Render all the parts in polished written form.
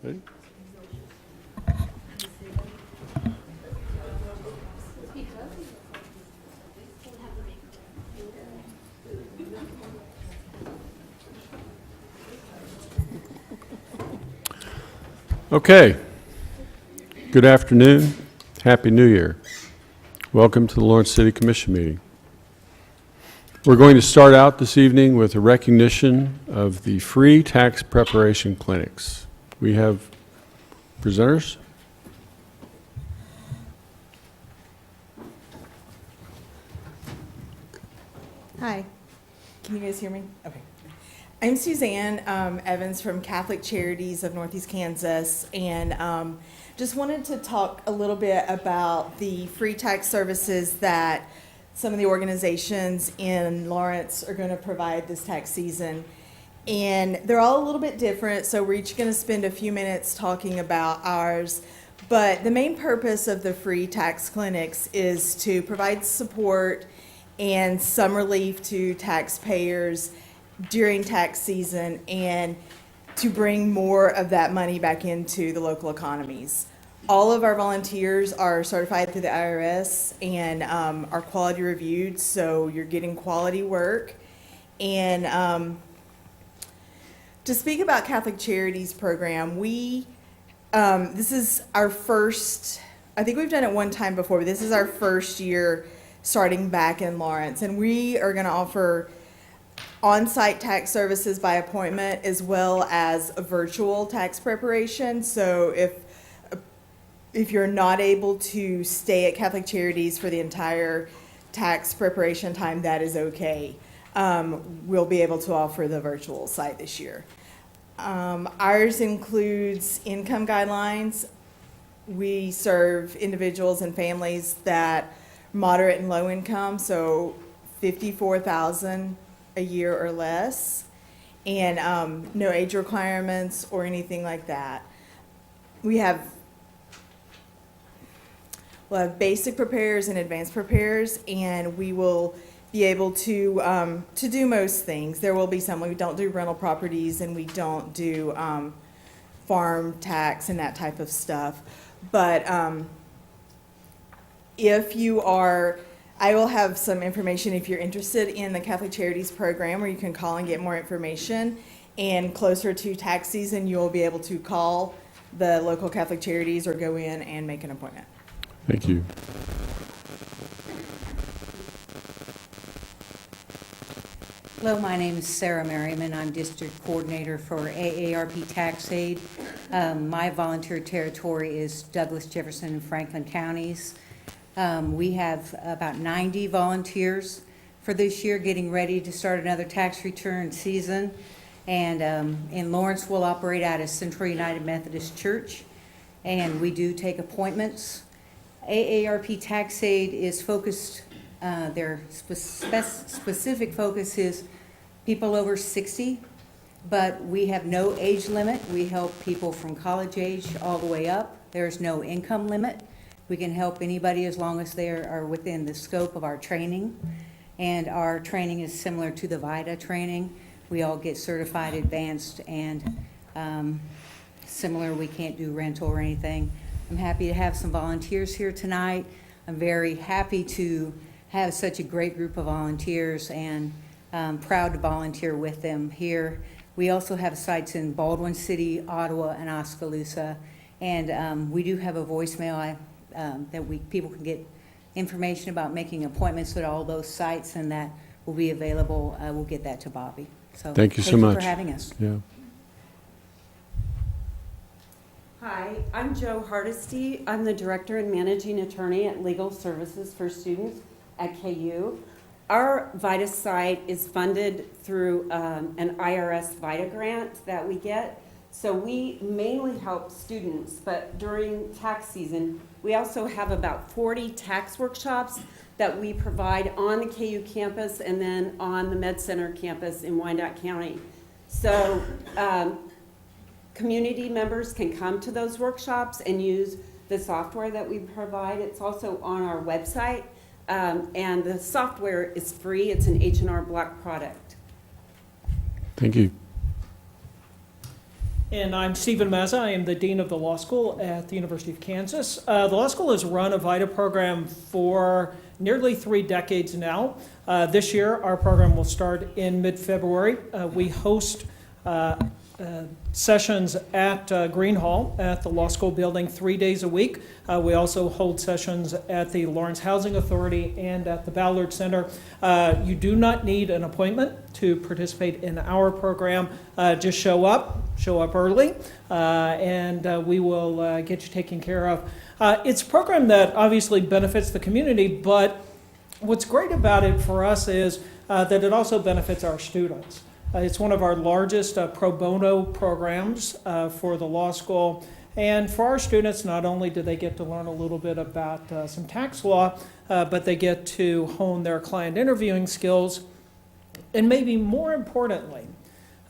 Ready? Okay. Good afternoon. Happy New Year. Welcome to the Lawrence City Commission meeting. We're going to start out this evening with a recognition of the free tax preparation clinics. We have presenters. Hi, can you guys hear me? Okay. I'm Suzanne Evans from Catholic Charities of Northeast Kansas, and just wanted to talk a little bit about the free tax services that some of the organizations in Lawrence are going to provide this tax season. And they're all a little bit different, so we're each going to spend a few minutes talking about ours. But the main purpose of the free tax clinics is to provide support and some relief to taxpayers during tax season and to bring more of that money back into the local economies. All of our volunteers are certified through the IRS and are quality reviewed, so you're getting quality work. And to speak about Catholic Charities program, this is our first, I think we've done it one time before, but this is our first year starting back in Lawrence. And we are going to offer on-site tax services by appointment as well as a virtual tax preparation. So if you're not able to stay at Catholic Charities for the entire tax preparation time, that is okay. We'll be able to offer the virtual site this year. Ours includes income guidelines. We serve individuals and families that moderate and low income, so $54,000 a year or less, and no age requirements or anything like that. We'll have basic preparers and advanced preparers, and we will be able to do most things. There will be some, we don't do rental properties and we don't do farm tax and that type of stuff. But I will have some information if you're interested in the Catholic Charities program, where you can call and get more information. And closer to tax season, you'll be able to call the local Catholic Charities or go in and make an appointment. Thank you. Hello, my name is Sarah Merriman. I'm District Coordinator for AARP Tax Aid. My volunteer territory is Douglas, Jefferson, and Franklin counties. We have about 90 volunteers for this year, getting ready to start another tax return season. And in Lawrence, we'll operate out of Central United Methodist Church, and we do take appointments. AARP Tax Aid is focused, their specific focus is people over 60, but we have no age limit. We help people from college age all the way up. There's no income limit. We can help anybody as long as they are within the scope of our training. And our training is similar to the VITA training. We all get certified, advanced, and similar. We can't do rental or anything. I'm happy to have some volunteers here tonight. I'm very happy to have such a great group of volunteers, and proud to volunteer with them here. We also have sites in Baldwin City, Ottawa, and Oskaloosa. And we do have a voicemail that people can get information about making appointments at all those sites, and that will be available. We'll get that to Bobby. So Thank you so much for having us. Yeah. Hi, I'm Jo Hardesty. I'm the Director and Managing Attorney at Legal Services for Students at KU. Our VITA site is funded through an IRS VITA grant that we get. So we mainly help students, but during tax season, we also have about 40 tax workshops that we provide on the KU campus and then on the Med Center campus in Wyandotte County. So community members can come to those workshops and use the software that we provide. It's also on our website, and the software is free. It's an H&R Block product. Thank you. And I'm Stephen Mazza. I am the Dean of the Law School at the University of Kansas. The law school has run a VITA program for nearly 3 decades now. This year, our program will start in mid-February. We host sessions at Green Hall at the law school building 3 days a week. We also hold sessions at the Lawrence Housing Authority and at the Ballard Center. You do not need an appointment to participate in our program. Just show up early, and we will get you taken care of. It's a program that obviously benefits the community, but what's great about it for us is that it also benefits our students. It's one of our largest pro bono programs for the law school. And for our students, not only do they get to learn a little bit about some tax law, but they get to hone their client interviewing skills. And maybe more importantly,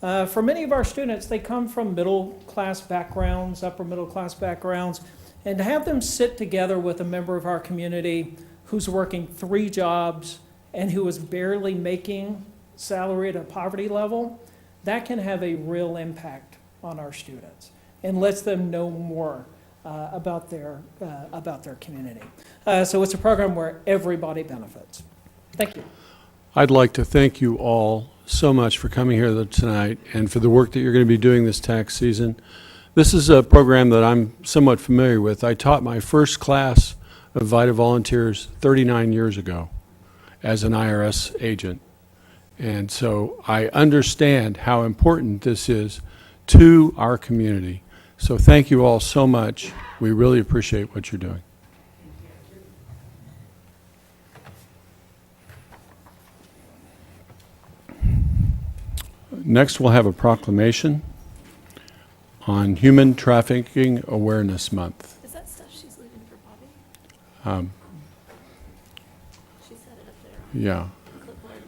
for many of our students, they come from middle-class backgrounds, upper-middle-class backgrounds, and to have them sit together with a member of our community who's working 3 jobs and who is barely making salary at a poverty level, that can have a real impact on our students and lets them know more about their community. So it's a program where everybody benefits. Thank you. I'd like to thank you all so much for coming here tonight and for the work that you're going to be doing this tax season. This is a program that I'm somewhat familiar with. I taught my first class of VITA volunteers 39 years ago as an IRS agent. And so I understand how important this is to our community. So thank you all so much. We really appreciate what you're doing. Next, we'll have a proclamation on Human Trafficking Awareness Month. Is that stuff she's leaving for Bobby? She set it up there Yeah, on the clipboard.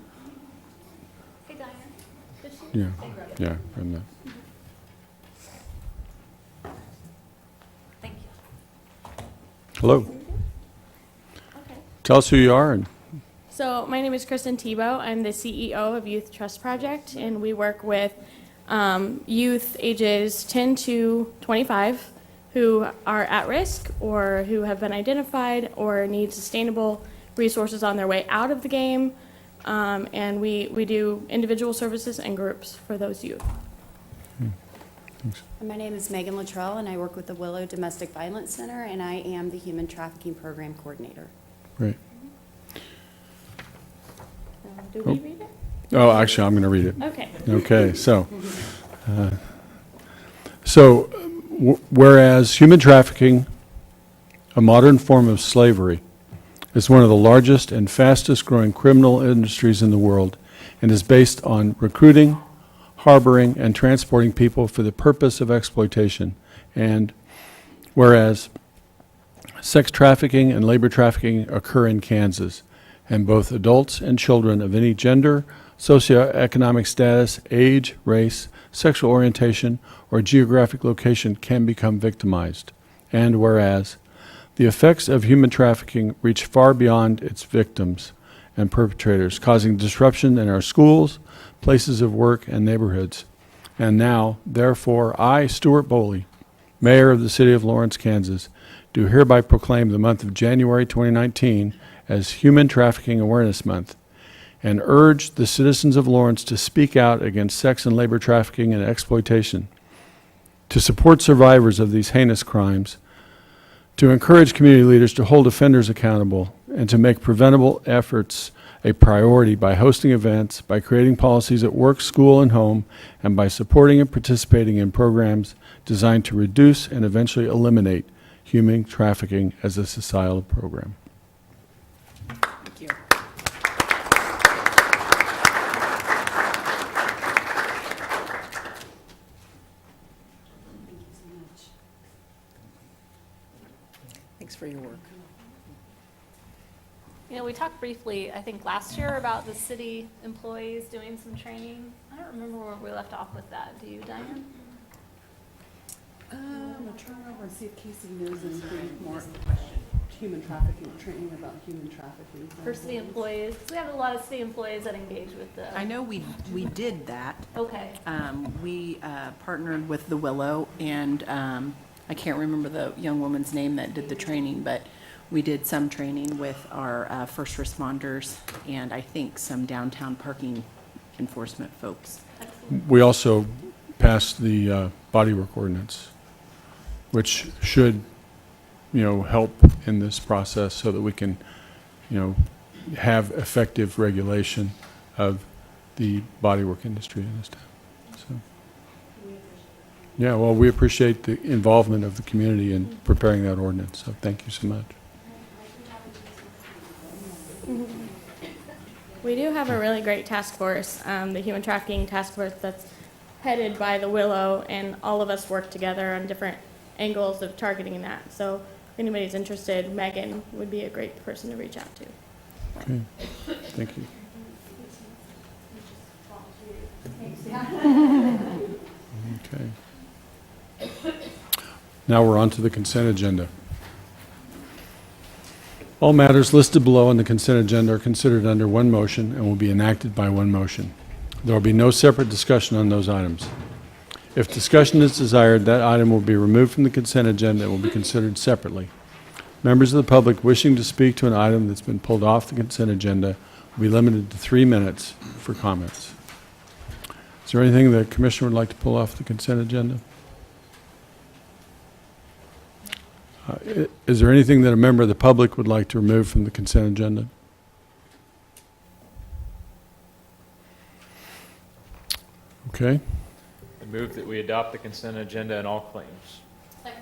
Hey, Diane. Did she? yeah, Okay, grab it. yeah. And that. Thank you. Hello. Okay. Tell us who you are and So my name is Kristen Tebow. I'm the CEO of Youth Trust Project, and we work with youth ages 10 to 25 who are at risk or who have been identified or need sustainable resources on their way out of the game. And we do individual services and groups for those youth. My name is Megan Luttrell, and I work with the Willow Domestic Violence Center, and I am the Human Trafficking Program Coordinator. great. Do we read it? Oh, actually, I'm going to read it. Okay. Okay, so whereas human trafficking, a modern form of slavery, is one of the largest and fastest growing criminal industries in the world and is based on recruiting, harboring, and transporting people for the purpose of exploitation. And whereas sex trafficking and labor trafficking occur in Kansas, and both adults and children of any gender, socioeconomic status, age, race, sexual orientation, or geographic location can become victimized. And whereas the effects of human trafficking reach far beyond its victims and perpetrators, causing disruption in our schools, places of work, and neighborhoods. And now, therefore, I, Stuart Boley, Mayor of the City of Lawrence, Kansas, do hereby proclaim the month of January 2019 as Human Trafficking Awareness Month, and urge the citizens of Lawrence to speak out against sex and labor trafficking and exploitation, to support survivors of these heinous crimes, to encourage community leaders to hold offenders accountable, and to make preventable efforts a priority by hosting events, by creating policies at work, school, and home, and by supporting and participating in programs designed to reduce and eventually eliminate human trafficking as a societal program. Thank you. Thank you so much. Thanks for your work. You know, we talked briefly, I think, last year about the city employees doing some training. I don't remember where we left off with that. Do you, Diane? I'm trying to remember and see if Casey knows anything more. human trafficking, training about human trafficking. For city employees, 'cause we have a lot of city employees that engage with the. I know we did that. Okay. We partnered with the Willow, and I can't remember the young woman's name that did the training, but we did some training with our first responders and I think some downtown parking enforcement folks. We also passed the body work ordinance, which should, help in this process so that we can, have effective regulation of the body work industry in this town. So, yeah, well, we appreciate the involvement of the community in preparing that ordinance, so thank you so much. We do have a really great task force, the Human Trafficking Task Force that's headed by the Willow, and all of us work together on different angles of targeting that. So if anybody's interested, Megan would be a great person to reach out to. Okay, thank you. Okay. Now we're on to the consent agenda. All matters listed below on the consent agenda are considered under one motion and will be enacted by one motion. There will be no separate discussion on those items. If discussion is desired, that item will be removed from the consent agenda and will be considered separately. Members of the public wishing to speak to an item that's been pulled off the consent agenda will be limited to 3 minutes for comments. Is there anything the commissioner would like to pull off the consent agenda? Is there anything that a member of the public would like to remove from the consent agenda? Okay. I move that we adopt the consent agenda and all claims. I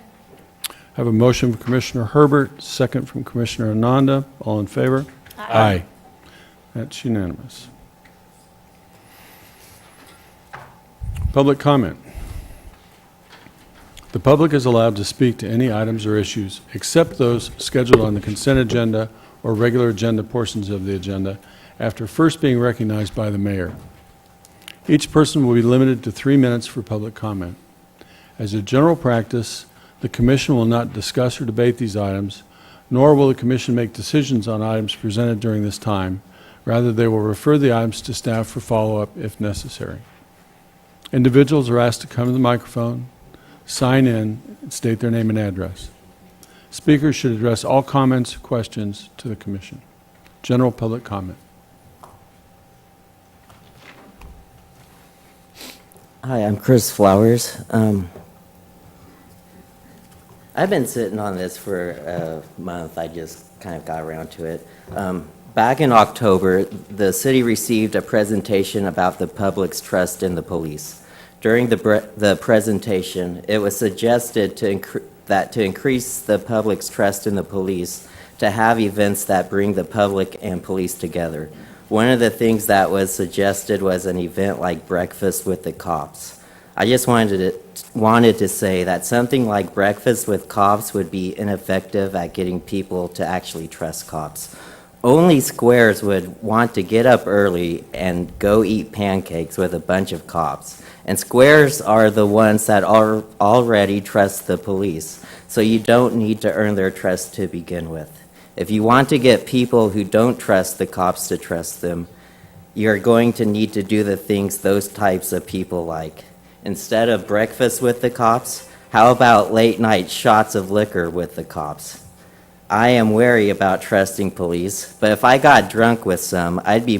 have a motion from Commissioner Herbert, second from Commissioner Ananda. All in favor? Aye. That's unanimous. Public comment. The public is allowed to speak to any items or issues except those scheduled on the consent agenda or regular agenda portions of the agenda after first being recognized by the mayor. Each person will be limited to 3 minutes for public comment. As a general practice, the commission will not discuss or debate these items, nor will the commission make decisions on items presented during this time. Rather, they will refer the items to staff for follow-up if necessary. Individuals are asked to come to the microphone, sign in, and state their name and address. Speakers should address all comments or questions to the commission. General public comment. Hi, I'm Chris Flowers. I've been sitting on this for a month. I just kind of got around to it. Back in October, the city received a presentation about the public's trust in the police. During the presentation, it was suggested that to increase the public's trust in the police, to have events that bring the public and police together. One of the things that was suggested was an event like Breakfast with the Cops. I just wanted to say that something like Breakfast with Cops would be ineffective at getting people to actually trust cops. Only squares would want to get up early and go eat pancakes with a bunch of cops. And squares are the ones that already trust the police, so you don't need to earn their trust to begin with. If you want to get people who don't trust the cops to trust them, you're going to need to do the things those types of people like. Instead of breakfast with the cops, how about late night shots of liquor with the cops? I am wary about trusting police, but if I got drunk with some, I'd be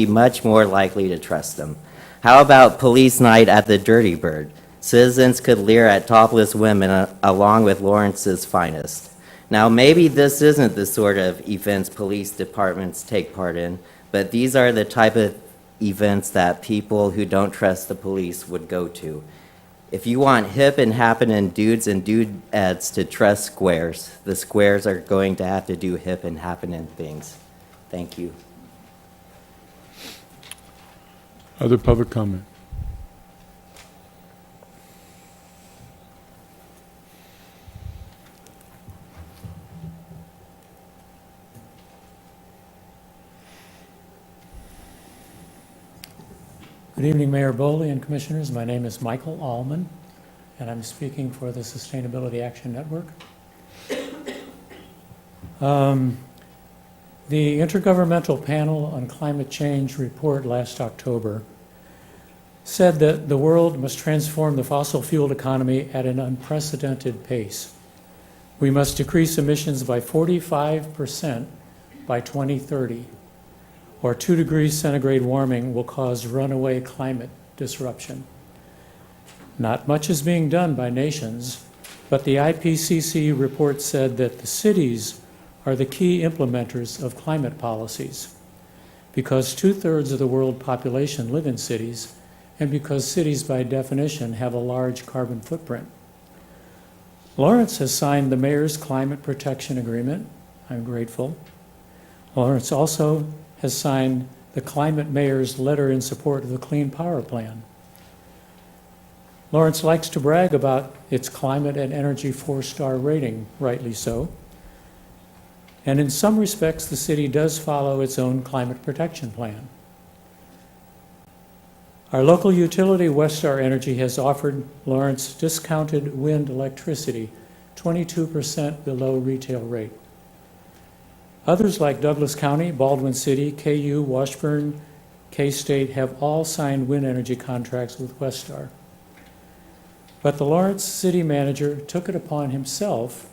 much more likely to trust them. How about police night at the Dirty Bird? Citizens could leer at topless women along with Lawrence's finest. Now, maybe this isn't the sort of events police departments take part in, but these are the type of events that people who don't trust the police would go to. If you want hip and happening dudes and dudettes to trust squares, the squares are going to have to do hip and happening things. Thank you. Other public comment? Good evening, Mayor Boley and Commissioners. My name is Michael Allman, and I'm speaking for the Sustainability Action Network. The Intergovernmental Panel on Climate Change report last October said that the world must transform the fossil fuel economy at an unprecedented pace. We must decrease emissions by 45% by 2030, or 2 degrees centigrade warming will cause runaway climate disruption. Not much is being done by nations, but the IPCC report said that the cities are the key implementers of climate policies, because 2/3 of the world population live in cities, and because cities by definition have a large carbon footprint. Lawrence has signed the Mayor's Climate Protection Agreement. I'm grateful. Lawrence also has signed the Climate Mayor's letter in support of the Clean Power Plan. Lawrence likes to brag about its climate and energy 4-star rating, rightly so. And in some respects, the city does follow its own climate protection plan. Our local utility, Westar Energy, has offered Lawrence discounted wind electricity, 22% below retail rate. Others like Douglas County, Baldwin City, KU, Washburn, K-State have all signed wind energy contracts with Westar. But the Lawrence city manager took it upon himself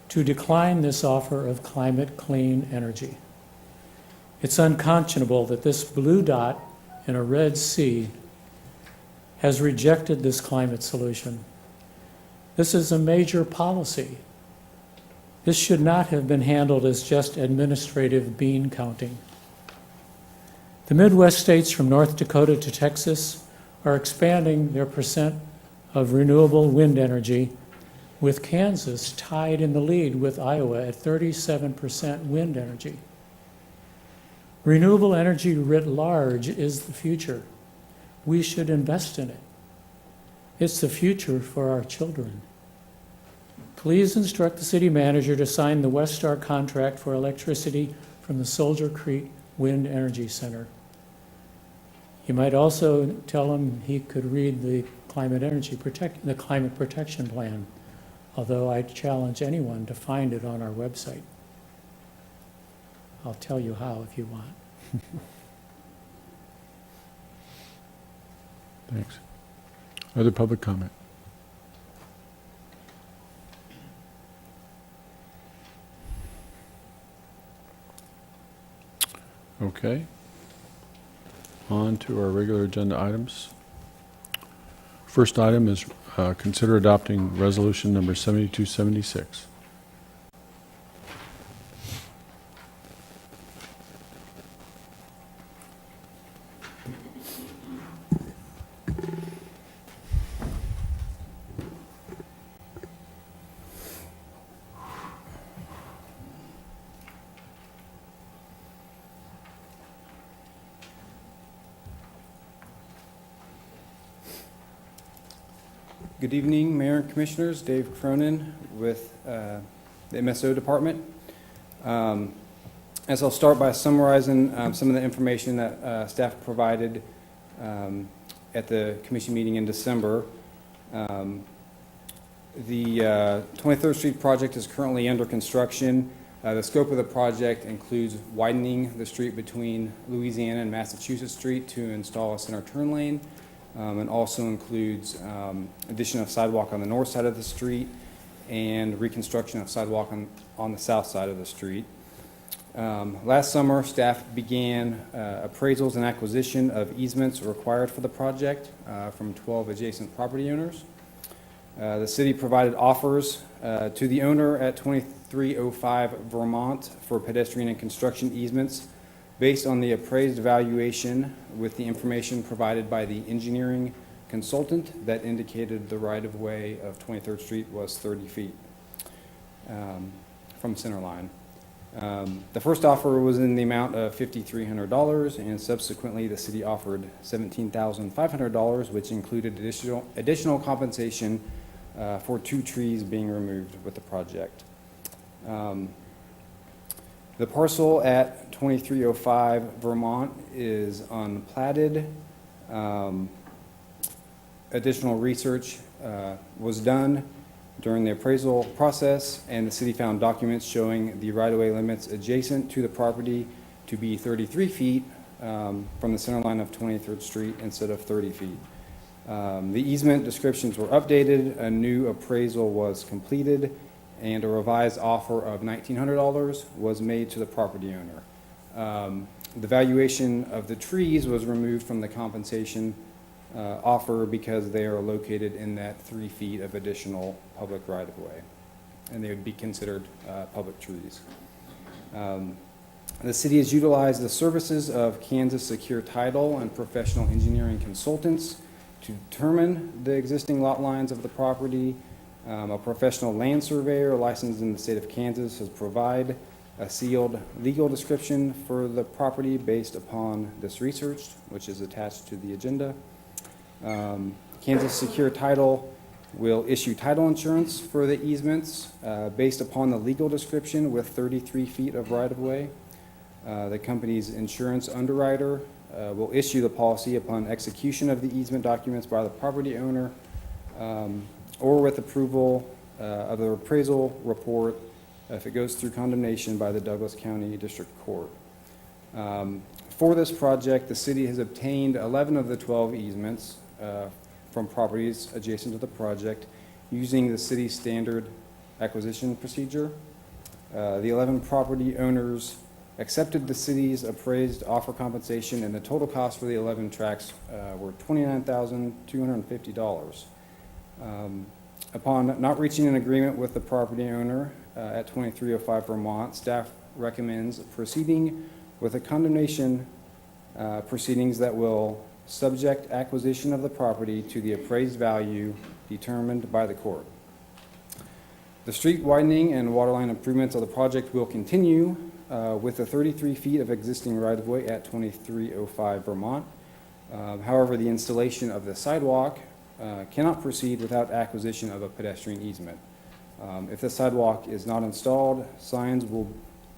to decline this offer of climate clean energy. It's unconscionable that this blue dot in a red sea has rejected this climate solution. This is a major policy. This should not have been handled as just administrative bean counting. The Midwest states from North Dakota to Texas are expanding their percent of renewable wind energy, with Kansas tied in the lead with Iowa at 37% wind energy. Renewable energy writ large is the future. We should invest in it. It's the future for our children. Please instruct the city manager to sign the Westar contract for electricity from the Soldier Creek Wind Energy Center. You might also tell him he could read the climate protection plan, although I challenge anyone to find it on our website. I'll tell you how if you want. Thanks. Other public comment? Okay. On to our regular agenda items. First item is consider adopting resolution number 7276. Good evening, Mayor and Commissioners. Dave Cronin with the MSO Department. As I'll start by summarizing some of the information that staff provided at the commission meeting in December. The 23rd Street project is currently under construction. The scope of the project includes widening the street between Louisiana and Massachusetts Street to install a center turn lane. And also includes addition of sidewalk on the north side of the street and reconstruction of sidewalk on the south side of the street. Last summer, staff began appraisals and acquisition of easements required for the project from 12 adjacent property owners. The city provided offers to the owner at 2305 Vermont for pedestrian and construction easements based on the appraised valuation with the information provided by the engineering consultant that indicated the right-of-way of 23rd Street was 30 feet from center line. The first offer was in the amount of $5,300, and subsequently the city offered $17,500, which included additional compensation for 2 trees being removed with the project. The parcel at 2305 Vermont is unplatted. Additional research was done during the appraisal process, and the city found documents showing the right-of-way limits adjacent to the property to be 33 feet from the center line of 23rd Street instead of 30 feet. The easement descriptions were updated, a new appraisal was completed, and a revised offer of $1,900 was made to the property owner. The valuation of the trees was removed from the compensation offer because they are located in that 3 feet of additional public right-of-way, and they would be considered public trees. The city has utilized the services of Kansas Secure Title and professional engineering consultants to determine the existing lot lines of the property. A professional land surveyor licensed in the state of Kansas has provided a sealed legal description for the property based upon this research, which is attached to the agenda. Kansas Secure Title will issue title insurance for the easements based upon the legal description with 33 feet of right-of-way. The company's insurance underwriter will issue the policy upon execution of the easement documents by the property owner or with approval of the appraisal report if it goes through condemnation by the Douglas County District Court. For this project, the city has obtained 11 of the 12 easements from properties adjacent to the project using the city's standard acquisition procedure. The 11 property owners accepted the city's appraised offer compensation, and the total cost for the 11 tracts were $29,250. Upon not reaching an agreement with the property owner at 2305 Vermont, staff recommends proceeding with a condemnation proceedings that will subject acquisition of the property to the appraised value determined by the court. The street widening and waterline improvements of the project will continue with the 33 feet of existing right-of-way at 2305 Vermont. However, the installation of the sidewalk cannot proceed without acquisition of a pedestrian easement. If the sidewalk is not installed, signs will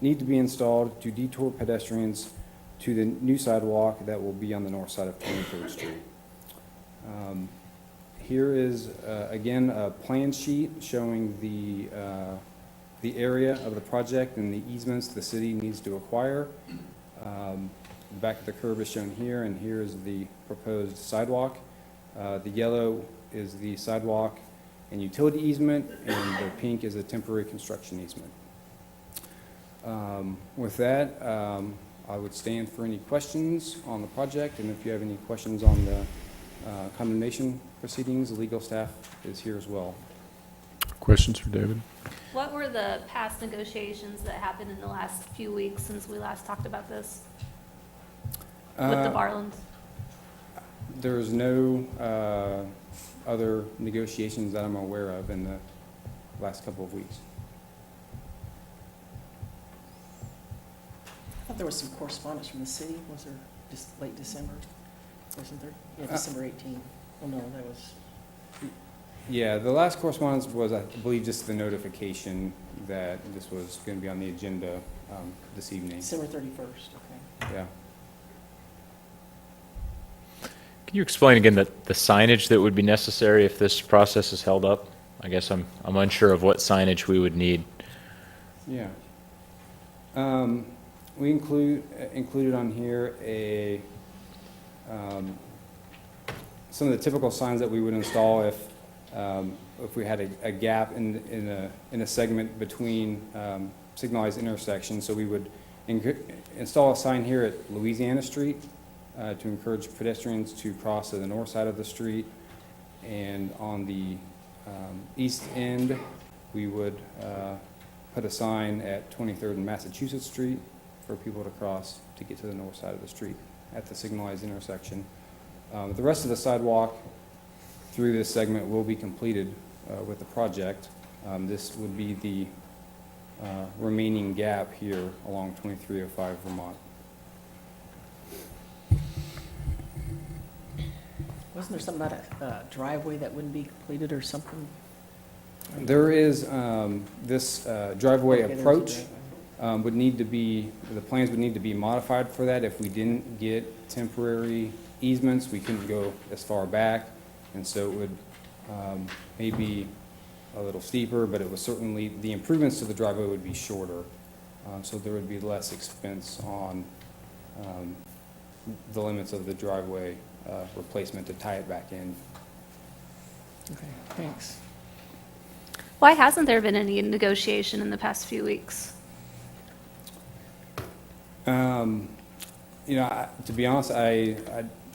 need to be installed to detour pedestrians to the new sidewalk that will be on the north side of 23rd Street. Here is, again, a plan sheet showing the area of the project and the easements the city needs to acquire. The back of the curve is shown here, and here is the proposed sidewalk. The yellow is the sidewalk and utility easement, and the pink is a temporary construction easement. With that, I would stand for any questions on the project, and if you have any questions on the condemnation proceedings, the legal staff is here as well. Questions for David? What were the past negotiations that happened in the last few weeks since we last talked about this with the Barlands? There's no other negotiations that I'm aware of in the last couple of weeks. I thought there was some correspondence from the city. Was there just late December? Wasn't there? Yeah, December 18th. Oh, no, that was... Yeah, the last correspondence was, I believe, just the notification that this was going to be on the agenda this evening. December 31st, okay. Yeah. Can you explain again the signage that would be necessary if this process is held up? I guess I'm unsure of what signage we would need. Yeah. We included on here some of the typical signs that we would install if we had a gap in a segment between signalized intersections. So we would install a sign here at Louisiana Street to encourage pedestrians to cross to the north side of the street, and on the east end we would put a sign at 23rd and Massachusetts Street for people to cross to get to the north side of the street at the signalized intersection. The rest of the sidewalk through this segment will be completed with the project. This would be the remaining gap here along 2305 Vermont. Wasn't there something about a driveway that wouldn't be completed or something? There is this driveway Okay, there's a approach driveway. would need to be, the plans would need to be modified for that. If we didn't get temporary easements, we couldn't go as far back, and so it would maybe a little steeper, but it was certainly, the improvements to the driveway would be shorter. So there would be less expense on the limits of the driveway replacement to tie it back in. Okay, thanks. Why hasn't there been any negotiation in the past few weeks? You know, to be honest, I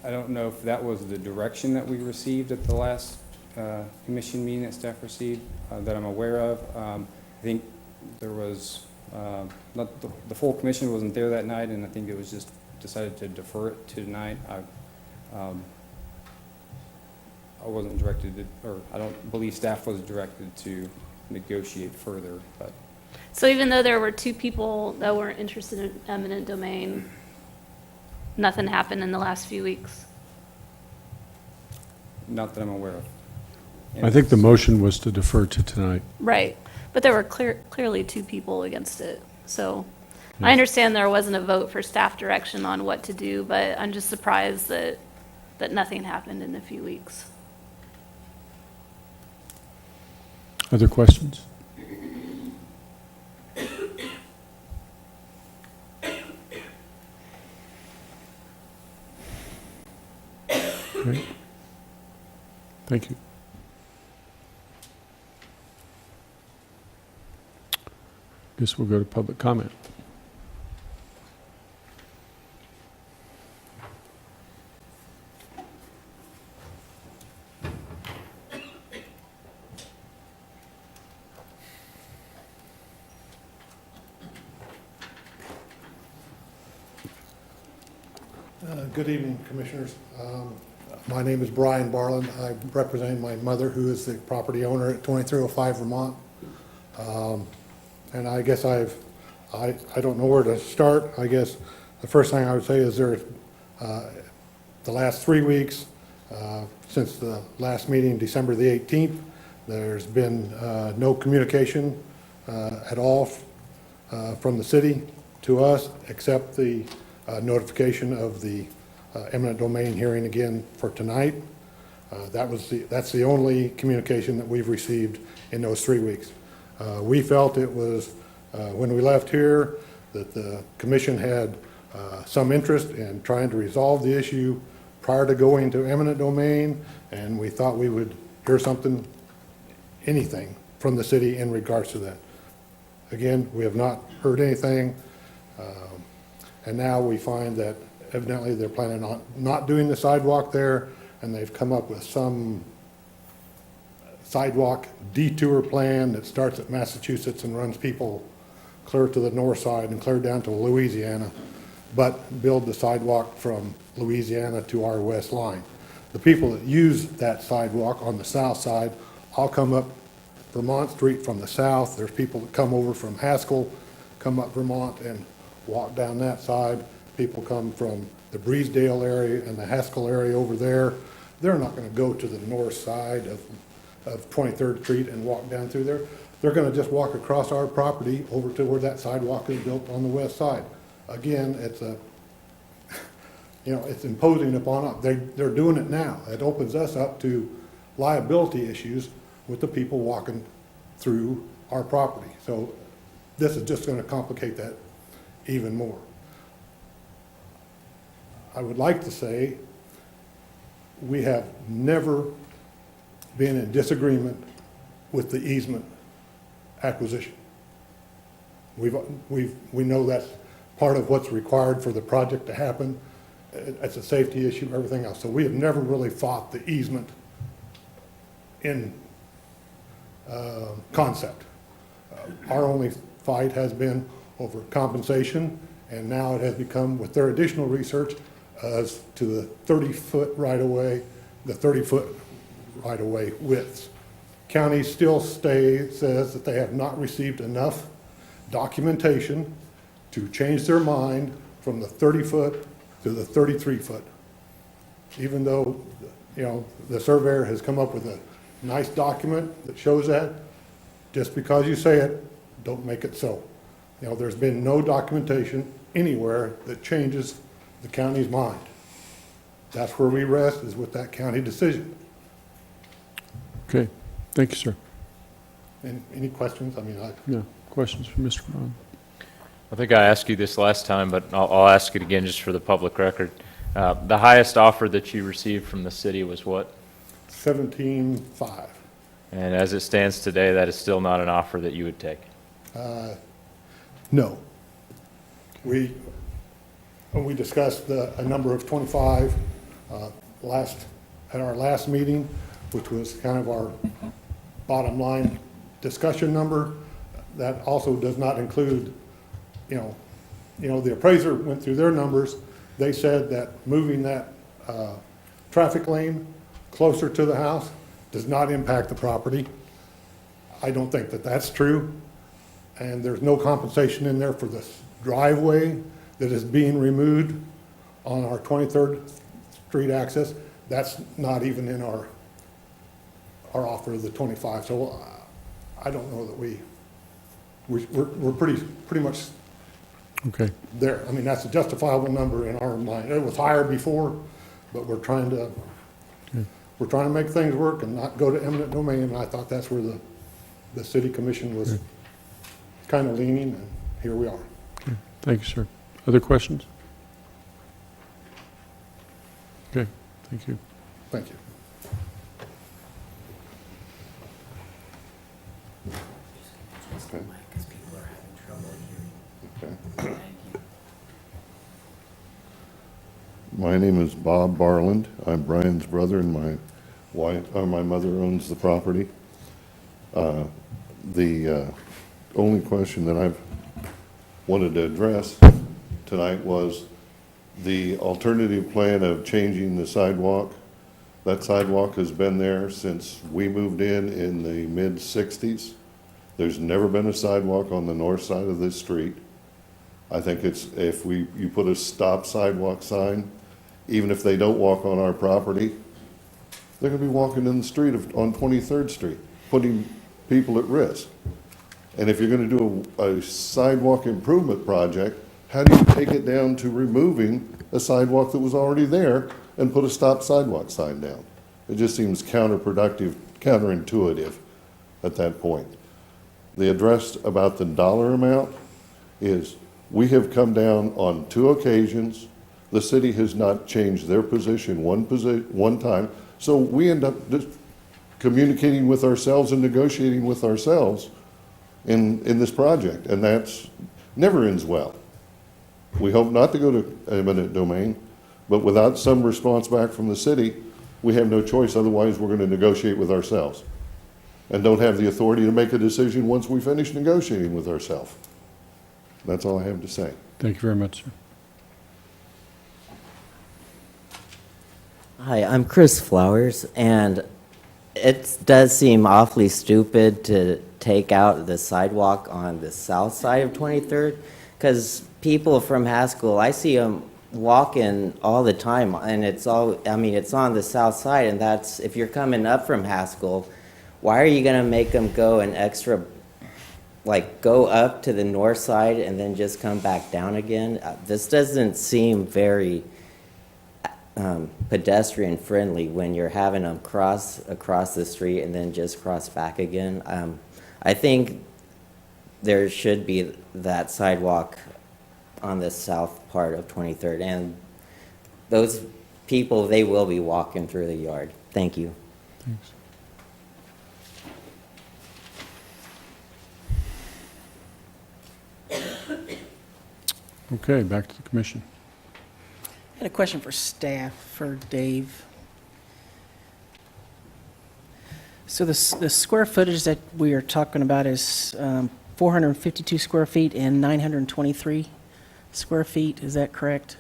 don't know if that was the direction that we received at the last commission meeting that staff received that I'm aware of. I think there was, not the full commission wasn't there that night, and I think it was just decided to defer it to tonight. I wasn't directed to, or I don't believe staff was directed to negotiate further, but. So even though there were two people that weren't interested in eminent domain, nothing happened in the last few weeks? Not that I'm aware of. I think the motion was to defer to tonight. Right, but there were clearly two people against it. So I understand there wasn't a vote for staff direction on what to do, but I'm just surprised that nothing happened in a few weeks. Other questions? Okay. Thank you. Guess we'll go to public comment. Good evening, Commissioners. My name is Brian Barland. I represent my mother, who is the property owner at 2305 Vermont. And I guess I don't know where to start. I guess the first thing I would say is the last 3 weeks, since the last meeting, December the 18th, there's been no communication at all from the city to us, except the notification of the eminent domain hearing again for tonight. That's the only communication that we've received in those 3 weeks. We felt it was, when we left here, that the commission had some interest in trying to resolve the issue prior to going to eminent domain, and we thought we would hear something, anything from the city in regards to that. Again, we have not heard anything, and now we find that evidently they're planning on not doing the sidewalk there, and they've come up with some sidewalk detour plan that starts at Massachusetts and runs people clear to the north side and clear down to Louisiana, but build the sidewalk from Louisiana to our west line. The people that use that sidewalk on the south side all come up Vermont Street from the south. There's people that come over from Haskell, come up Vermont and walk down that side. People come from the Breesedale area and the Haskell area over there. They're not going to go to the north side of 23rd Street and walk down through there. They're going to just walk across our property over to where that sidewalk is built on the west side. Again, it's it's imposing upon us. They're doing it now. It opens us up to liability issues with the people walking through our property. So this is just going to complicate that even more. I would like to say we have never been in disagreement with the easement acquisition. We know that's part of what's required for the project to happen. It's a safety issue, everything else. So we have never really fought the easement in concept. Our only fight has been over compensation, and now it has become, with their additional research, as to the 30-foot right-of-way, the 30-foot right-of-way widths. County still says that they have not received enough documentation to change their mind from the 30-foot to the 33-foot. Even though, the surveyor has come up with a nice document that shows that, just because you say it, don't make it so. There's been no documentation anywhere that changes the county's mind. That's where we rest, is with that county decision. Okay, thank you, sir. Any questions? I mean, No, questions for Mr. Ron? I think I asked you this last time, but I'll ask it again just for the public record. The highest offer that you received from the city was what? 17.5. And as it stands today, that is still not an offer that you would take? No. We discussed a number of 25 at our last meeting, which was kind of our bottom line discussion number. That also does not include, the appraiser went through their numbers. They said that moving that traffic lane closer to the house does not impact the property. I don't think that that's true. And there's no compensation in there for this driveway that is being removed on our 23rd Street access. That's not even in our offer of the 25. So I don't know that we're pretty much Okay. there. I mean, that's a justifiable number in our mind. It was higher before, but we're trying to make things work and not go to eminent domain. And I thought that's where the city commission was kind of leaning, and here we are. Okay. Thank you, sir. Other questions? Okay, thank you. Thank you. My name is Bob Barland. I'm Brian's brother, and my mother owns the property. The only question that I've wanted to address tonight was the alternative plan of changing the sidewalk. That sidewalk has been there since we moved in the mid-'60s. There's never been a sidewalk on the north side of this street. I think if you put a stop sidewalk sign, even if they don't walk on our property, they're going to be walking in the street on 23rd Street, putting people at risk. And if you're going to do a sidewalk improvement project, how do you take it down to removing a sidewalk that was already there and put a stop sidewalk sign down? It just seems counterproductive, counterintuitive at that point. The address about the dollar amount is, we have come down on 2 occasions. The city has not changed their position one time. So we end up just communicating with ourselves and negotiating with ourselves in this project, and that's never ends well. We hope not to go to eminent domain, but without some response back from the city, we have no choice. Otherwise, we're going to negotiate with ourselves and don't have the authority to make a decision once we finish negotiating with ourselves. That's all I have to say. Thank you very much, sir. Hi, I'm Chris Flowers, and it does seem awfully stupid to take out the sidewalk on the south side of 23rd, because people from Haskell, I see them walking all the time, and it's on the south side, and that's, if you're coming up from Haskell, why are you going to make them go an extra, go up to the north side and then just come back down again? This doesn't seem very pedestrian friendly when you're having them cross across the street and then just cross back again. I think there should be that sidewalk on the south part of 23rd, and those people, they will be walking through the yard. Thank you. Thanks. Okay, back to the commission. I had a question for staff, for Dave. So the square footage that we are talking about is 452 square feet and 923 square feet, is that correct?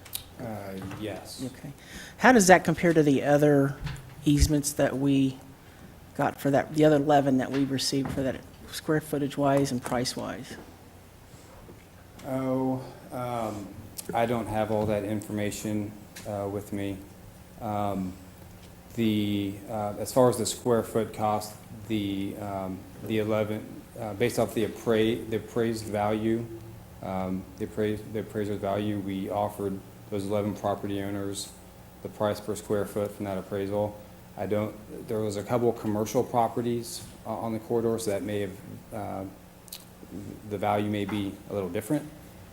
Yes. Okay. How does that compare to the other easements that we got for that, the other 11 that we received for that, square footage wise and price wise? I don't have all that information with me. As far as the square foot cost, the 11, based off the appraised value, the appraiser's value, we offered those 11 property owners the price per square foot from that appraisal. There was a couple of commercial properties on the corridor, so that may have, the value may be a little different.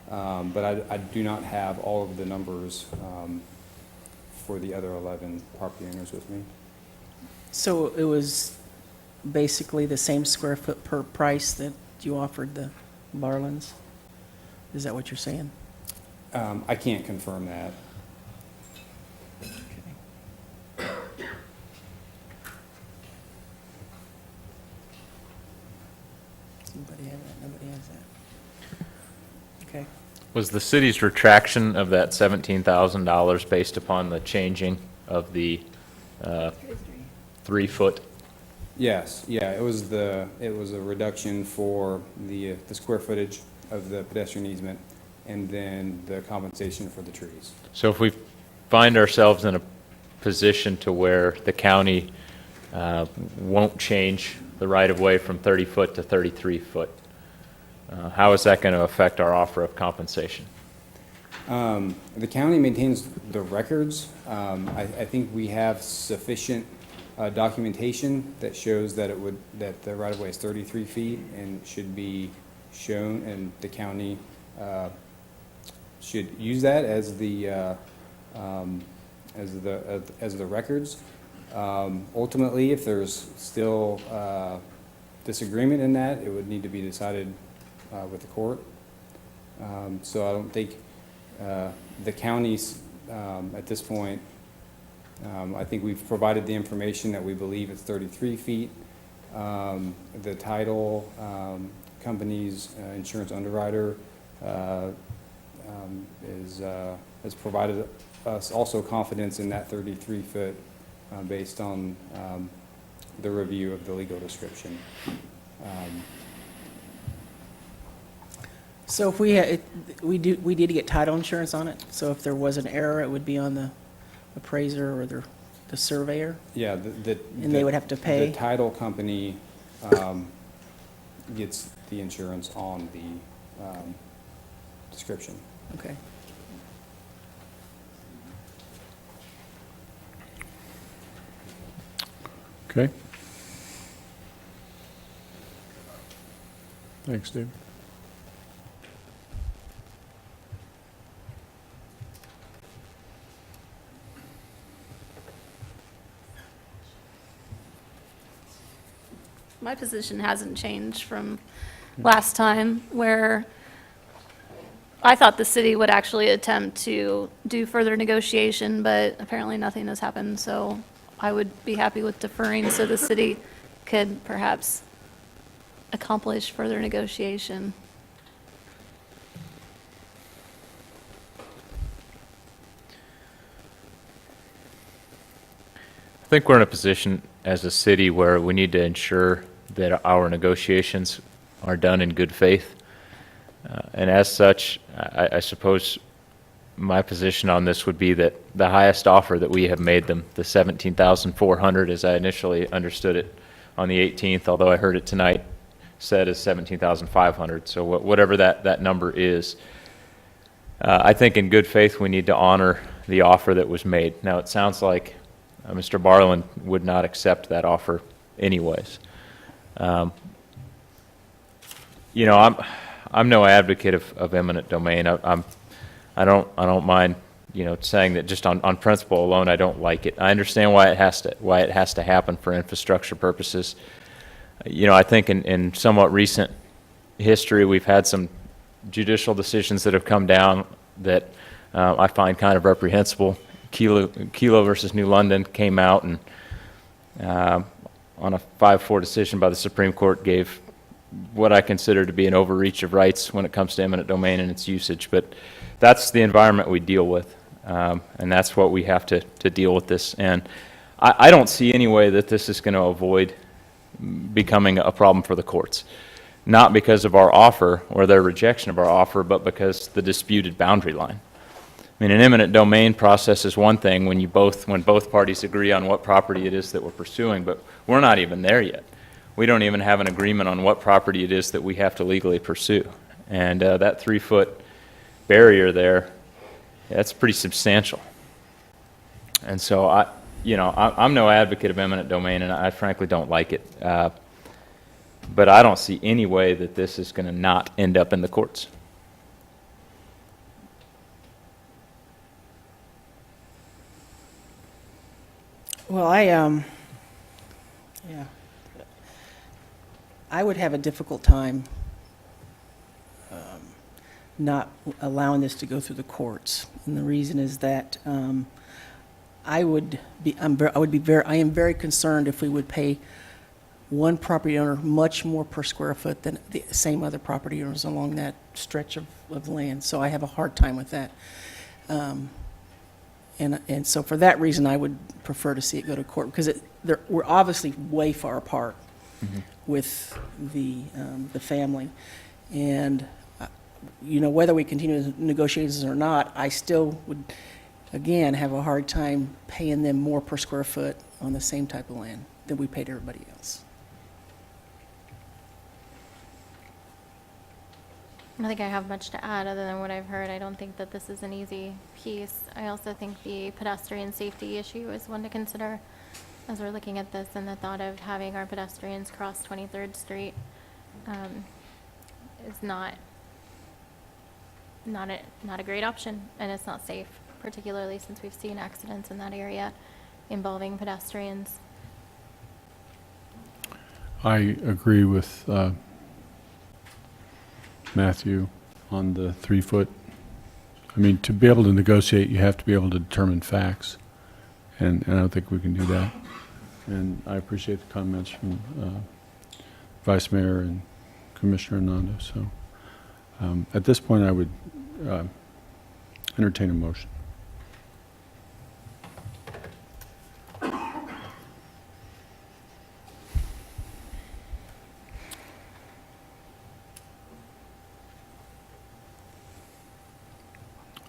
But I do not have all of the numbers for the other 11 property owners with me. So it was basically the same square foot per price that you offered the Barlins? Is that what you're saying? I can't confirm that. Somebody have that? Nobody has that. Okay. Was the city's retraction of that $17,000 based upon the changing of the 3-foot? Yes, yeah, it was a reduction for the square footage of the pedestrian easement and then the compensation for the trees. So if we find ourselves in a position to where the county won't change the right-of-way from 30-foot to 33-foot, how is that going to affect our offer of compensation? The county maintains the records. I think we have sufficient documentation that shows that that the right-of-way is 33 feet and should be shown, and the county should use that as the records. Ultimately, if there's still disagreement in that, it would need to be decided with the court. So I don't think the counties at this point, I think we've provided the information that we believe it's 33 feet. The title company's insurance underwriter has provided us also confidence in that 33-foot based on the review of the legal description. So if we did get title insurance on it, so if there was an error, it would be on the appraiser or the surveyor? Yeah, and they would have to pay? The title company gets the insurance on the description. Okay. Okay. Thanks, Dave. My position hasn't changed from last time, where I thought the city would actually attempt to do further negotiation, but apparently nothing has happened, so I would be happy with deferring so the city could perhaps accomplish further negotiation. I think we're in a position as a city where we need to ensure that our negotiations are done in good faith. And as such, I suppose my position on this would be that the highest offer that we have made them, the $17,400 as I initially understood it on the 18th, although I heard it tonight said is $17,500. So whatever that number is, I think in good faith we need to honor the offer that was made. Now it sounds like Mr. Barlin would not accept that offer anyways. You know, I'm no advocate of eminent domain. I don't mind, you know, saying that just on principle alone I don't like it. I understand why it has to happen for infrastructure purposes. You know, I think in somewhat recent history we've had some judicial decisions that have come down that I find kind of reprehensible. Kelo versus New London came out and on a 5-4 decision by the Supreme Court gave what I consider to be an overreach of rights when it comes to eminent domain and its usage. But that's the environment we deal with, and that's what we have to deal with this. And I don't see any way that this is going to avoid becoming a problem for the courts. Not because of our offer or their rejection of our offer, but because the disputed boundary line. I mean, an eminent domain process is one thing when both parties agree on what property it is that we're pursuing, but we're not even there yet. We don't even have an agreement on what property it is that we have to legally pursue. And that 3-foot barrier there, that's pretty substantial. And so you know, I'm no advocate of eminent domain, and I frankly don't like it. But I don't see any way that this is going to not end up in the courts. Well, yeah, I would have a difficult time not allowing this to go through the courts. And the reason is that I am very concerned if we would pay one property owner much more per square foot than the same other property owners along that stretch of land. So I have a hard time with that. And so for that reason, I would prefer to see it go to court, because we're obviously way far apart with the family. And, you know, whether we continue negotiations or not, I still would, again, have a hard time paying them more per square foot on the same type of land than we paid everybody else. I don't think I have much to add other than what I've heard. I don't think that this is an easy piece. I also think the pedestrian safety issue is one to consider as we're looking at this, and the thought of having our pedestrians cross 23rd Street is not a great option, and it's not safe, particularly since we've seen accidents in that area involving pedestrians. I agree with Matthew on the 3 foot. I mean, to be able to negotiate, you have to be able to determine facts, and I don't think we can do that. And I appreciate the comments from Vice Mayor and Commissioner Nando. So at this point, I would entertain a motion.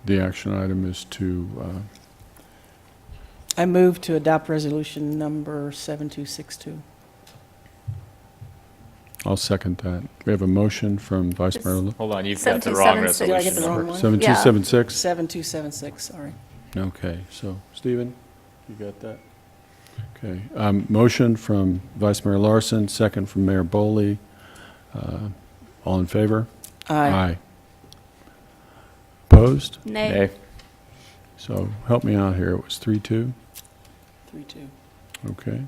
The action item is to, I move to adopt resolution number 7262. I'll second that. We have a motion from Vice Mayor. Hold on, you've got the wrong 7276. Did I resolution. get the wrong one? 7276? 7276, sorry. Okay, so Stephen, you got that? Okay, motion from Vice Mayor Larson, second from Mayor Boley. All in favor? Aye. Opposed? Nay. So help me out here. It was 3-2? 3-2. Okay.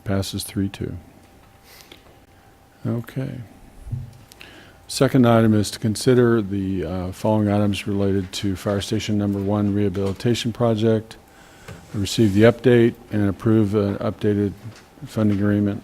Passes 3-2. Okay. Second item is to consider the following items related to Fire Station No.1 rehabilitation project. Receive the update and approve an updated funding agreement.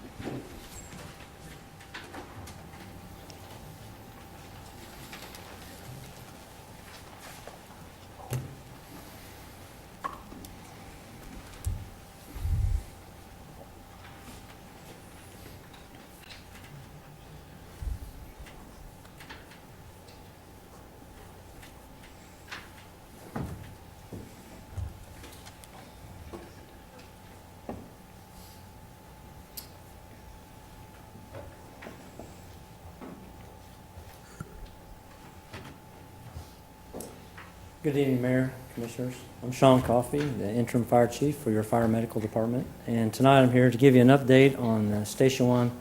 Good evening, Mayor, Commissioners. I'm Sean Coffey, the interim fire chief for your fire medical department. And tonight I'm here to give you an update on the Station 1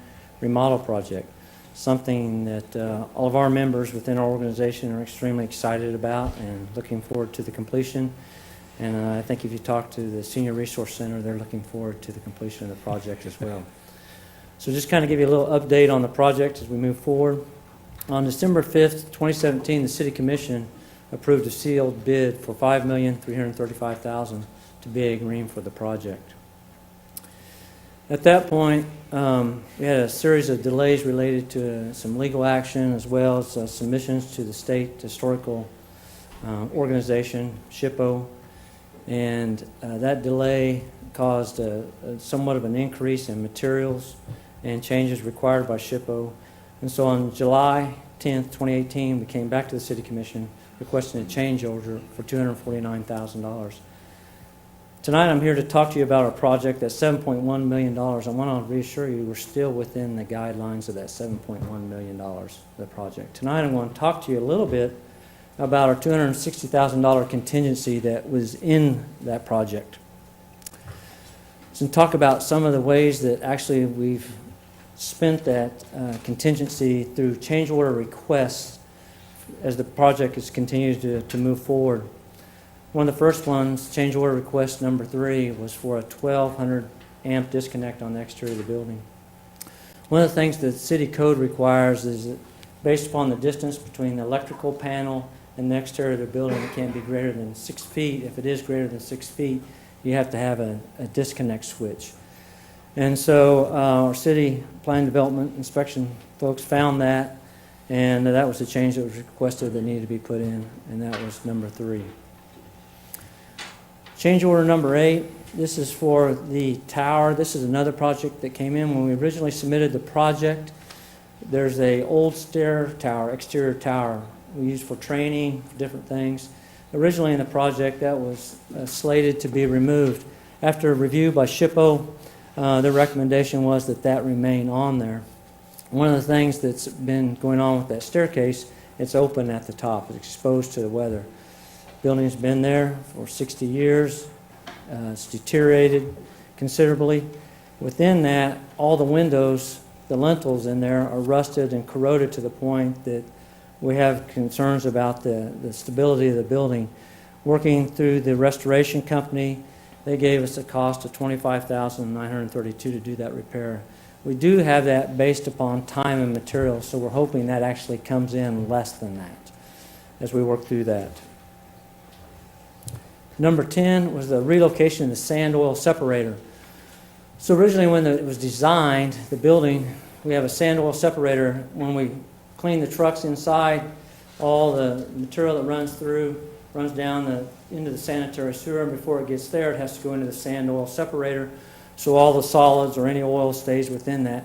remodel project, something that all of our members within our organization are extremely excited about and looking forward to the completion. And I think if you talk to the Senior Resource Center, they're looking forward to the completion of the project as well. So just kind of give you a little update on the project as we move forward. On December 5th, 2017, the City Commission approved a sealed bid for $5,335,000 to BA Green for the project. At that point, we had a series of delays related to some legal action as well as submissions to the State Historical Organization, SHPO, and that delay caused somewhat of an increase in materials and changes required by SHPO. And so on July 10th, 2018, we came back to the City Commission requesting a change order for $249,000. Tonight I'm here to talk to you about our project that's $7.1 million. I want to reassure you we're still within the guidelines of that $7.1 million, the project. Tonight I want to talk to you a little bit about our $260,000 contingency that was in that project. and talk about some of the ways that actually we've spent that contingency through change order requests as the project has continued to move forward. One of the first ones, change order request number 3, was for a 1,200 amp disconnect on the exterior of the building. One of the things that city code requires is that based upon the distance between the electrical panel and the exterior of the building, it can't be greater than 6 feet. If it is greater than 6 feet, you have to have a disconnect switch. And so our city plan development inspection folks found that, and that was the change that was requested that needed to be put in, and that was number 3. Change order number 8, this is for the tower. This is another project that came in when we originally submitted the project. There's a old stair tower, exterior tower, we use for training, for different things. Originally in the project, that was slated to be removed. After a review by SHPO, the recommendation was that that remain on there. One of the things that's been going on with that staircase, it's open at the top, it's exposed to the weather. Building's been there for 60 years. It's deteriorated considerably. Within that, all the windows, the lintels in there are rusted and corroded to the point that we have concerns about the stability of the building. Working through the restoration company, they gave us a cost of $25,932 to do that repair. We do have that based upon time and material, so we're hoping that actually comes in less than that as we work through that. Number 10 was the relocation of the sand oil separator. So originally when it was designed, the building, we have a sand oil separator. When we clean the trucks inside, all the material that runs through runs down into the sanitary sewer, and before it gets there, it has to go into the sand oil separator, so all the solids or any oil stays within that.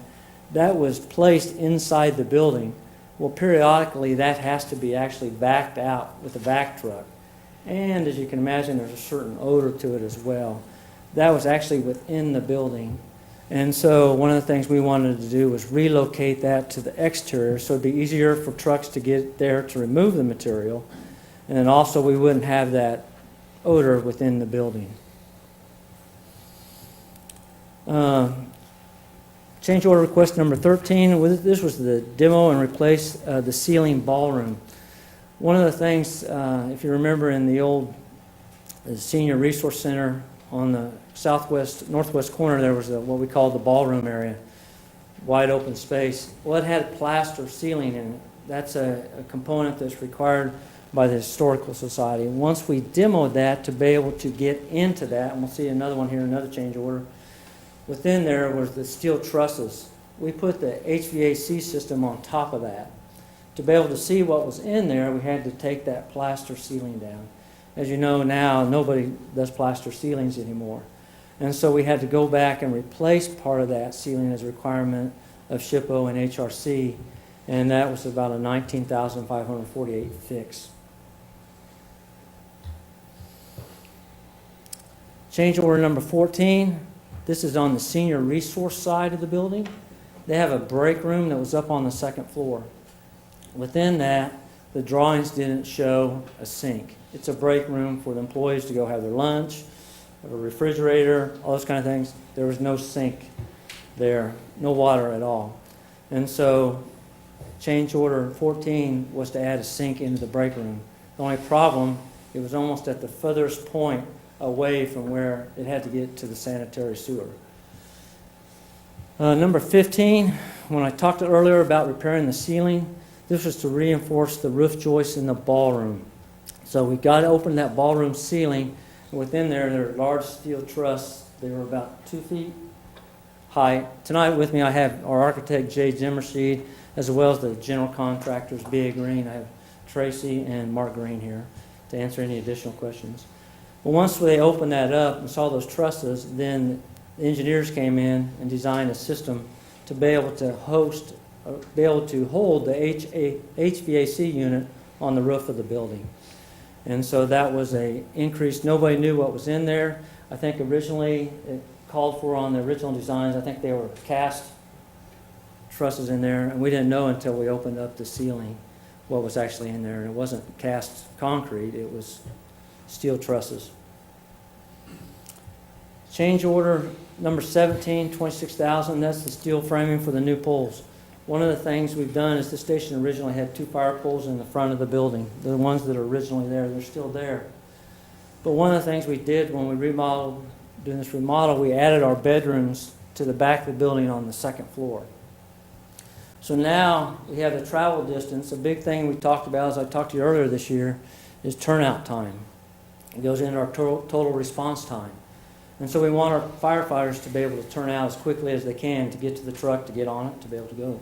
That was placed inside the building. Well, periodically, that has to be actually backed out with a vac truck. And as you can imagine, there's a certain odor to it as well. That was actually within the building. And so one of the things we wanted to do was relocate that to the exterior so it'd be easier for trucks to get there to remove the material. And then also we wouldn't have that odor within the building. Change order request number 13. This was the demo and replace the ceiling ballroom. One of the things, if you remember in the old Senior Resource Center on the northwest corner, there was what we call the ballroom area, wide open space. Well, it had plaster ceiling in it. That's a component that's required by the Historical Society. Once we demoed that to be able to get into that, and we'll see another one here, another change order, within there was the steel trusses. We put the HVAC system on top of that. To be able to see what was in there, we had to take that plaster ceiling down. As you know now, nobody does plaster ceilings anymore. And so we had to go back and replace part of that ceiling as a requirement of SHPO and HRC, and that was about a $19,548 fix. Change order number 14. This is on the senior resource side of the building. They have a break room that was up on the second floor. Within that, the drawings didn't show a sink. It's a break room for the employees to go have their lunch, have a refrigerator, all those kind of things. There was no sink there, no water at all. And so change order 14 was to add a sink into the break room. The only problem, it was almost at the furthest point away from where it had to get to the sanitary sewer. Number 15, when I talked earlier about repairing the ceiling, this was to reinforce the roof joists in the ballroom. So we got to open that ballroom ceiling. And within there are large steel trusses. They were about 2 feet high. Tonight with me I have our architect, Jay Zimmerseed, as well as the general contractors, B.A. Green. I have Tracy and Mark Green here to answer any additional questions. But once they opened that up and saw those trusses, then the engineers came in and designed a system to be able to hold the HVAC unit on the roof of the building. And so that was an increase. Nobody knew what was in there. I think originally it called for on the original designs, I think they were cast trusses in there, and we didn't know until we opened up the ceiling what was actually in there. And it wasn't cast concrete, it was steel trusses. Change order number 17, $26,000, that's the steel framing for the new poles. One of the things we've done is the station originally had 2 fire poles in the front of the building. The ones that are originally there, they're still there. But one of the things we did when we remodeled, doing this remodel, we added our bedrooms to the back of the building on the 2nd floor. So now we have the travel distance. A big thing we talked about, as I talked to you earlier this year, is turnout time. It goes into our total response time. And so we want our firefighters to be able to turn out as quickly as they can to get to the truck, to get on it, to be able to go.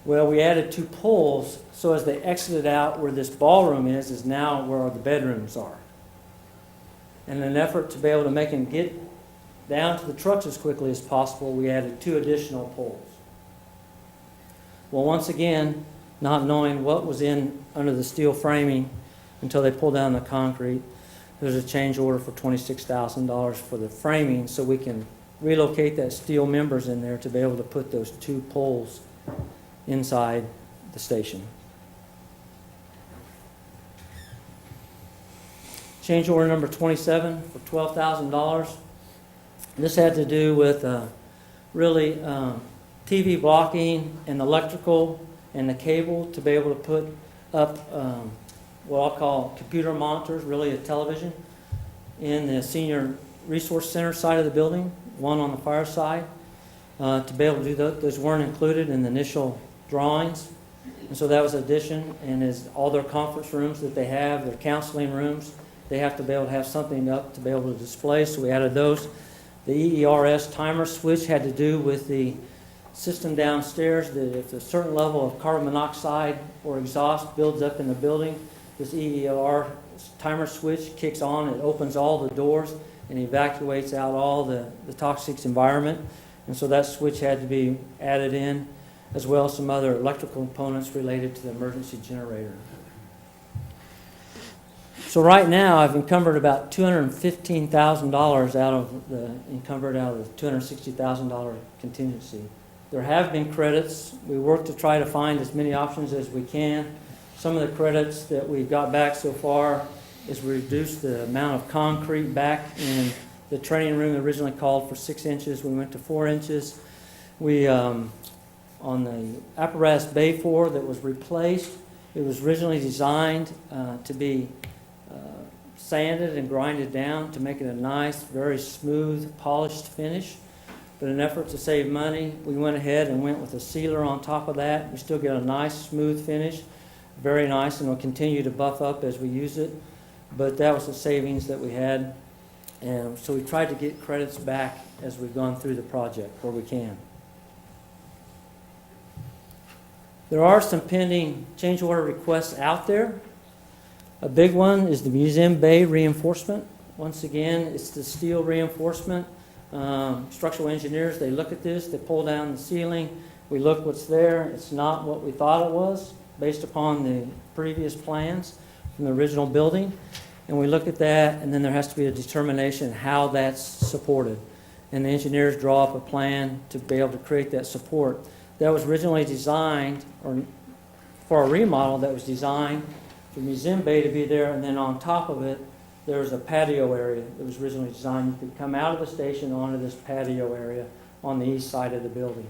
Well, we added 2 poles, so as they exited out where this ballroom is now where the bedrooms are. And in an effort to be able to make them get down to the trucks as quickly as possible, we added 2 additional poles. Well, once again, not knowing what was under the steel framing until they pulled down the concrete, there's a change order for $26,000 for the framing so we can relocate that steel members in there to be able to put those 2 poles inside the station. Change order number 27 for $12,000. This had to do with really TV blocking and electrical and the cable to be able to put up what I'll call computer monitors, really a television, in the senior resource center side of the building, one on the fire side. To be able to do those weren't included in the initial drawings. And so that was addition, and is all their conference rooms that they have, their counseling rooms, they have to be able to have something up to be able to display, so we added those. The EERS timer switch had to do with the system downstairs that if a certain level of carbon monoxide or exhaust builds up in the building, this EER timer switch kicks on, it opens all the doors and evacuates out all the toxic environment. And so that switch had to be added in, as well as some other electrical components related to the emergency generator. So right now, I've encumbered about $215,000 out of the $260,000 contingency. There have been credits. We work to try to find as many options as we can. Some of the credits that we've got back so far is reduce the amount of concrete back in the training room. Originally called for 6 inches. We went to 4 inches. We, on the apparatus bay floor that was replaced, it was originally designed to be sanded and grinded down to make it a nice, very smooth, polished finish. But in an effort to save money, we went ahead and went with a sealer on top of that. We still get a nice, smooth finish. Very nice, and we'll continue to buff up as we use it. But that was the savings that we had. And so we tried to get credits back as we've gone through the project where we can. There are some pending change order requests out there. A big one is the museum bay reinforcement. Once again, it's the steel reinforcement. Structural engineers, they look at this, they pull down the ceiling. We look what's there. It's not what we thought it was based upon the previous plans from the original building. And we look at that, and then there has to be a determination how that's supported. And the engineers draw up a plan to be able to create that support. That was originally designed, or for a remodel that was designed for the museum bay to be there, and then on top of it, there was a patio area that was originally designed. You could come out of the station onto this patio area on the east side of the building.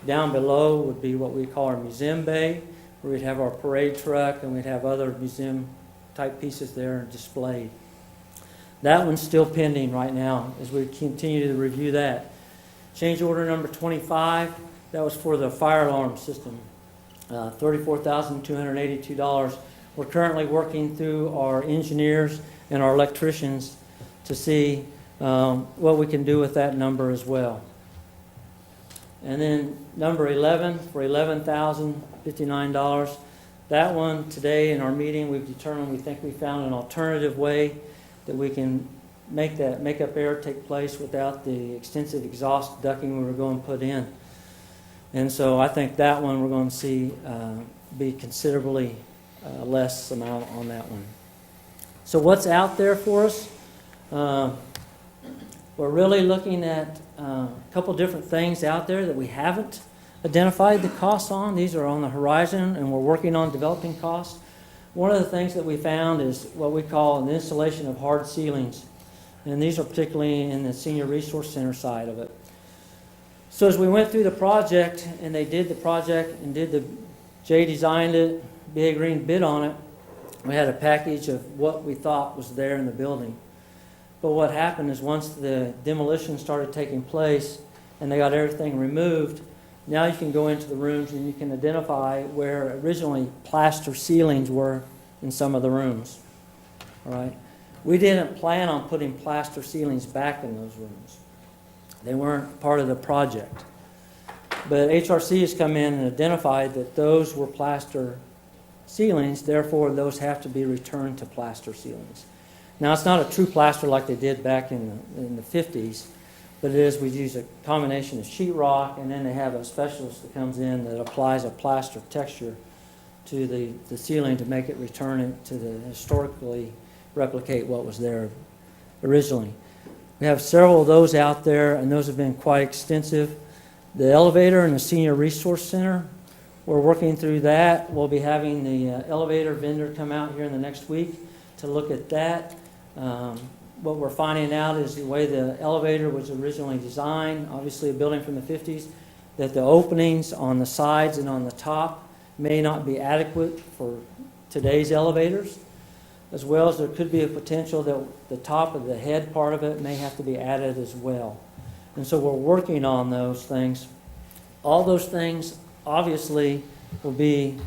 Down below would be what we call our museum bay, where we'd have our parade truck and we'd have other museum type pieces there displayed. That one's still pending right now as we continue to review that. Change order number 25, that was for the fire alarm system, $34,282. We're currently working through our engineers and our electricians to see what we can do with that number as well. And then number 11 for $11,059. That one today in our meeting we've determined we think we found an alternative way that we can make that makeup air take place without the extensive exhaust ducting we were going to put in. And so I think that one we're going to see be considerably less amount on that one. So what's out there for us? We're really looking at a couple different things out there that we haven't identified the costs on. These are on the horizon, and we're working on developing costs. One of the things that we found is what we call an installation of hard ceilings. And these are particularly in the Senior Resource Center side of it. So as we went through the project, and they did the project and Jay designed it, BA Green bid on it, we had a package of what we thought was there in the building. But what happened is once the demolition started taking place and they got everything removed, now you can go into the rooms and you can identify where originally plaster ceilings were in some of the rooms. All right? We didn't plan on putting plaster ceilings back in those rooms. They weren't part of the project. But HRC has come in and identified that those were plaster ceilings, therefore those have to be returned to plaster ceilings. Now, it's not a true plaster like they did back in the 50s, but it is, we use a combination of sheetrock, and then they have a specialist that comes in that applies a plaster texture to the ceiling to make it return it to the historically replicate what was there originally. We have several of those out there, and those have been quite extensive. The elevator and the Senior Resource Center, we're working through that. We'll be having the elevator vendor come out here in the next week to look at that. What we're finding out is the way the elevator was originally designed, obviously a building from the 50s, that the openings on the sides and on the top may not be adequate for today's elevators, as well as there could be a potential that the top of the head part of it may have to be added as well. And so we're working on those things. All those things obviously will be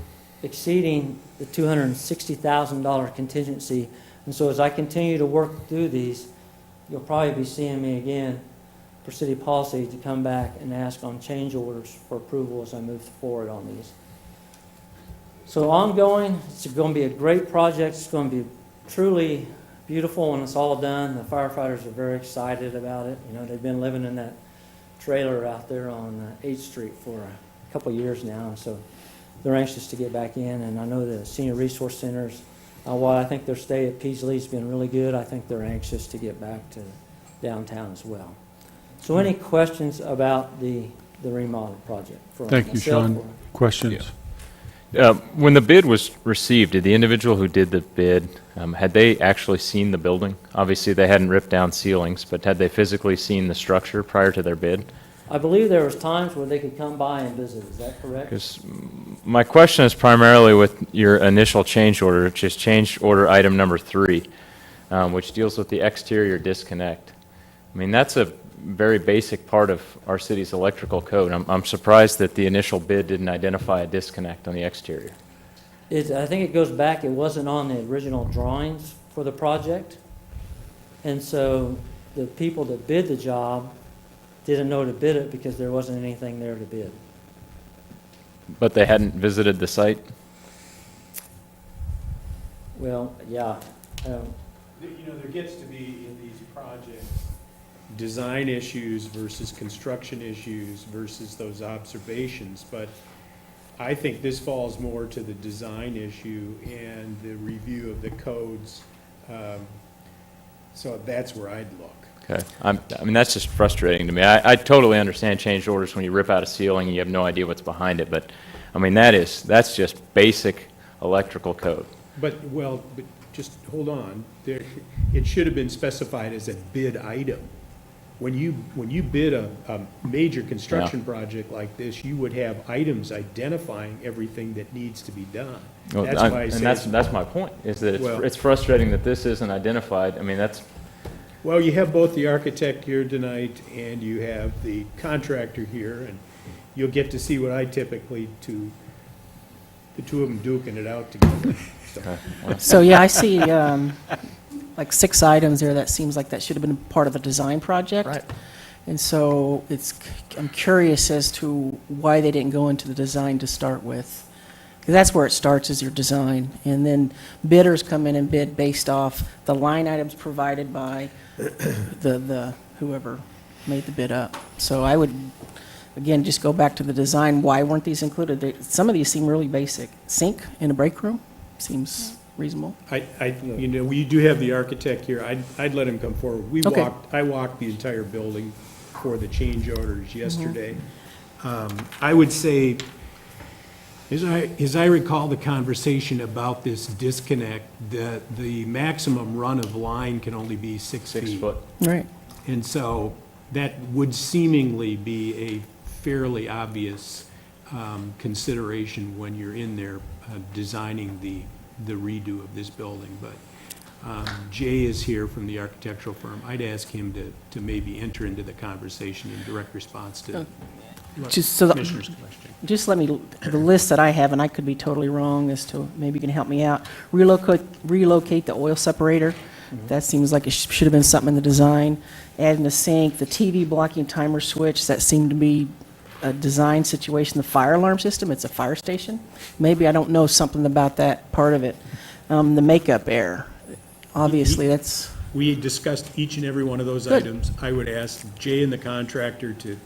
exceeding the $260,000 contingency. And so as I continue to work through these, you'll probably be seeing me again for city policy to come back and ask on change orders for approval as I move forward on these. So ongoing, it's going to be a great project. It's going to be truly beautiful when it's all done. The firefighters are very excited about it. You know, they've been living in that trailer out there on 8th Street for a couple of years now, and so they're anxious to get back in. And I know the Senior Resource Centers, while I think their stay at Peasley has been really good, I think they're anxious to get back to downtown as well. So any questions about the remodel project? Thank you, Sean. Questions? When the bid was received, did the individual who did the bid, had they actually seen the building? Obviously, they hadn't ripped down ceilings, but had they physically seen the structure prior to their bid? I believe there was times where they could come by and visit. Is that correct? Because my question is primarily with your initial change order, which is change order item number 3, which deals with the exterior disconnect. I mean, that's a very basic part of our city's electrical code. I'm surprised that the initial bid didn't identify a disconnect on the exterior. I think it goes back, it wasn't on the original drawings for the project. And so the people that bid the job didn't know to bid it because there wasn't anything there to bid. But they hadn't visited the site? Well, yeah. You know, there gets to be in these projects design issues versus construction issues versus those observations, but I think this falls more to the design issue and the review of the codes. So that's where I'd look. Okay. I mean, that's just frustrating to me. I totally understand change orders when you rip out a ceiling and you have no idea what's behind it, but I mean, that's just basic electrical code. But just hold on. It should have been specified as a bid item. When you bid a major construction project like this, you would have items identifying everything that needs to be done. Well, that's why I say that's my point, is that it's frustrating that this isn't identified. I mean, that's... Well, you have both the architect here tonight and you have the contractor here, and you'll get to see what I typically do, the two of them duking it out together. So yeah, I see like 6 items there that seems like that should have been part of a design project. Right. And so I'm curious as to why they didn't go into the design to start with. Because that's where it starts, is your design. And then bidders come in and bid based off the line items provided by the whoever made the bid up. So I would, again, just go back to the design. Why weren't these included? Some of these seem really basic. Sink in a break room seems reasonable. You know, we do have the architect here. I'd let him come forward. I walked the entire building for the change orders yesterday. I would say As I recall the conversation about this disconnect, the maximum run of line can only be 6 feet. 6 foot. Right. And so that would seemingly be a fairly obvious consideration when you're in there designing the redo of this building. But Jay is here from the architectural firm. I'd ask him to maybe enter into the conversation in direct response to Just so that- Commissioner's question. Just let me, the list that I have, and I could be totally wrong as to, maybe you can help me out. Relocate the oil separator. That seems like it should have been something in the design. Adding a sink, the TV blocking timer switch, that seemed to be a design situation. The fire alarm system, it's a fire station. Maybe I don't know something about that part of it. The makeup air, obviously, that's, We discussed each and every one of those Good. items. I would ask Jay and the contractor to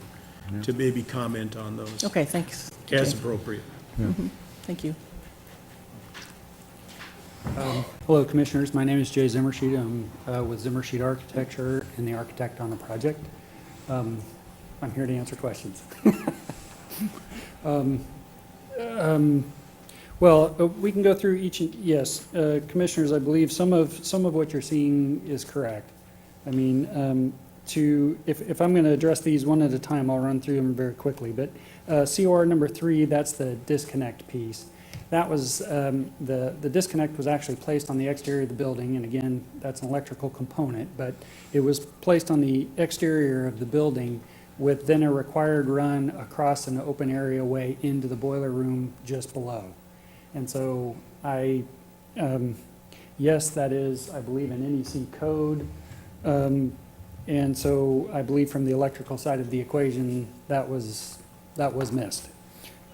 maybe comment on those okay, thanks. as Jay. appropriate. Thank you. Hello, Commissioners. My name is Jay Zimmershed. I'm with Zimmershed Architecture and the architect on the project. I'm here to answer questions. We can go through each, yes, Commissioners, I believe some of what you're seeing is correct. I mean, if I'm going to address these one at a time, I'll run through them very quickly. But COR number 3, that's the disconnect piece. That was, the disconnect was actually placed on the exterior of the building, and again, that's an electrical component, but it was placed on the exterior of the building with then a required run across an open area way into the boiler room just below. And so yes, that is, I believe, an NEC code. And so I believe from the electrical side of the equation, that was missed.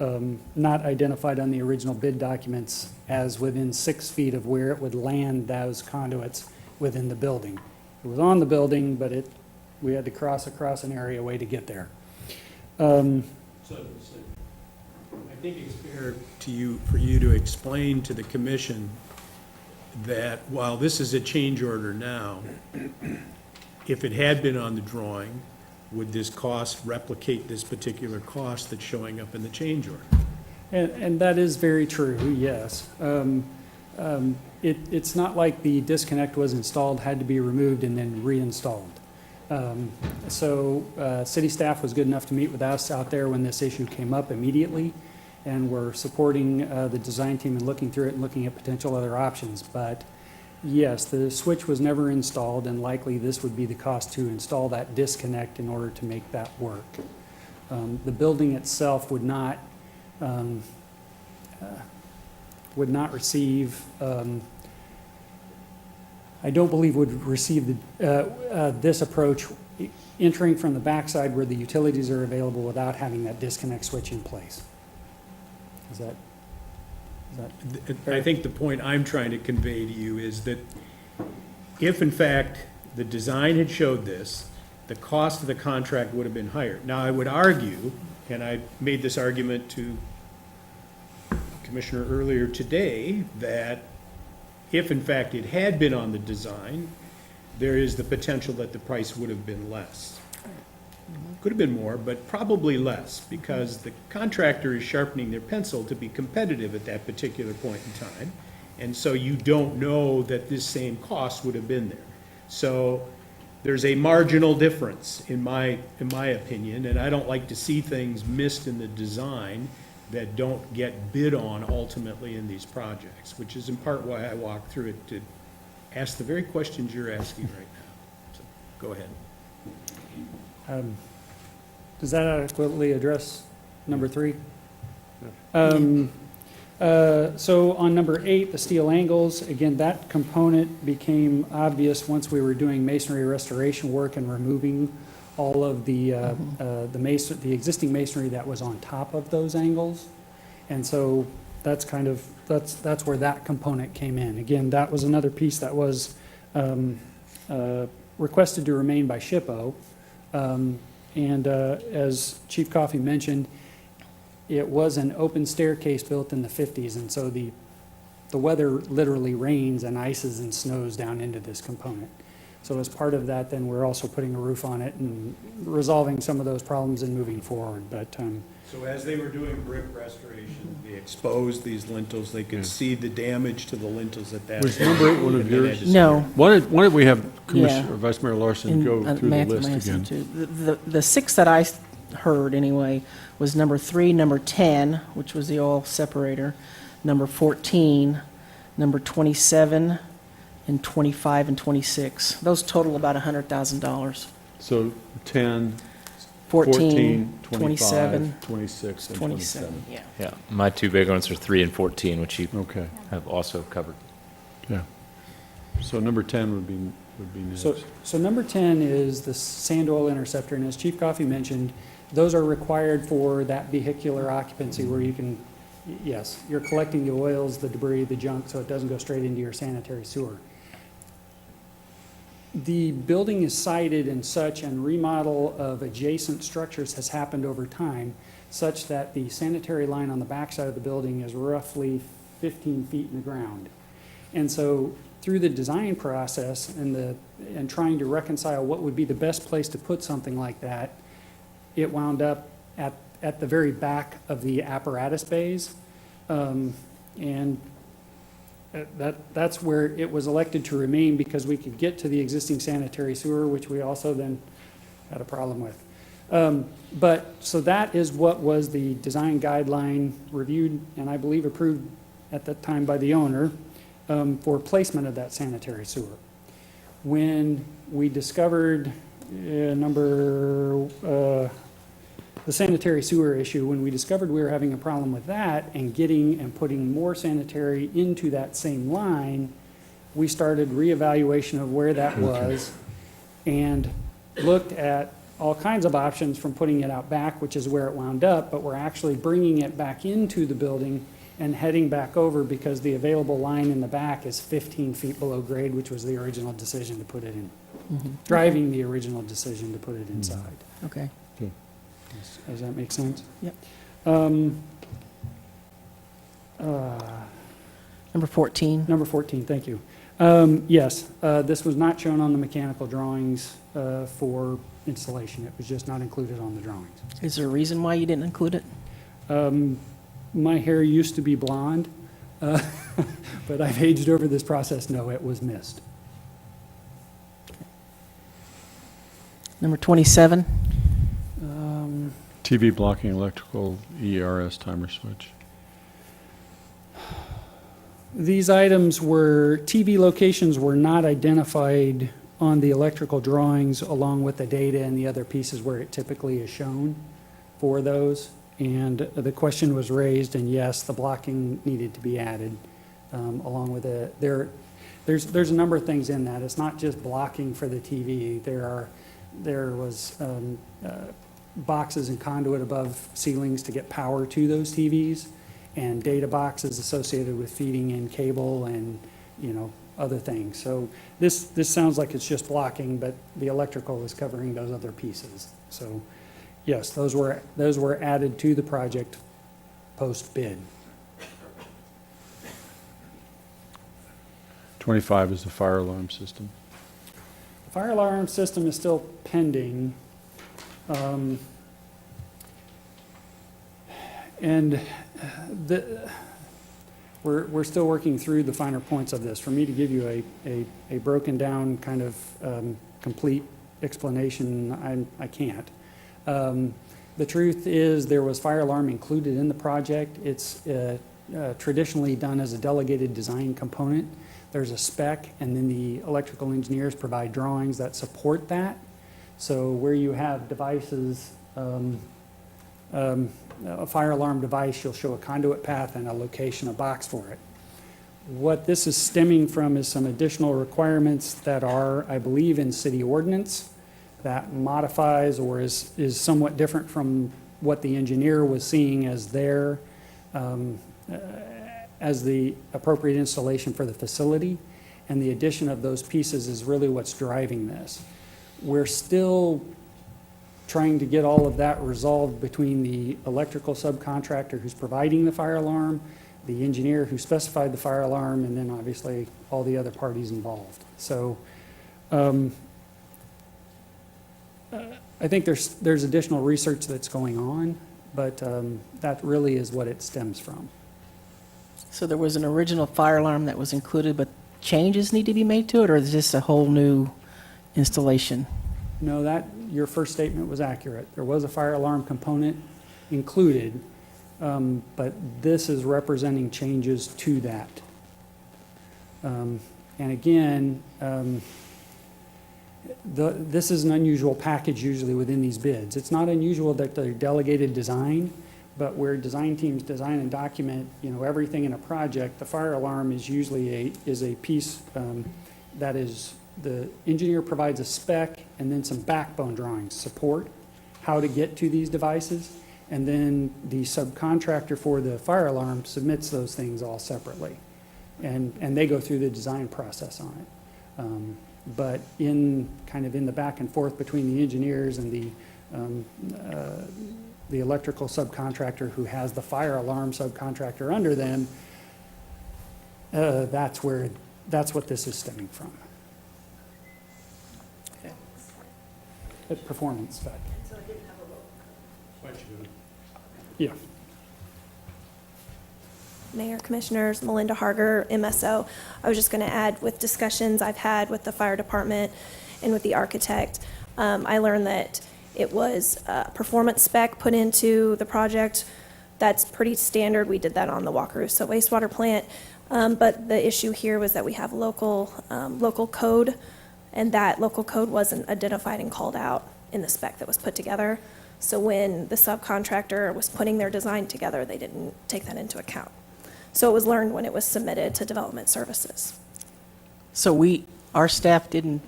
Not identified on the original bid documents as within 6 feet of where it would land those conduits within the building. It was on the building, but we had to cross across an area way to get there. So I think it's fair for you to explain to the commission that while this is a change order now, if it had been on the drawing, would this cost replicate this particular cost that's showing up in the change order? And that is very true, yes. It's not like the disconnect was installed, had to be removed, and then reinstalled. City staff was good enough to meet with us out there when this issue came up immediately, and we're supporting the design team and looking through it and looking at potential other options. But yes, the switch was never installed, and likely this would be the cost to install that disconnect in order to make that work. The building itself would not receive, I don't believe would receive this approach entering from the backside where the utilities are available without having that disconnect switch in place. Is that I think the point I'm trying to convey to you is that if in fact the design had showed this, the cost of the contract would have been higher. Now, I would argue, and I made this argument to Commissioner earlier today, that if in fact it had been on the design, there is the potential that the price would have been less. Could have been more, but probably less, because the contractor is sharpening their pencil to be competitive at that particular point in time. And so you don't know that this same cost would have been there. So there's a marginal difference in my opinion, and I don't like to see things missed in the design that don't get bid on ultimately in these projects, which is in part why I walked through it to ask the very questions you're asking right now. So go ahead. Does that adequately address number 3? So on number 8, the steel angles, again, that component became obvious once we were doing masonry restoration work and removing all of the existing masonry that was on top of those angles. And so that's that's where that component came in. Again, that was another piece that was requested to remain by SHPO. As Chief Coffey mentioned, it was an open staircase built in the 50s, and so the weather literally rains and ices and snows down into this component. So as part of that, then we're also putting a roof on it and resolving some of those problems and moving forward. But So as they were doing brick restoration, they exposed these lintels, they could see the damage to the lintels at that. Was number 8 one of and then yours? had to- No. Why don't we have Yeah. Commissioner, or Vice Mayor Larson And, go through the Matthew list Manson, again? too. The 6 that I heard anyway was number 3, number 10, which was the oil separator, number 14, number 27, and 25 and 26. Those total about $100,000. So 10, 14, 25, 27, 26, and 27, 27. yeah. Yeah, my two big ones are 3 and 14, which you Okay, have also covered. yeah. So number 10 would be next. So number 10 is the sand oil interceptor, and as Chief Coffey mentioned, those are required for that vehicular occupancy where you can, yes, you're collecting the oils, the debris, the junk, so it doesn't go straight into your sanitary sewer. The building is sited and such, and remodel of adjacent structures has happened over time, such that the sanitary line on the backside of the building is roughly 15 feet in the ground. And so through the design process and trying to reconcile what would be the best place to put something like that, it wound up at the very back of the apparatus bays. And that's where it was elected to remain because we could get to the existing sanitary sewer, which we also then had a problem with. So that is what was the design guideline reviewed and I believe approved at that time by the owner for placement of that sanitary sewer. When we discovered the sanitary sewer issue, when we discovered we were having a problem with that and getting and putting more sanitary into that same line, we started reevaluation of where that was and looked at all kinds of options from putting it out back, which is where it wound up, but we're actually bringing it back into the building and heading back over because the available line in the back is 15 feet below grade, which was the original decision to put it in, driving the original decision to put it inside. Okay. Does that make sense? Yep. Number 14. Number 14, thank you. Yes, this was not shown on the mechanical drawings for installation. It was just not included on the drawings. Is there a reason why you didn't include it? My hair used to be blonde, but I've aged over this process. No, it was missed. Number 27? TV blocking electrical ERS timer switch. These items were, TV locations were not identified on the electrical drawings along with the data and the other pieces where it typically is shown for those. And the question was raised, and yes, the blocking needed to be added along with it. There's a number of things in that. It's not just blocking for the TV. There was boxes and conduit above ceilings to get power to those TVs, and data boxes associated with feeding in cable and, other things. So this sounds like it's just blocking, but the electrical is covering those other pieces. So yes, those were added to the project post-bid. 25 is the fire alarm system. The fire alarm system is still pending. And we're still working through the finer points of this. For me to give you a broken down kind of complete explanation, I can't. The truth is there was fire alarm included in the project. It's traditionally done as a delegated design component. There's a spec, and then the electrical engineers provide drawings that support that. So where you have devices, a fire alarm device, you'll show a conduit path and a location, a box for it. What this is stemming from is some additional requirements that are, I believe, in city ordinance that modifies or is somewhat different from what the engineer was seeing as their, as the appropriate installation for the facility. And the addition of those pieces is really what's driving this. We're still trying to get all of that resolved between the electrical subcontractor who's providing the fire alarm, the engineer who specified the fire alarm, and then obviously all the other parties involved. So I think there's additional research that's going on, but that really is what it stems from. So there was an original fire alarm that was included, but changes need to be made to it, or is this a whole new installation? No, your first statement was accurate. There was a fire alarm component included, but this is representing changes to that. And again, this is an unusual package usually within these bids. It's not unusual that they're delegated design, but where design teams design and document, everything in a project, the fire alarm is usually a piece that is, the engineer provides a spec and then some backbone drawings, support how to get to these devices, and then the subcontractor for the fire alarm submits those things all separately. And they go through the design process on it. But in the back and forth between the engineers and the electrical subcontractor who has the fire alarm subcontractor under them, that's what this is stemming from. A performance spec. Yeah. Mayor, Commissioners, Melinda Harger, MSO. I was just going to add, with discussions I've had with the fire department and with the architect, I learned that it was a performance spec put into the project. That's pretty standard. We did that on the Wakarusa wastewater plant. But the issue here was that we have local code, and that local code wasn't identified and called out in the spec that was put together. So when the subcontractor was putting their design together, they didn't take that into account. So it was learned when it was submitted to development services. So our staff didn't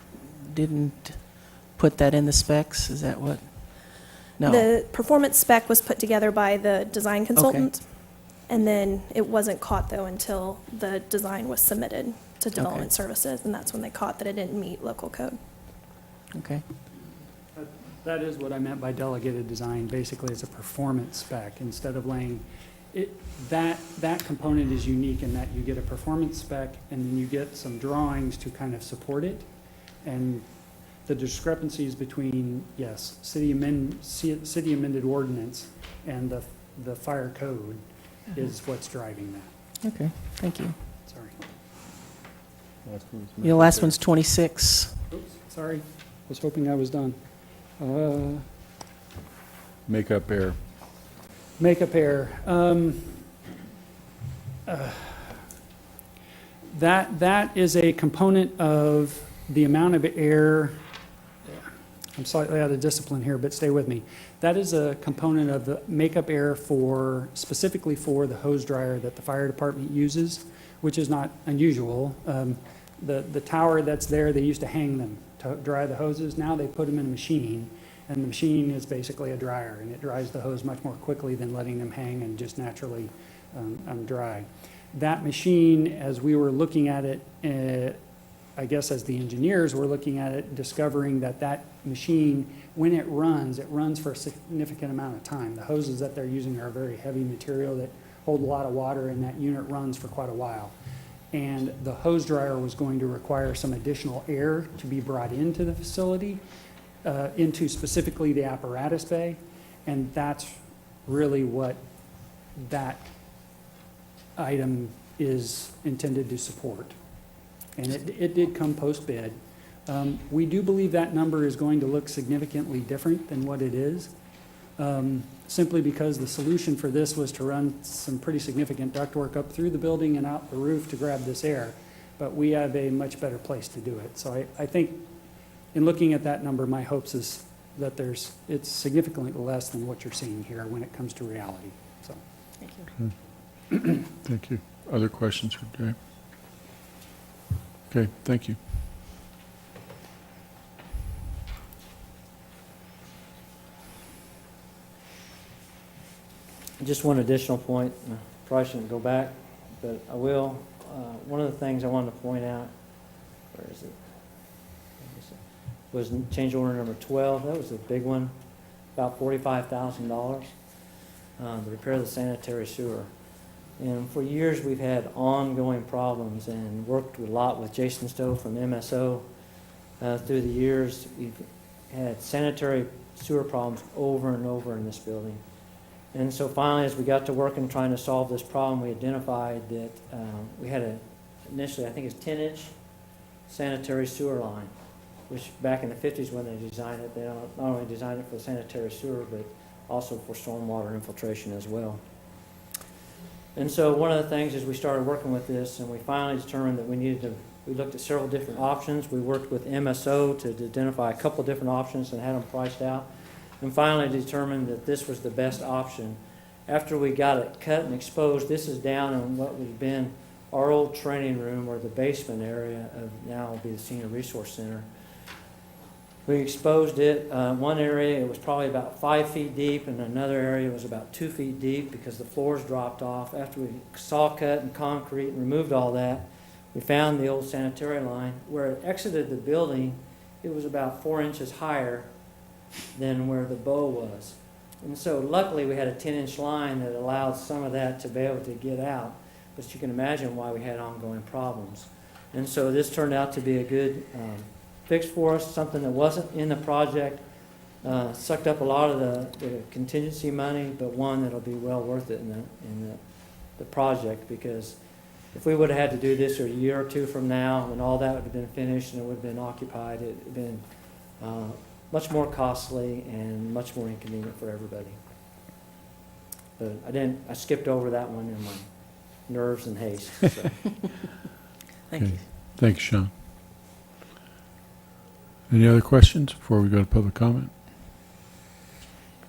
put that in the specs, is that what? No. The performance spec was put together by the design consultant, and then it wasn't caught though until the design was submitted to development services, and that's when they caught that it didn't meet local code. Okay. That is what I meant by delegated design. Basically, it's a performance spec. Instead of laying it, that component is unique in that you get a performance spec and then you get some drawings to kind of support it. And the discrepancies between, yes, city amended ordinance and the fire code is what's driving that. Okay, thank you. Sorry. The last one's 26. Oops, sorry. Was hoping I was done. Makeup air. Makeup air. That is a component of the amount of air. I'm slightly out of discipline here, but stay with me. That is a component of the makeup air specifically for the hose dryer that the fire department uses, which is not unusual. The tower that's there, they used to hang them to dry the hoses. Now they put them in a machine, and the machine is basically a dryer, and it dries the hose much more quickly than letting them hang and just naturally dry. That machine, as we were looking at it, I guess as the engineers were looking at it, discovering that machine, when it runs for a significant amount of time. The hoses that they're using are very heavy material that hold a lot of water, and that unit runs for quite a while. And the hose dryer was going to require some additional air to be brought into the facility, into specifically the apparatus bay, and that's really what that item is intended to support. And it did come post-bid. We do believe that number is going to look significantly different than what it is, simply because the solution for this was to run some pretty significant ductwork up through the building and out the roof to grab this air. But we have a much better place to do it. So I think in looking at that number, my hopes is that it's significantly less than what you're seeing here when it comes to reality. So, thank you. Thank you. Other questions for Jay? Okay, thank you. Just one additional point, probably shouldn't go back, but I will. One of the things I wanted to point out, where is it? Was change order number 12. That was a big one, about $45,000, the repair of the sanitary sewer. And for years we've had ongoing problems and worked a lot with Jason Stowe from MSO Through the years, we've had sanitary sewer problems over and over in this building. And so finally, as we got to work and trying to solve this problem, we identified that we had initially, I think it's 10-inch sanitary sewer line, which back in the 50s when they designed it, they not only designed it for sanitary sewer, but also for stormwater infiltration as well. And so one of the things is we started working with this, and we finally determined that we looked at several different options. We worked with MSO to identify a couple different options and had them priced out, and finally determined that this was the best option. After we got it cut and exposed, this is down in what would have been our old training room, or the basement area of now will be the Senior Resource Center. We exposed it. One area, it was probably about 5 feet deep, and another area was about 2 feet deep because the floors dropped off. After we saw cut and concrete and removed all that, we found the old sanitary line. Where it exited the building, it was about 4 inches higher than where the bow was. And so luckily we had a 10-inch line that allowed some of that to be able to get out. But you can imagine why we had ongoing problems. And so this turned out to be a good fix for us, something that wasn't in the project, sucked up a lot of the contingency money, but one that'll be well worth it in the project, because if we would have had to do this a year or two from now, when all that would have been finished and it would have been occupied, it would have been much more costly and much more inconvenient for everybody. But I skipped over that one in my nerves and haste. So. Thank you. Thank you, Sean. Any other questions before we go to public comment?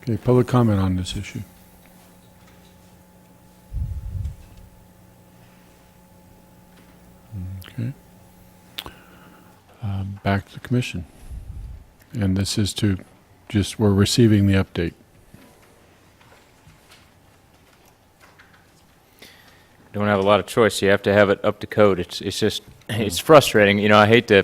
Okay, public comment on this issue. Okay. Back to the commission. And this is we're receiving the update. Don't have a lot of choice. You have to have it up to code. It's frustrating. You know, I hate to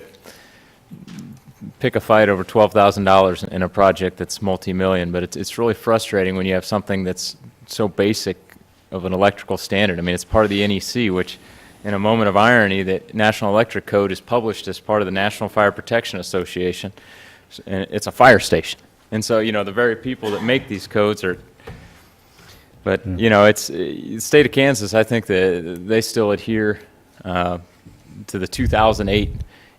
pick a fight over $12,000 in a project that's multi-million, but it's really frustrating when you have something that's so basic of an electrical standard. I mean, it's part of the NEC, which, in a moment of irony, the National Electric Code is published as part of the National Fire Protection Association, and it's a fire station. And so, you know, the very people that make these codes are. But, you know, it's the state of Kansas, I think that they still adhere to the 2008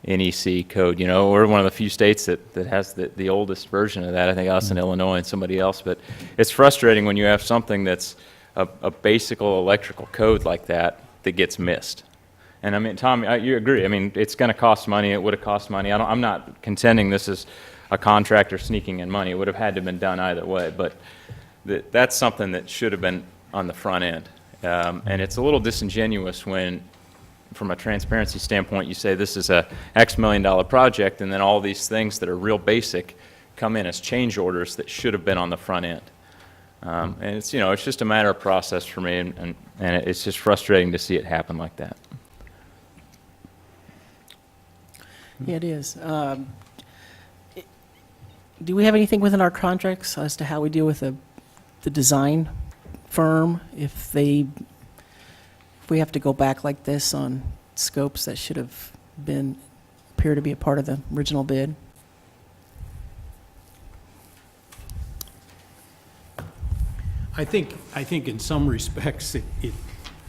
NEC code. You know, we're one of the few states that has the oldest version of that. I think us in Illinois and somebody else. But it's frustrating when you have something that's a basic electrical code like that gets missed. And, I mean, Tom, you agree. I mean, it's going to cost money. It would have cost money. I'm not contending this is a contractor sneaking in money. It would have had to have been done either way. But that's something that should have been on the front end. And it's a little disingenuous when, from a transparency standpoint, you say this is a X million-dollar project, and then all these things that are real basic come in as change orders that should have been on the front end. And it's, you know, it's just a matter of process for me, and it's just frustrating to see it happen like that. Yeah, it is. Do we have anything within our contracts as to how we deal with the design firm if we have to go back like this on scopes that should have appear to be a part of the original bid? I think in some respects,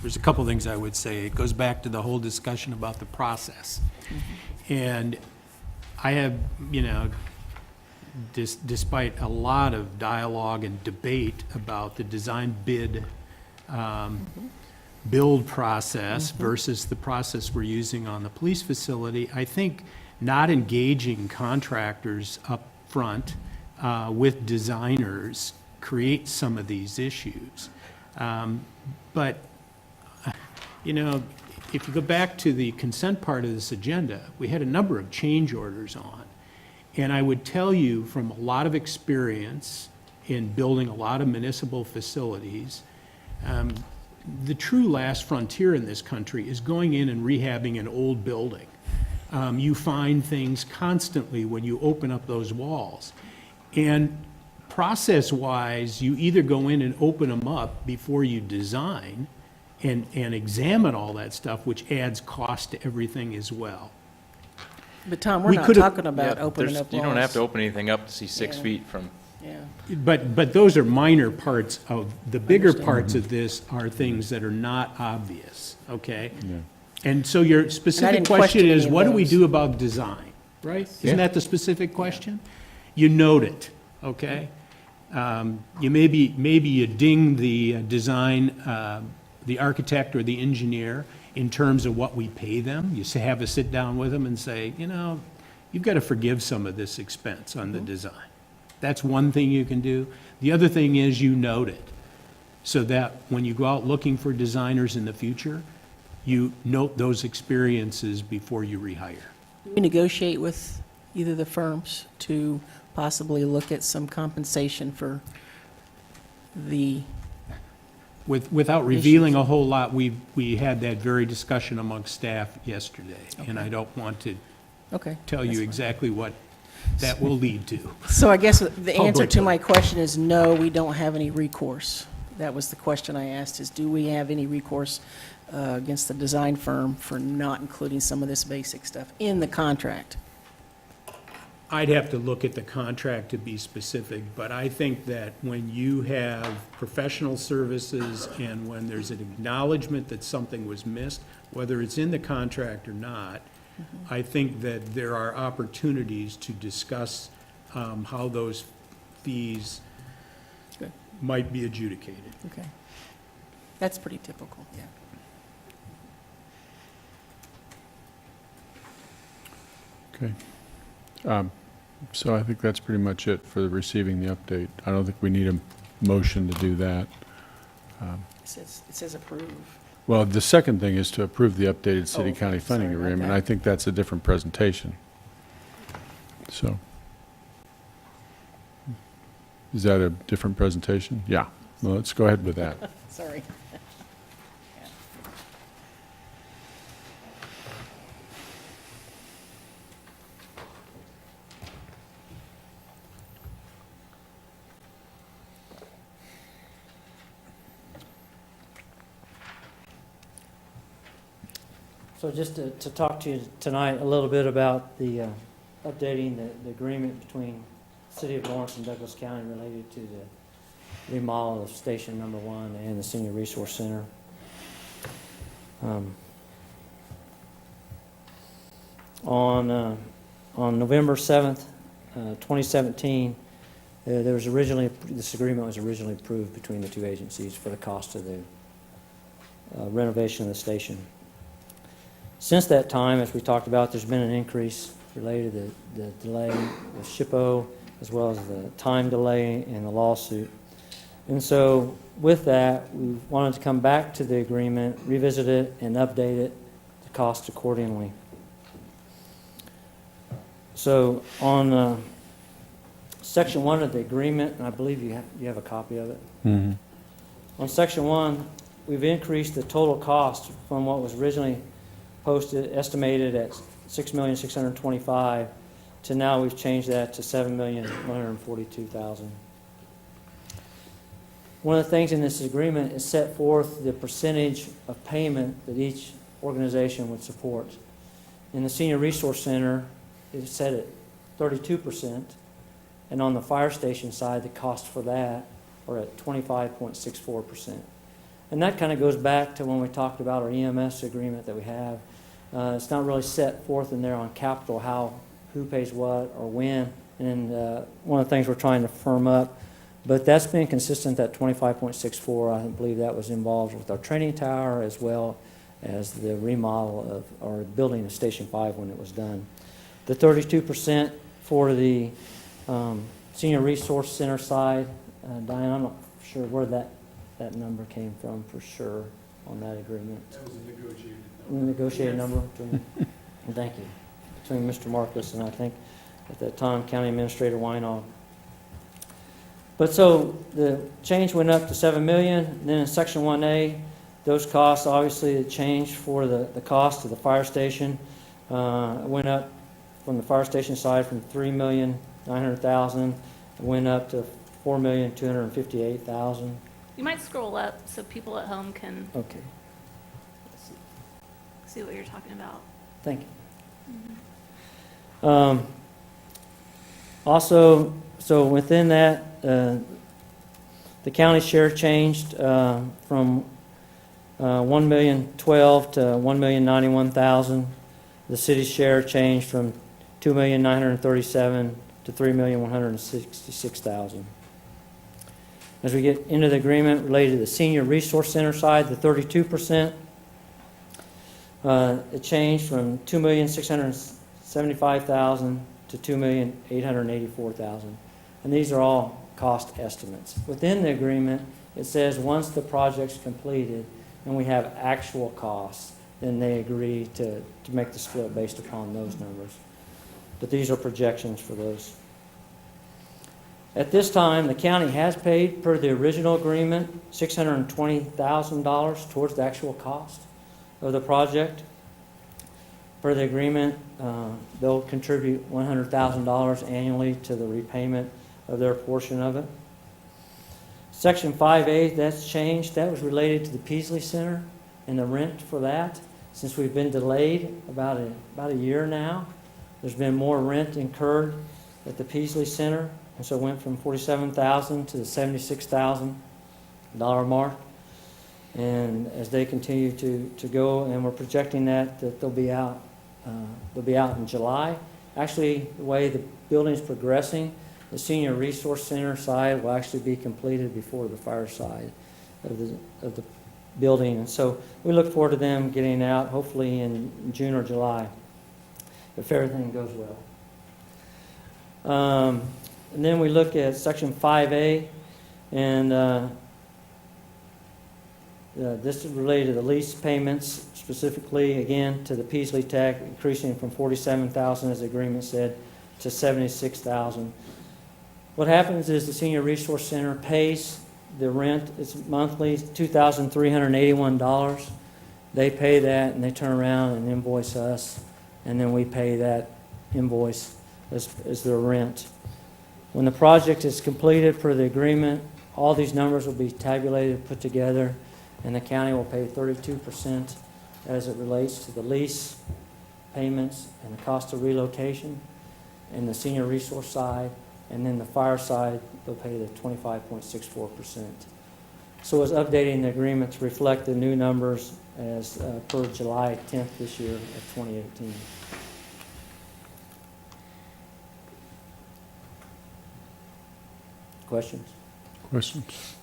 there's a couple things I would say. It goes back to the whole discussion about the process. Mm-hmm. And I have, you know, despite a lot of dialogue and debate about the design bid build process versus the process we're using on the police facility, I think not engaging contractors up front with designers creates some of these issues. But, you know, if you go back to the consent part of this agenda, we had a number of change orders on. And I would tell you from a lot of experience in building a lot of municipal facilities, the true last frontier in this country is going in and rehabbing an old building. You find things constantly when you open up those walls. And process-wise, you either go in and open them up before you design and examine all that stuff, which adds cost to everything as well. But Tom, we're We not could've- talking about Yeah, opening there's- up You don't have lawns. to open anything up to see 6 Yeah. feet from, Yeah. But those are minor parts of, the bigger Understand. parts of this are things that are not obvious, okay? And so your specific didn't question question is, any of what do we those. do about design, right? Yeah. Isn't that the specific question? You note it, okay? You maybe you ding the design, the architect or the engineer in terms of what we pay them. You have a sit down with them and say, you know, you've got to forgive some of this expense on the design. That's one thing you can do. The other thing is you note it, so that when you go out looking for designers in the future, you note those experiences before you rehire. Do we negotiate with either of the firms to possibly look at some compensation for the, Without revealing a whole lot, we had that very discussion amongst staff yesterday, and I don't want to okay. tell that's you fine. exactly what that will lead to. So I guess the answer to Publicly. my question is no, we don't have any recourse. That was the question I asked, is do we have any recourse against the design firm for not including some of this basic stuff in the contract? I'd have to look at the contract to be specific, but I think that when you have professional services and when there's an acknowledgement that something was missed, whether it's in the contract or not, I think that there are opportunities to discuss how those fees Good. might be adjudicated. Okay. That's pretty typical, yeah. Okay. So I think that's pretty much it for receiving the update. I don't think we need a motion to do that. It says approve. Well, the second thing is to approve the updated Oh, city-county okay. funding Sorry about agreement. that. I think that's a different presentation. So, is that a different presentation? Yeah. Well, let's go ahead with that. Sorry. So just to talk to you tonight a little bit about the updating the agreement between City of Lawrence and Douglas County related to the remodel of Station No. 1 and the Senior Resource Center. On November 7th, 2017, there was this agreement was originally approved between the two agencies for the cost of the renovation of the station. Since that time, as we talked about, there's been an increase related to the delay with SHPO, as well as the time delay in the lawsuit. And so with that, we wanted to come back to the agreement, revisit it, and update it, the cost accordingly. So on Section 1 of the agreement, and I believe you have a copy of it. Mhm. On Section 1, we've increased the total cost from what was originally estimated at $6,625,000 to now we've changed that to $7,142,000. One of the things in this agreement is set forth the percentage of payment that each organization would support. In the Senior Resource Center, it's set at 32%, and on the fire station side, the cost for that are at 25.64%. And that kind of goes back to when we talked about our EMS agreement that we have. It's not really set forth in there on capital who pays what or when, and one of the things we're trying to firm up. But that's been consistent, that 25.64. I believe that was involved with our training tower as well as the remodel of our building of Station 5 when it was done. The 32% for the Senior Resource Center side, Diane, I'm not sure where that number came from for sure on that agreement. That was a negotiated Negotiated number between, thank you, between Mr. Marcus and I think at that time County Administrator Weinall. But so the change went up to $7 million. Then in Section 1A, those costs obviously changed for the cost of the fire station. It went up from the fire station side from $3,900,000. It went up to $4,258,000. You might scroll up so people at home can Okay, see what you're talking about. thank you. Also, so within that, the county share changed from $1,012,000 to $1,091,000. The city's share changed from $2,937,000 to $3,166,000. As we get into the agreement related to the Senior Resource Center side, the 32%, it changed from $2,675,000 to $2,884,000. And these are all cost estimates. Within the agreement, it says once the project's completed and we have actual costs, then they agree to make the split based upon those numbers. But these are projections for those. At this time, the county has paid, per the original agreement, $620,000 towards the actual cost of the project. Per the agreement, they'll contribute $100,000 annually to the repayment of their portion of it. Section 5A, that's changed. That was related to the Peasley Center and the rent for that. Since we've been delayed about a year now, there's been more rent incurred at the Peasley Center, and so it went from $47,000 to the $76,000 mark. And as they continue to go, and we're projecting that they'll be out in July. Actually, the way the building's progressing, the Senior Resource Center side will actually be completed before the fire side of the building. And so we look forward to them getting out, hopefully in June or July, if everything goes well. And then we look at Section 5A, and this is related to the lease payments, specifically, again, to the Peasley Tech, increasing from $47,000, as the agreement said, to $76,000. What happens is the Senior Resource Center pays the rent. It's monthly, $2,381. They pay that, and they turn around and invoice us, and then we pay that invoice as their rent. When the project is completed per the agreement, all these numbers will be tabulated, put together, and the county will pay 32% as it relates to the lease payments and the cost of relocation, and the Senior Resource side, and then the fire side, they'll pay the 25.64%. So it's updating the agreement to reflect the new numbers as per July 10th this year of 2018. Questions? Questions?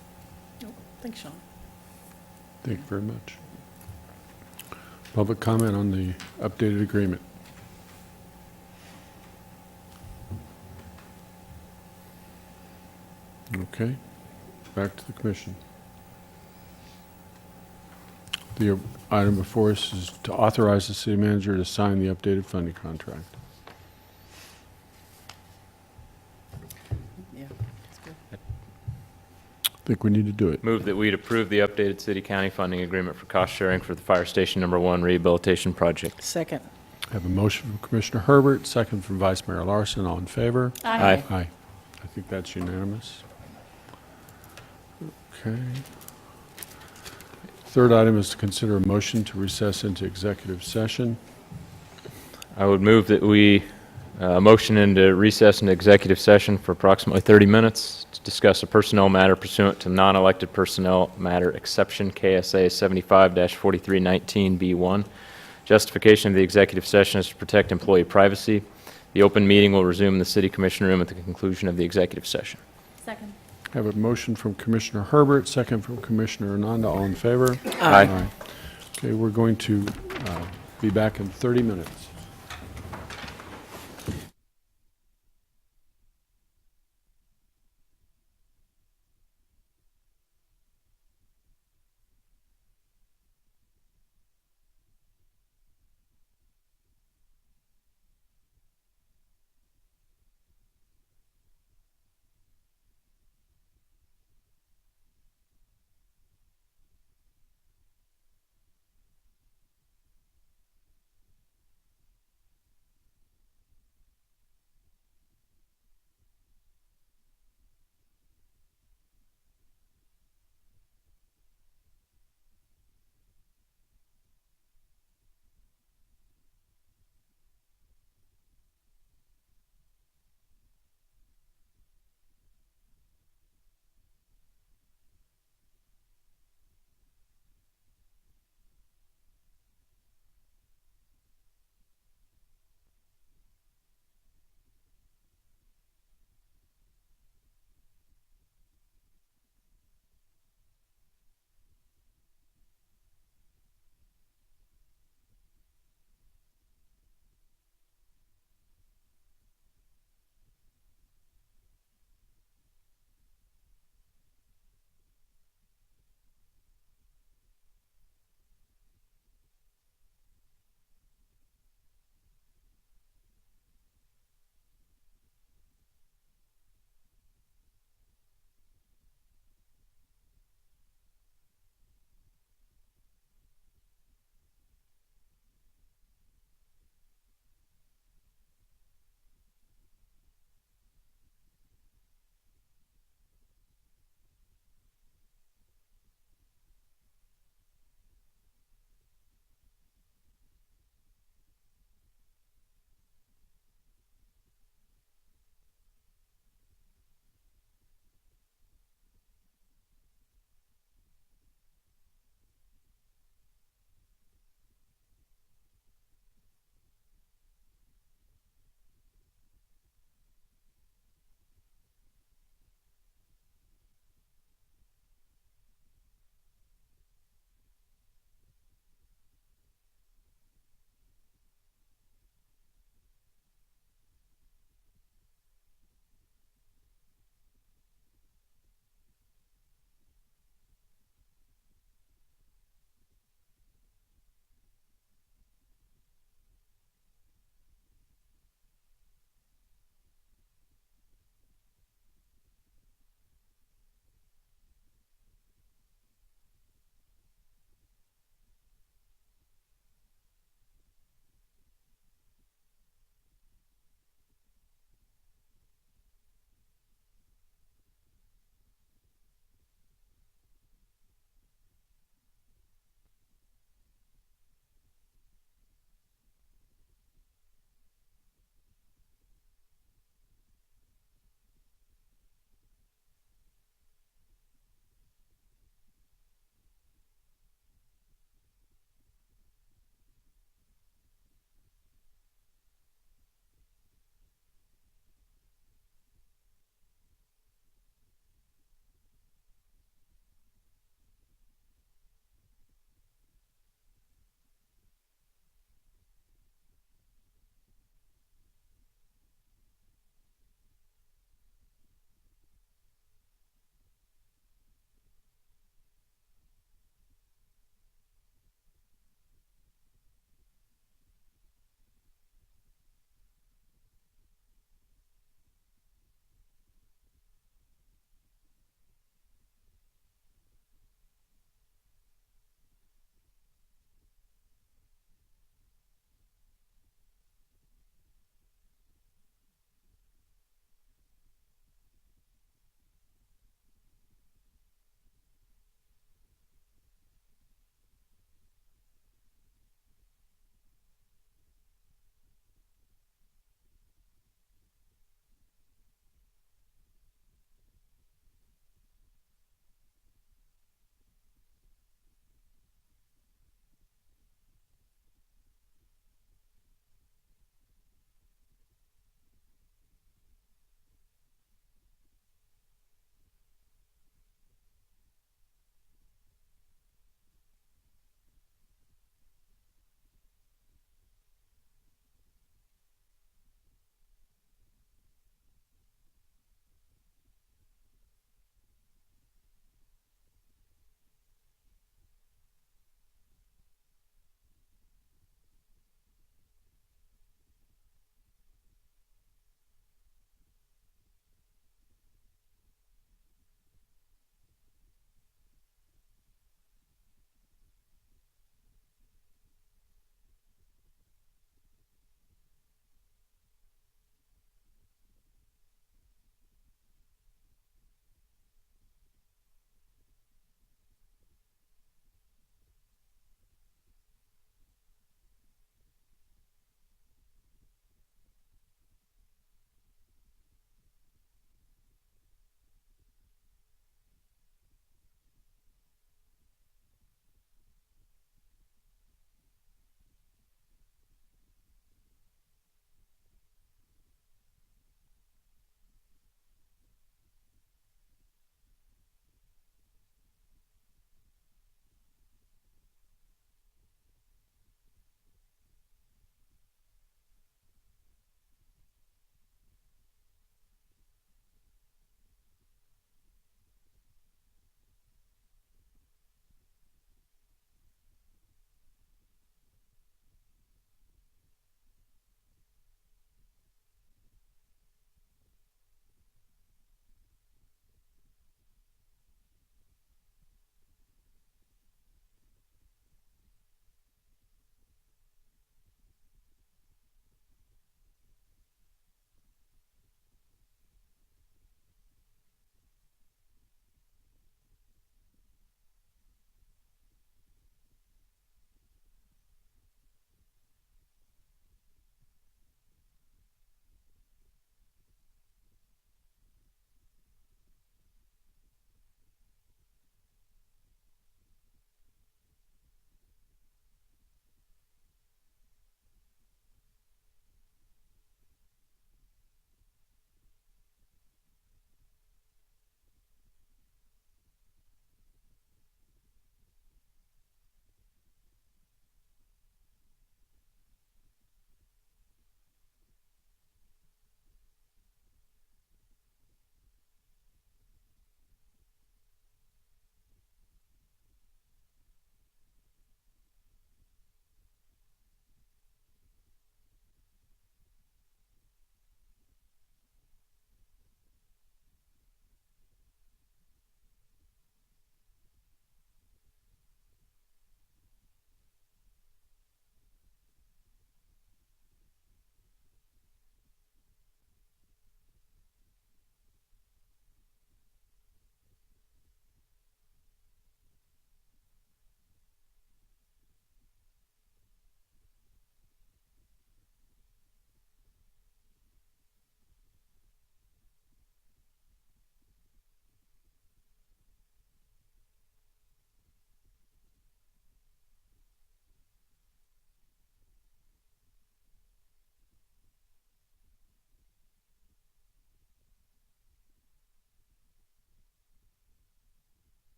Nope. Thanks, Sean. Thank you very much. Public comment on the updated agreement. Okay, back to the commission. The item before us is to authorize the city manager to sign the updated funding contract. Yeah, that's good. I think we need to do it. Move that we'd approve the updated city-county funding agreement for cost sharing for the Fire Station No.1 rehabilitation project. Second. I have a motion from Commissioner Herbert, second from Vice Mayor Larson. All in favor? Aye. Aye. I think that's unanimous. Okay. Third item is to consider a motion to recess into executive session. I would move that we motion into recess into executive session for approximately 30 minutes to discuss a personnel matter pursuant to non-elected personnel matter exception KSA 75-4319B1. Justification of the executive session is to protect employee privacy. The open meeting will resume in the City Commission room at the conclusion of the executive session. Second. I have a motion from Commissioner Herbert, second from Commissioner Ananda. All in favor? Aye. Okay, we're going to be back in 30 minutes.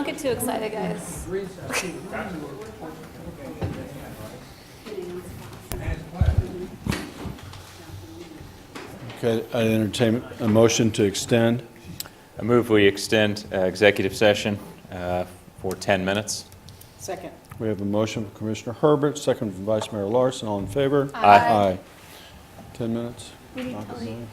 Don't get too excited, guys. Okay, I entertain a motion to extend. I move we extend executive session for 10 minutes. Second. We have a motion from Commissioner Herbert, second from Vice Mayor Larson. All in favor? Aye. Aye. 10 minutes. We need Knock to it leave. down.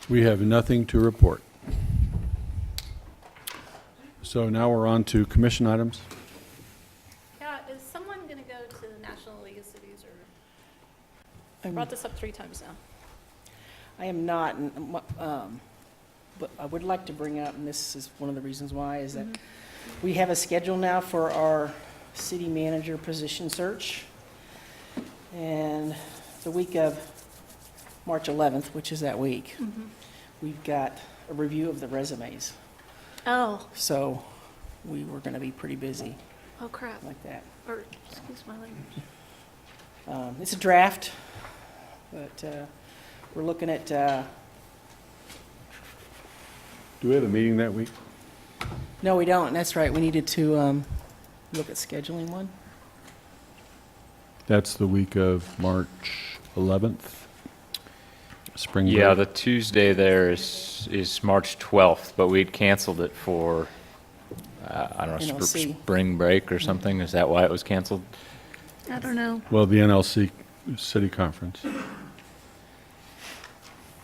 We have nothing to report. So now we're on to commission items. Yeah, is someone going to go to the National League of Cities, or? I I'm- brought this up 3 times now. I am not, but I would like to bring up, and this is one of the reasons why, is that we have a schedule now for our city manager position search. And the week of March 11th, which is that week, we've got a review of the resumes. Oh, So we were going to be pretty busy oh crap. like that. Or, excuse my language. It's a draft, but we're looking at, Do we have a meeting that week? no, we don't, that's right, we needed to look at scheduling one. That's the week of March 11th. Spring break. Yeah, the Tuesday there is March 12th, but we'd canceled it for, I don't know, NLC. spring break or something. Is that why it was canceled? I don't know. Well, the NLC City Conference.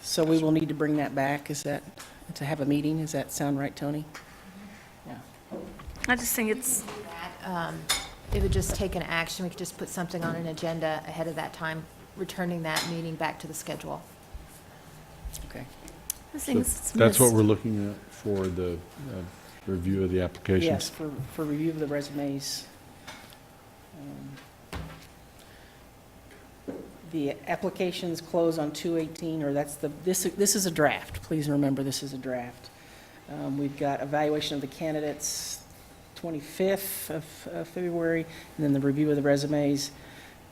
So we will need to bring that back, is that, to have a meeting, does that sound right, Tony? Yeah. I just think it's, It would just take an action, we could just put something on an agenda ahead of that time, returning that meeting back to the schedule. Okay. I So think it's that's what missed. we're looking at for the review of the applications. Yes, for review of the resumes. The applications close on 2/18, or that's this is a draft. Please remember, this is a draft. We've got evaluation of the candidates 25th of February, and then the review of the resumes,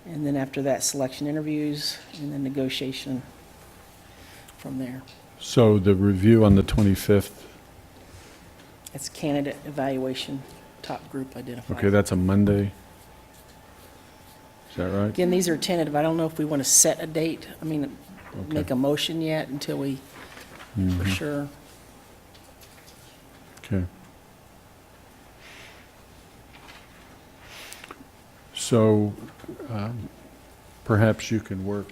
and then after that, selection interviews, and then negotiation from there. So the review on the 25th, It's candidate evaluation, top group identified. okay, that's a Monday. Is that right? Again, these are tentative. I don't know if we want to set a date, I mean, make a motion yet until we, for Mhm. sure. Okay. So perhaps you can work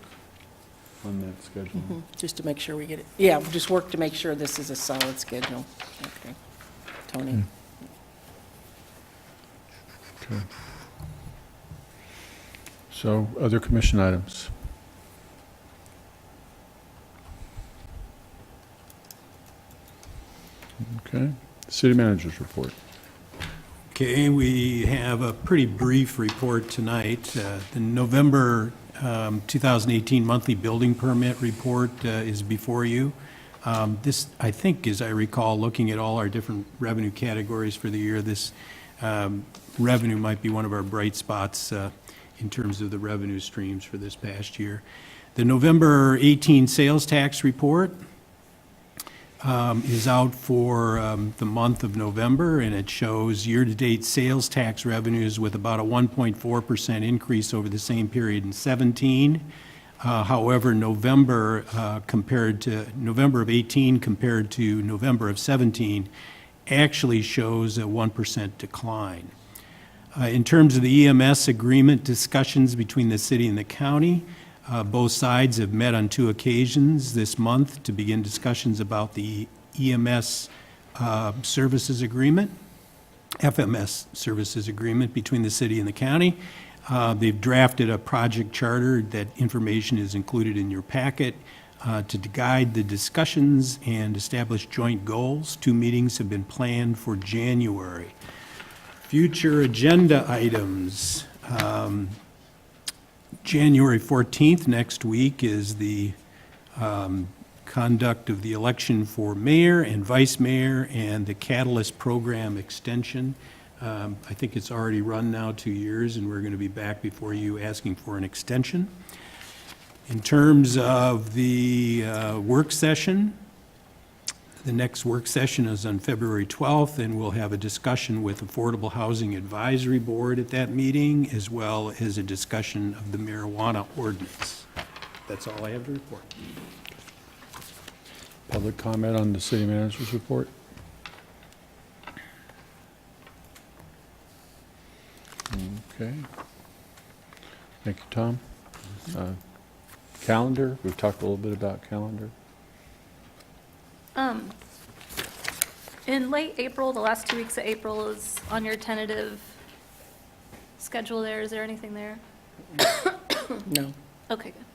on that schedule. Just to make sure we get it, yeah, we'll just work to make sure this is a solid schedule. Okay. Tony? Okay. So other commission items? Okay. City managers report. Okay, we have a pretty brief report tonight. The November 2018 monthly building permit report is before you. This, I think, as I recall, looking at all our different revenue categories for the year, this revenue might be one of our bright spots in terms of the revenue streams for this past year. The November 18 sales tax report is out for the month of November, and it shows year-to-date sales tax revenues with about a 1.4% increase over the same period in 17. However, November compared to November of 18 compared to November of 17 actually shows a 1% decline. In terms of the EMS agreement discussions between the city and the county, both sides have met on 2 occasions this month to begin discussions about the EMS services agreement, FMS services agreement between the city and the county. They've drafted a project charter. That information is included in your packet to guide the discussions and establish joint goals. 2 meetings have been planned for January. Future agenda items. January 14th, next week, is the conduct of the election for mayor and vice mayor and the Catalyst program extension. I think it's already run now 2 years, and we're going to be back before you asking for an extension. In terms of the work session, the next work session is on February 12th, and we'll have a discussion with Affordable Housing Advisory Board at that meeting, as well as a discussion of the marijuana ordinance. That's all I have to report. Public comment on the city manager's report? Okay. Thank you, Tom. Calendar, we've talked a little bit about calendar. In late April, the last 2 weeks of April is on your tentative schedule there. Is there anything there? No. Okay, good.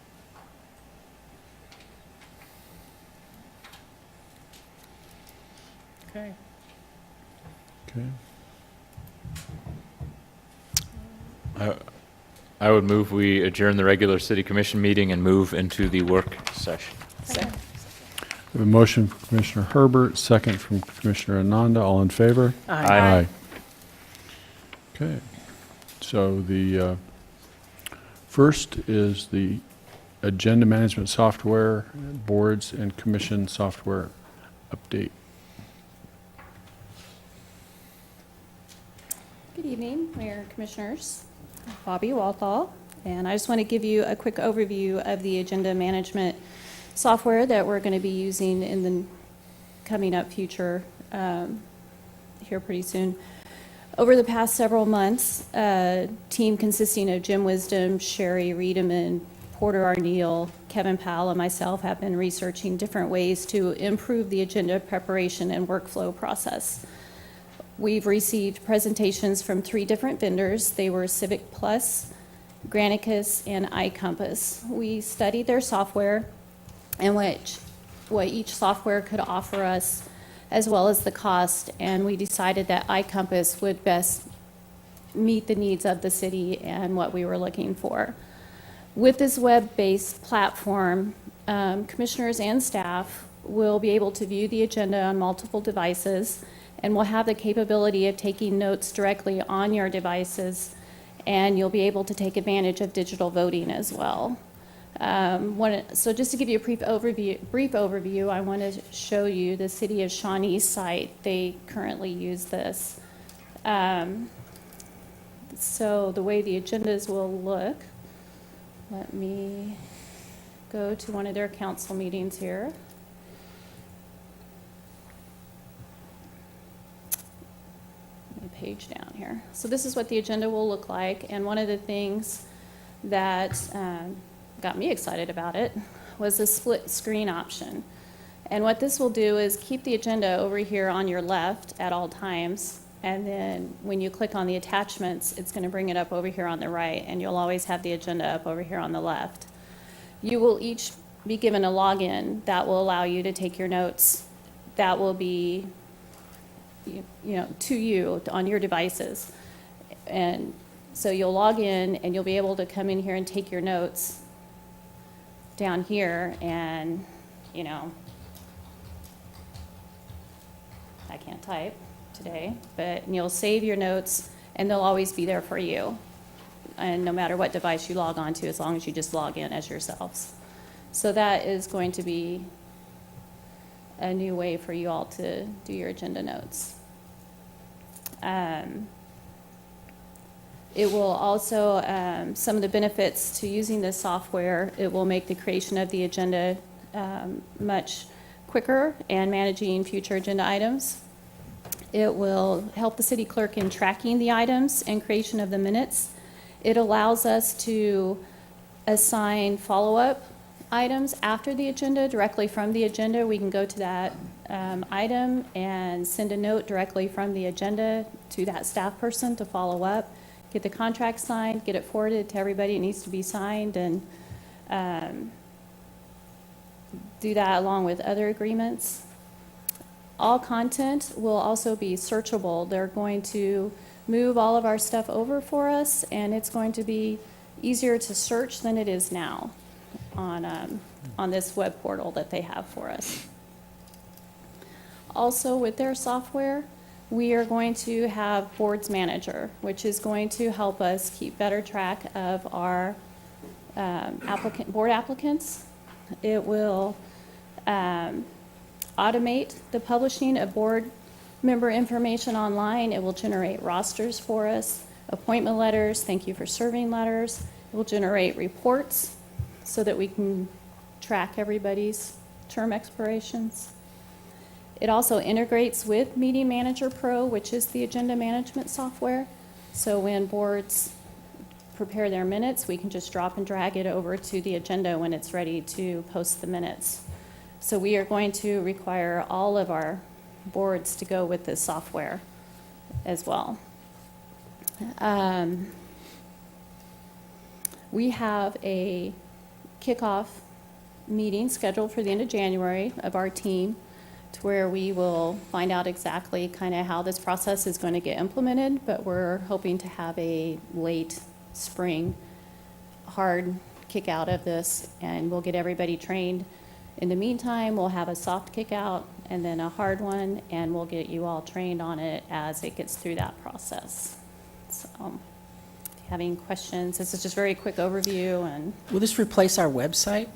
Okay. Okay. I would move we adjourn the regular city commission meeting and move into the work session. We have a motion from Commissioner Herbert, second from Commissioner Ananda. All in favor? Aye. Okay. So the first is the agenda management software, boards and commission software update. Good evening, Mayor and Commissioners. Bobby Walthall, and I just want to give you a quick overview of the agenda management software that we're going to be using in the coming up future here pretty soon. Over the past several months, a team consisting of Jim Wisdom, Sherry Riedemann, Porter Arneal, Kevin Powell, and myself have been researching different ways to improve the agenda preparation and workflow process. We've received presentations from 3 different vendors. They were Civic Plus, Granicus, and iCompass. We studied their software and what each software could offer us, as well as the cost, and we decided that iCompass would best meet the needs of the city and what we were looking for. With this web-based platform, commissioners and staff will be able to view the agenda on multiple devices, and will have the capability of taking notes directly on your devices, and you'll be able to take advantage of digital voting as well. So just to give you a brief overview, I want to show you the City of Shawnee site. They currently use this. So the way the agendas will look, let me go to one of their council meetings here. Page down here. So this is what the agenda will look like, and one of the things that got me excited about it was the split screen option. And what this will do is keep the agenda over here on your left at all times, and then when you click on the attachments, it's going to bring it up over here on the right, and you'll always have the agenda up over here on the left. You will each be given a login that will allow you to take your notes. That will be to you on your devices. And so you'll log in and you'll be able to come in here and take your notes down here, and I can't type today, but you'll save your notes and they'll always be there for you. And no matter what device you log on to, as long as you just log in as yourselves. So that is going to be a new way for you all to do your agenda notes. It will also, some of the benefits to using this software, it will make the creation of the agenda much quicker and managing future agenda items. It will help the city clerk in tracking the items and creation of the minutes. It allows us to assign follow-up items after the agenda, directly from the agenda. We can go to that item and send a note directly from the agenda to that staff person to follow up, get the contract signed, get it forwarded to everybody it needs to be signed, and do that along with other agreements. All content will also be searchable. They're going to move all of our stuff over for us, and it's going to be easier to search than it is now on this web portal that they have for us. Also, with their software, we are going to have Boards Manager, which is going to help us keep better track of our board applicants. It will automate the publishing of board member information online. It will generate rosters for us, appointment letters, thank you for serving letters. It will generate reports so that we can track everybody's term expirations. It also integrates with Meeting Manager Pro, which is the agenda management software. So when boards prepare their minutes, we can just drop and drag it over to the agenda when it's ready to post the minutes. So we are going to require all of our boards to go with this software as well. We have a kickoff meeting scheduled for the end of January of our team, to where we will find out exactly kind of how this process is going to get implemented, but we're hoping to have a late spring hard kick out of this, and we'll get everybody trained. In the meantime, we'll have a soft kick out and then a hard one, and we'll get you all trained on it as it gets through that process. So, if you have any questions, this is just a very quick overview. And Will this replace our website?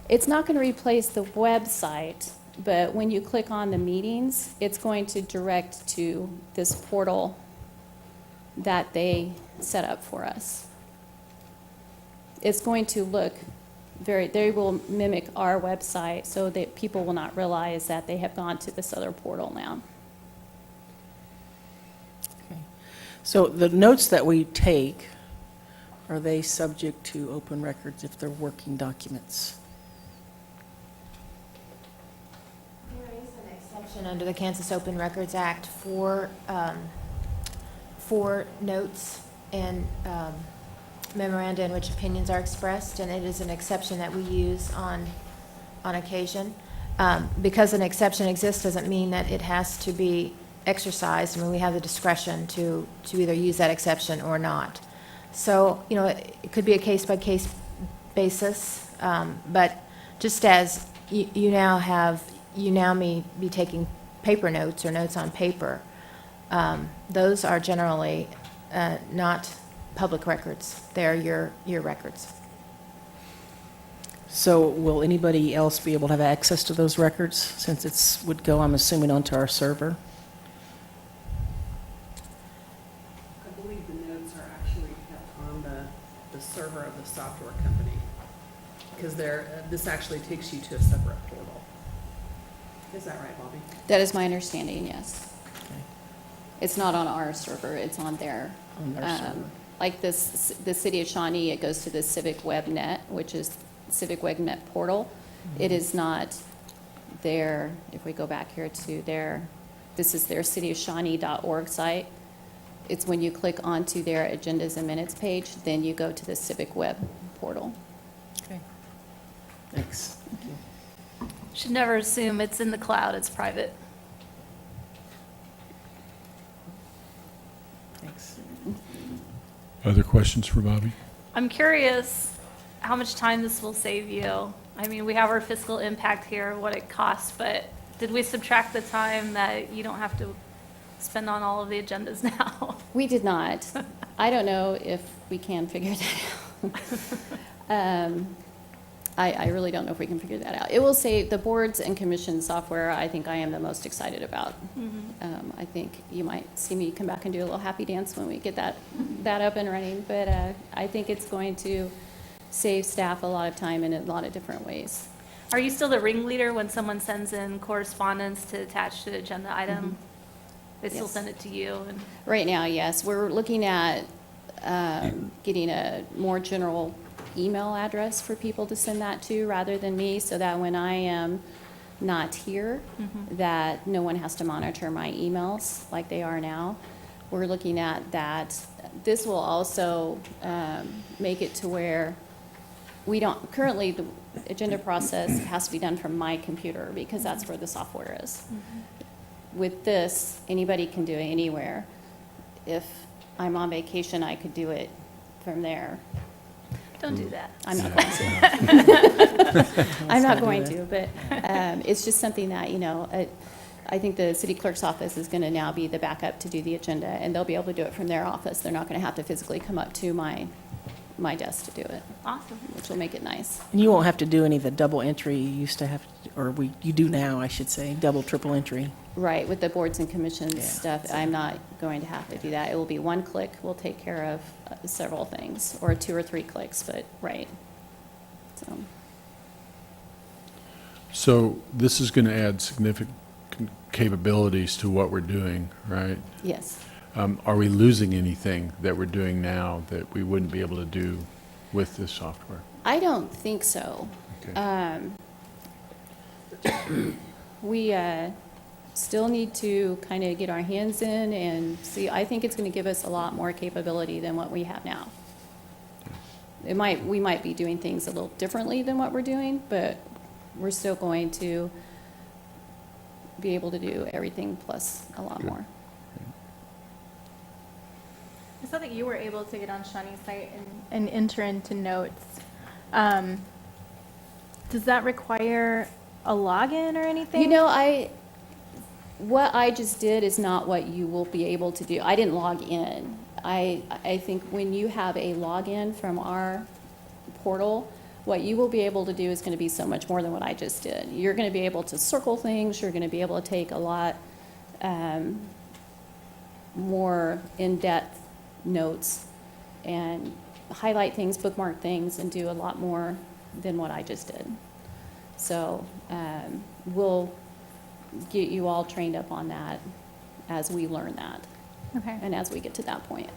it's not going to replace the website, but when you click on the meetings, it's going to direct to this portal that they set up for us. It's going to look they will mimic our website so that people will not realize that they have gone to this other portal now. Okay. So the notes that we take, are they subject to open records if they're working documents? There is an exception under the Kansas Open Records Act for notes and memoranda in which opinions are expressed, and it is an exception that we use on occasion. Because an exception exists doesn't mean that it has to be exercised. I mean, we have the discretion to either use that exception or not. So, you know, it could be a case-by-case basis, but just as you now may be taking paper notes or notes on paper, those are generally not public records. They're your records. So will anybody else be able to have access to those records, since it's would go, I'm assuming, onto our server? I believe the notes are actually kept on the server of the software company, because this actually takes you to a separate portal. Is that right, Bobby? That is my understanding, yes. Okay. It's not on our server, it's on their server. Like the City of Shawnee, it goes to the Civic WebNet, which is Civic WebNet portal. Mm-hmm. It is not their, if we go back here to this is their cityofshawnee.org site. It's when you click onto their agendas and minutes page, then you go to the Civic Web portal. Okay. Thanks. Thank you. Should never assume it's in the cloud, it's private. Thanks. Other questions for Bobby? I'm curious how much time this will save you. I mean, we have our fiscal impact here, what it costs, but did we subtract the time that you don't have to spend on all of the agendas now? We did not. I don't know if we can figure that out. I really don't know if we can figure that out. It will say the boards and commissions software, I think I am the most excited about. Mm-hmm. I think you might see me come back and do a little happy dance when we get that up and running, but I think it's going to save staff a lot of time in a lot of different ways. Are you still the ringleader when someone sends in correspondence to attach to the agenda item? Mm-hmm. They still send it to you? Right now, yes. We're looking at getting a more general email address for people to send that to rather than me, so that when I am not here, mm-hmm. that no one has to monitor my emails like they are now. We're looking at that. This will also make it to where we don't, currently the agenda process has to be done from my computer because that's where the software is. Mm-hmm. With this, anybody can do it anywhere. If I'm on vacation, I could do it from there. Don't do that. I'm not going to. I'm not going to, but it's just something that, you know, I think the city clerk's office is going to now be the backup to do the agenda, and they'll be able to do it from their office. They're not going to have to physically come up to my desk to do it. Awesome. Which will make it nice. And you won't have to do any of the double entry you used to have, you do now, I should say, double, triple entry. Right, with the boards and commissions stuff, I'm not going to have to do that. It will be one click. We'll take care of several things, or 2 or 3 clicks, but right. So this is going to add significant capabilities to what we're doing, right? Yes. Are we losing anything that we're doing now that we wouldn't be able to do with this software? I don't think so. Okay. We still need to kind of get our hands in and see. I think it's going to give us a lot more capability than what we have now. We might be doing things a little differently than what we're doing, but we're still going to be able to do everything plus a lot more. I saw that you were able to get on Shawnee's site and enter into notes. Does that require a login or anything? You know, what I just did is not what you will be able to do. I didn't log in. I think when you have a login from our portal, what you will be able to do is going to be so much more than what I just did. You're going to be able to circle things. You're going to be able to take a lot more in-depth notes and highlight things, bookmark things, and do a lot more than what I just did. So we'll get you all trained up on that as we learn that. Okay. And as we get to that point.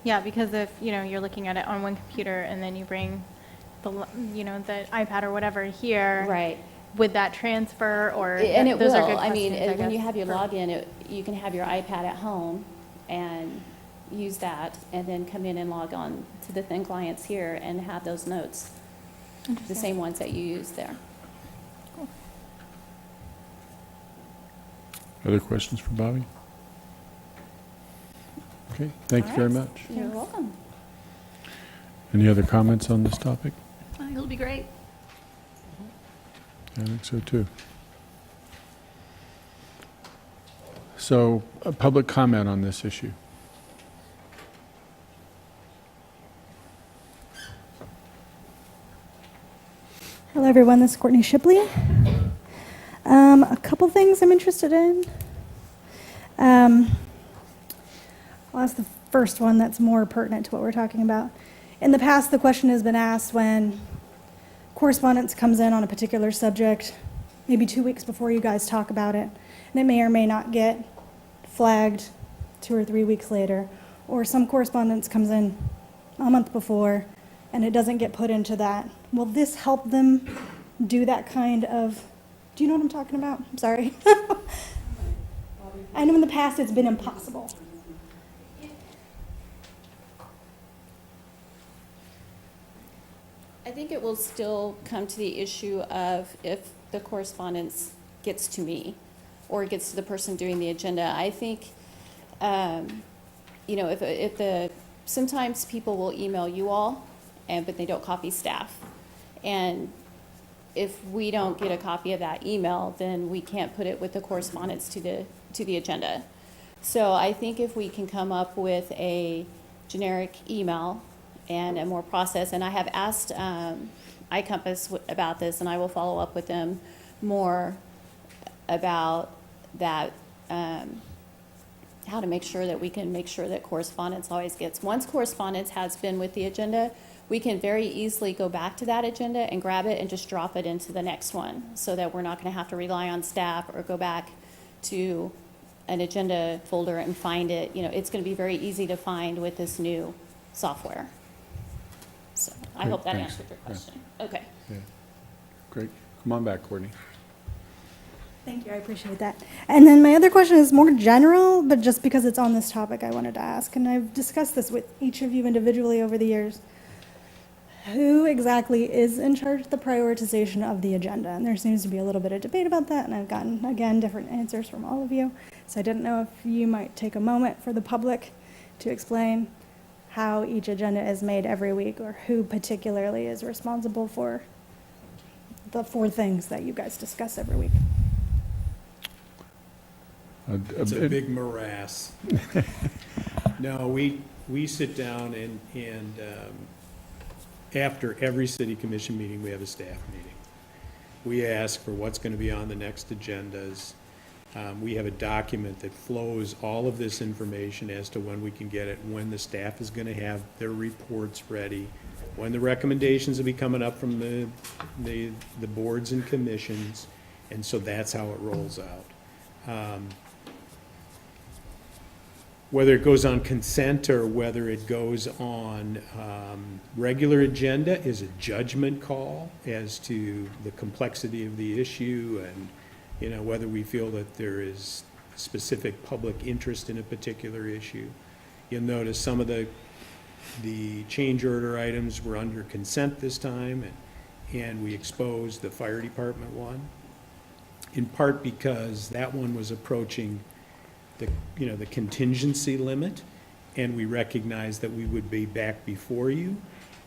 Yeah, because if, you're looking at it on one computer and then you bring the iPad or whatever here. Right. Would that transfer or? And it those will. are good I mean, questions, I when you guess, have your for- login, you can have your iPad at home and use that and then come in and log on to the thin clients here and have those notes. The Interesting. same ones that you use there. Other questions for Bobby? Okay, thank you very much. You're welcome. Any other comments on this topic? I think it'll be great. I think so too. So, a public comment on this issue. Hello, everyone. This is Courtney Shipley. A couple things I'm interested in. I'll ask the first one that's more pertinent to what we're talking about. In the past, the question has been asked when correspondence comes in on a particular subject, maybe 2 weeks before you guys talk about it, and it may or may not get flagged 2 or 3 weeks later, or some correspondence comes in a month before and it doesn't get put into that. Will this help them do that kind of, do you know what I'm talking about? I'm sorry. I know in the past it's been impossible. I think it will still come to the issue of if the correspondence gets to me or gets to the person doing the agenda. I think, sometimes people will email you all, but they don't copy staff. And if we don't get a copy of that email, then we can't put it with the correspondence to the agenda. So I think if we can come up with a generic email and a more process, and I have asked iCompass about this, and I will follow up with them more about that, how to make sure that we can make sure that correspondence always gets. Once correspondence has been with the agenda, we can very easily go back to that agenda and grab it and just drop it into the next one so that we're not going to have to rely on staff or go back to an agenda folder and find it. It's going to be very easy to find with this new software. So I Great, hope that thanks. answered your question. Okay. Yeah. Great. Come on back, Courtney. Thank you, I appreciate that. And then my other question is more general, but just because it's on this topic, I wanted to ask, and I've discussed this with each of you individually over the years. Who exactly is in charge of the prioritization of the agenda? And there seems to be a little bit of debate about that, and I've gotten, again, different answers from all of you. So I didn't know if you might take a moment for the public to explain how each agenda is made every week, or who particularly is responsible for the 4 things that you guys discuss every week. It's a big morass. No, we sit down and after every city commission meeting, we have a staff meeting. We ask for what's going to be on the next agendas. We have a document that flows all of this information as to when we can get it, when the staff is going to have their reports ready, when the recommendations will be coming up from the boards and commissions, and so that's how it rolls out. whether it goes on consent or whether it goes on regular agenda is a judgment call as to the complexity of the issue and, whether we feel that there is specific public interest in a particular issue. You'll notice some of the change order items were under consent this time, and we exposed the fire department one, in part because that one was approaching the contingency limit, and we recognized that we would be back before you.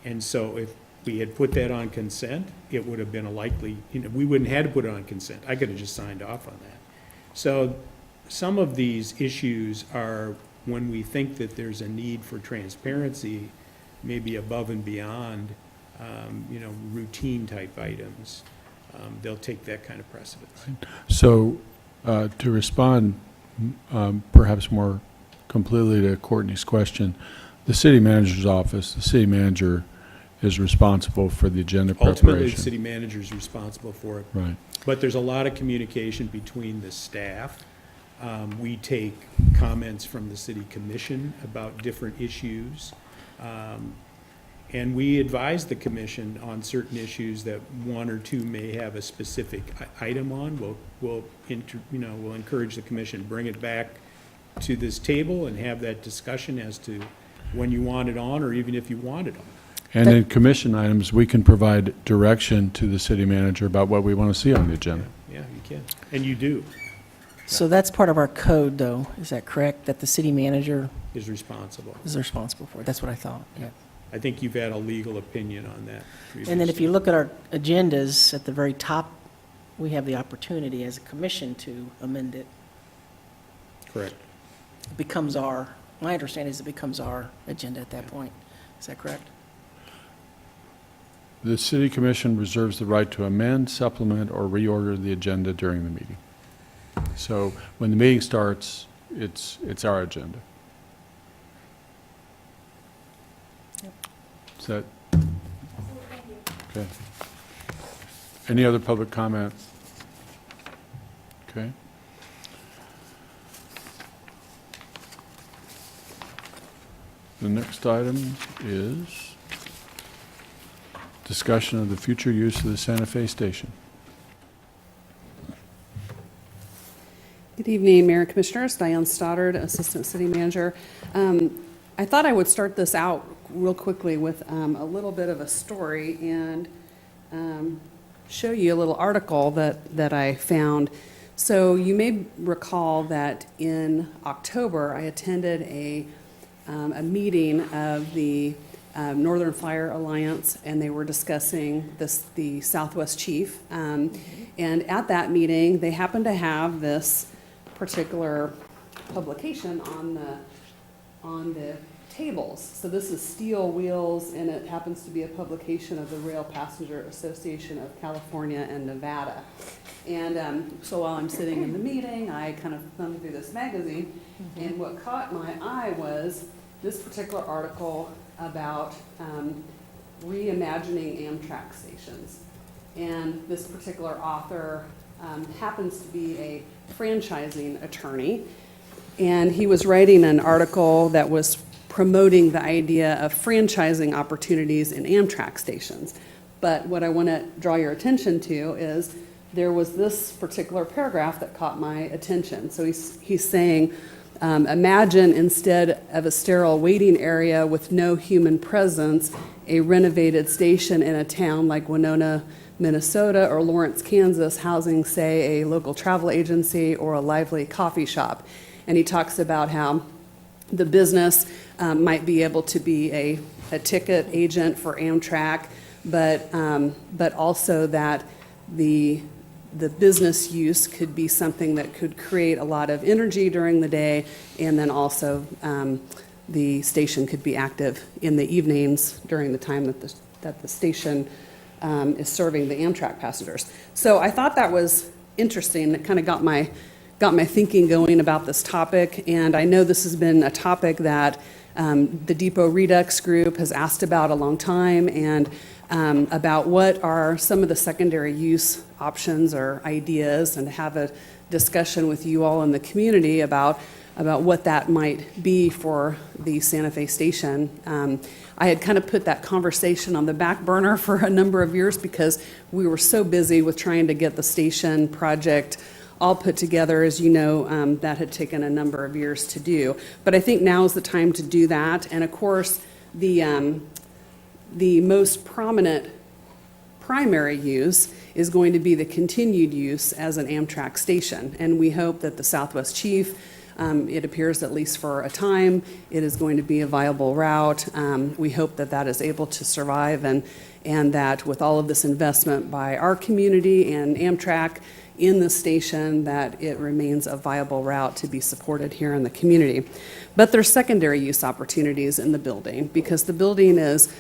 And so if we had put that on consent, it would have been a likely, we wouldn't have had to put it on consent. I could have just signed off on that. So some of these issues are when we think that there's a need for transparency, maybe above and beyond, routine type items. They'll take that kind of precedence. So to respond perhaps more completely to Courtney's question, the city manager's office, the city manager is responsible for the agenda preparation. Ultimately, the city manager is responsible for it. Right. But there's a lot of communication between the staff. We take comments from the city commission about different issues. And we advise the commission on certain issues that one or two may have a specific item on. We'll encourage the commission to bring it back to this table and have that discussion as to when you want it on, or even if you want it on. And in commission items, we can provide direction to the city manager about what we want to see on the agenda. Yeah, you can, and you do. So that's part of our code, though, is that correct? That the city manager Is responsible. is responsible for it? That's what I thought, yeah. I think you've had a legal opinion on that previously. And then if you look at our agendas, at the very top, we have the opportunity as a commission to amend it. Correct. It becomes my understanding is it becomes our agenda at that point. Is that correct? The city commission reserves the right to amend, supplement, or reorder the agenda during the meeting. So when the meeting starts, it's our agenda. Is that? Okay. Any other public comments? Okay. The next item is discussion of the future use of the Santa Fe station. Good evening, Mayor and Commissioners. Diane Stoddard, Assistant City Manager. I thought I would start this out real quickly with a little bit of a story and show you a little article that I found. So you may recall that in October, I attended a meeting of the Northern Fire Alliance, and they were discussing the Southwest Chief. And at that meeting, they happened to have this particular publication on the tables. So this is Steel Wheels, and it happens to be a publication of the Rail Passenger Association of California and Nevada. And so while I'm sitting in the meeting, I kind of thumbed through this magazine, and what caught my eye was this particular article about reimagining Amtrak stations. And this particular author happens to be a franchising attorney, and he was writing an article that was promoting the idea of franchising opportunities in Amtrak stations. But what I want to draw your attention to is there was this particular paragraph that caught my attention. So he's saying, imagine instead of a sterile waiting area with no human presence, a renovated station in a town like Winona, Minnesota, or Lawrence, Kansas, housing, say, a local travel agency or a lively coffee shop. And he talks about how the business might be able to be a ticket agent for Amtrak, but also that the business use could be something that could create a lot of energy during the day, and then also the station could be active in the evenings during the time that the station is serving the Amtrak passengers. So I thought that was interesting. It kind of got my thinking going about this topic, and I know this has been a topic that the Depot Redux Group has asked about a long time, and about what are some of the secondary use options or ideas, and have a discussion with you all in the community about about what that might be for the Santa Fe station. I had kind of put that conversation on the back burner for a number of years because we were so busy with trying to get the station project all put together. As you know, that had taken a number of years to do. But I think now is the time to do that. And of course, the most prominent primary use is going to be the continued use as an Amtrak station. And we hope that the Southwest Chief, it appears, at least for a time, it is going to be a viable route. We hope that that is able to survive, and that with all of this investment by our community and Amtrak in the station, that it remains a viable route to be supported here in the community. But there's secondary use opportunities in the building, because the building is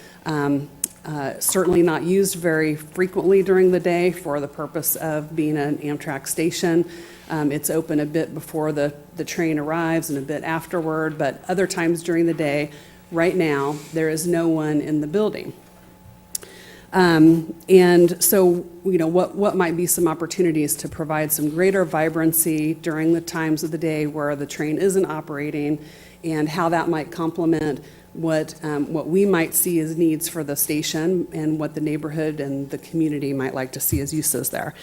certainly not used very frequently during the day for the purpose of being an Amtrak station. It's open a bit before the train arrives and a bit afterward, but other times during the day, right now, there is no one in the building. And so, you know, what might be some opportunities to provide some greater vibrancy during the times of the day where the train isn't operating, and how that might complement what we might see as needs for the station and what the neighborhood and the community might like to see as uses there.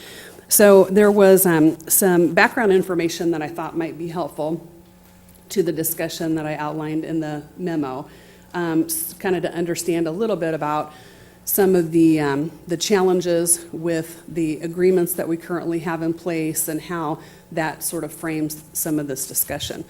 So there was some background information that I thought might be helpful to the discussion that I outlined in the memo, kind of to understand a little bit about some of the challenges with the agreements that we currently have in place and how that sort of frames some of this discussion.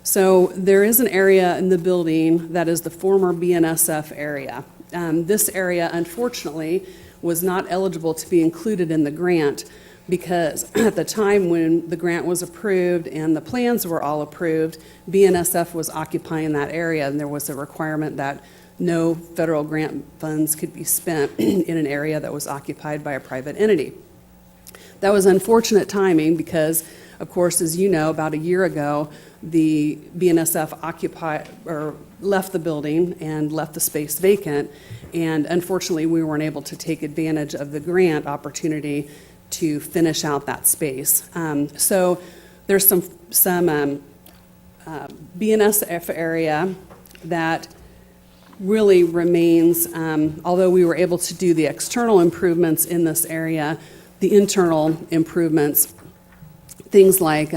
So there is an area in the building that is the former BNSF area. This area, unfortunately, was not eligible to be included in the grant because at the time when the grant was approved and the plans were all approved, BNSF was occupying that area, and there was a requirement that no federal grant funds could be spent in an area that was occupied by a private entity. That was unfortunate timing because, of course, as you know, about a year ago, the BNSF left the building and left the space vacant, and unfortunately we weren't able to take advantage of the grant opportunity to finish out that space. So there's some BNSF area that really remains, although we were able to do the external improvements in this area, the internal improvements, things like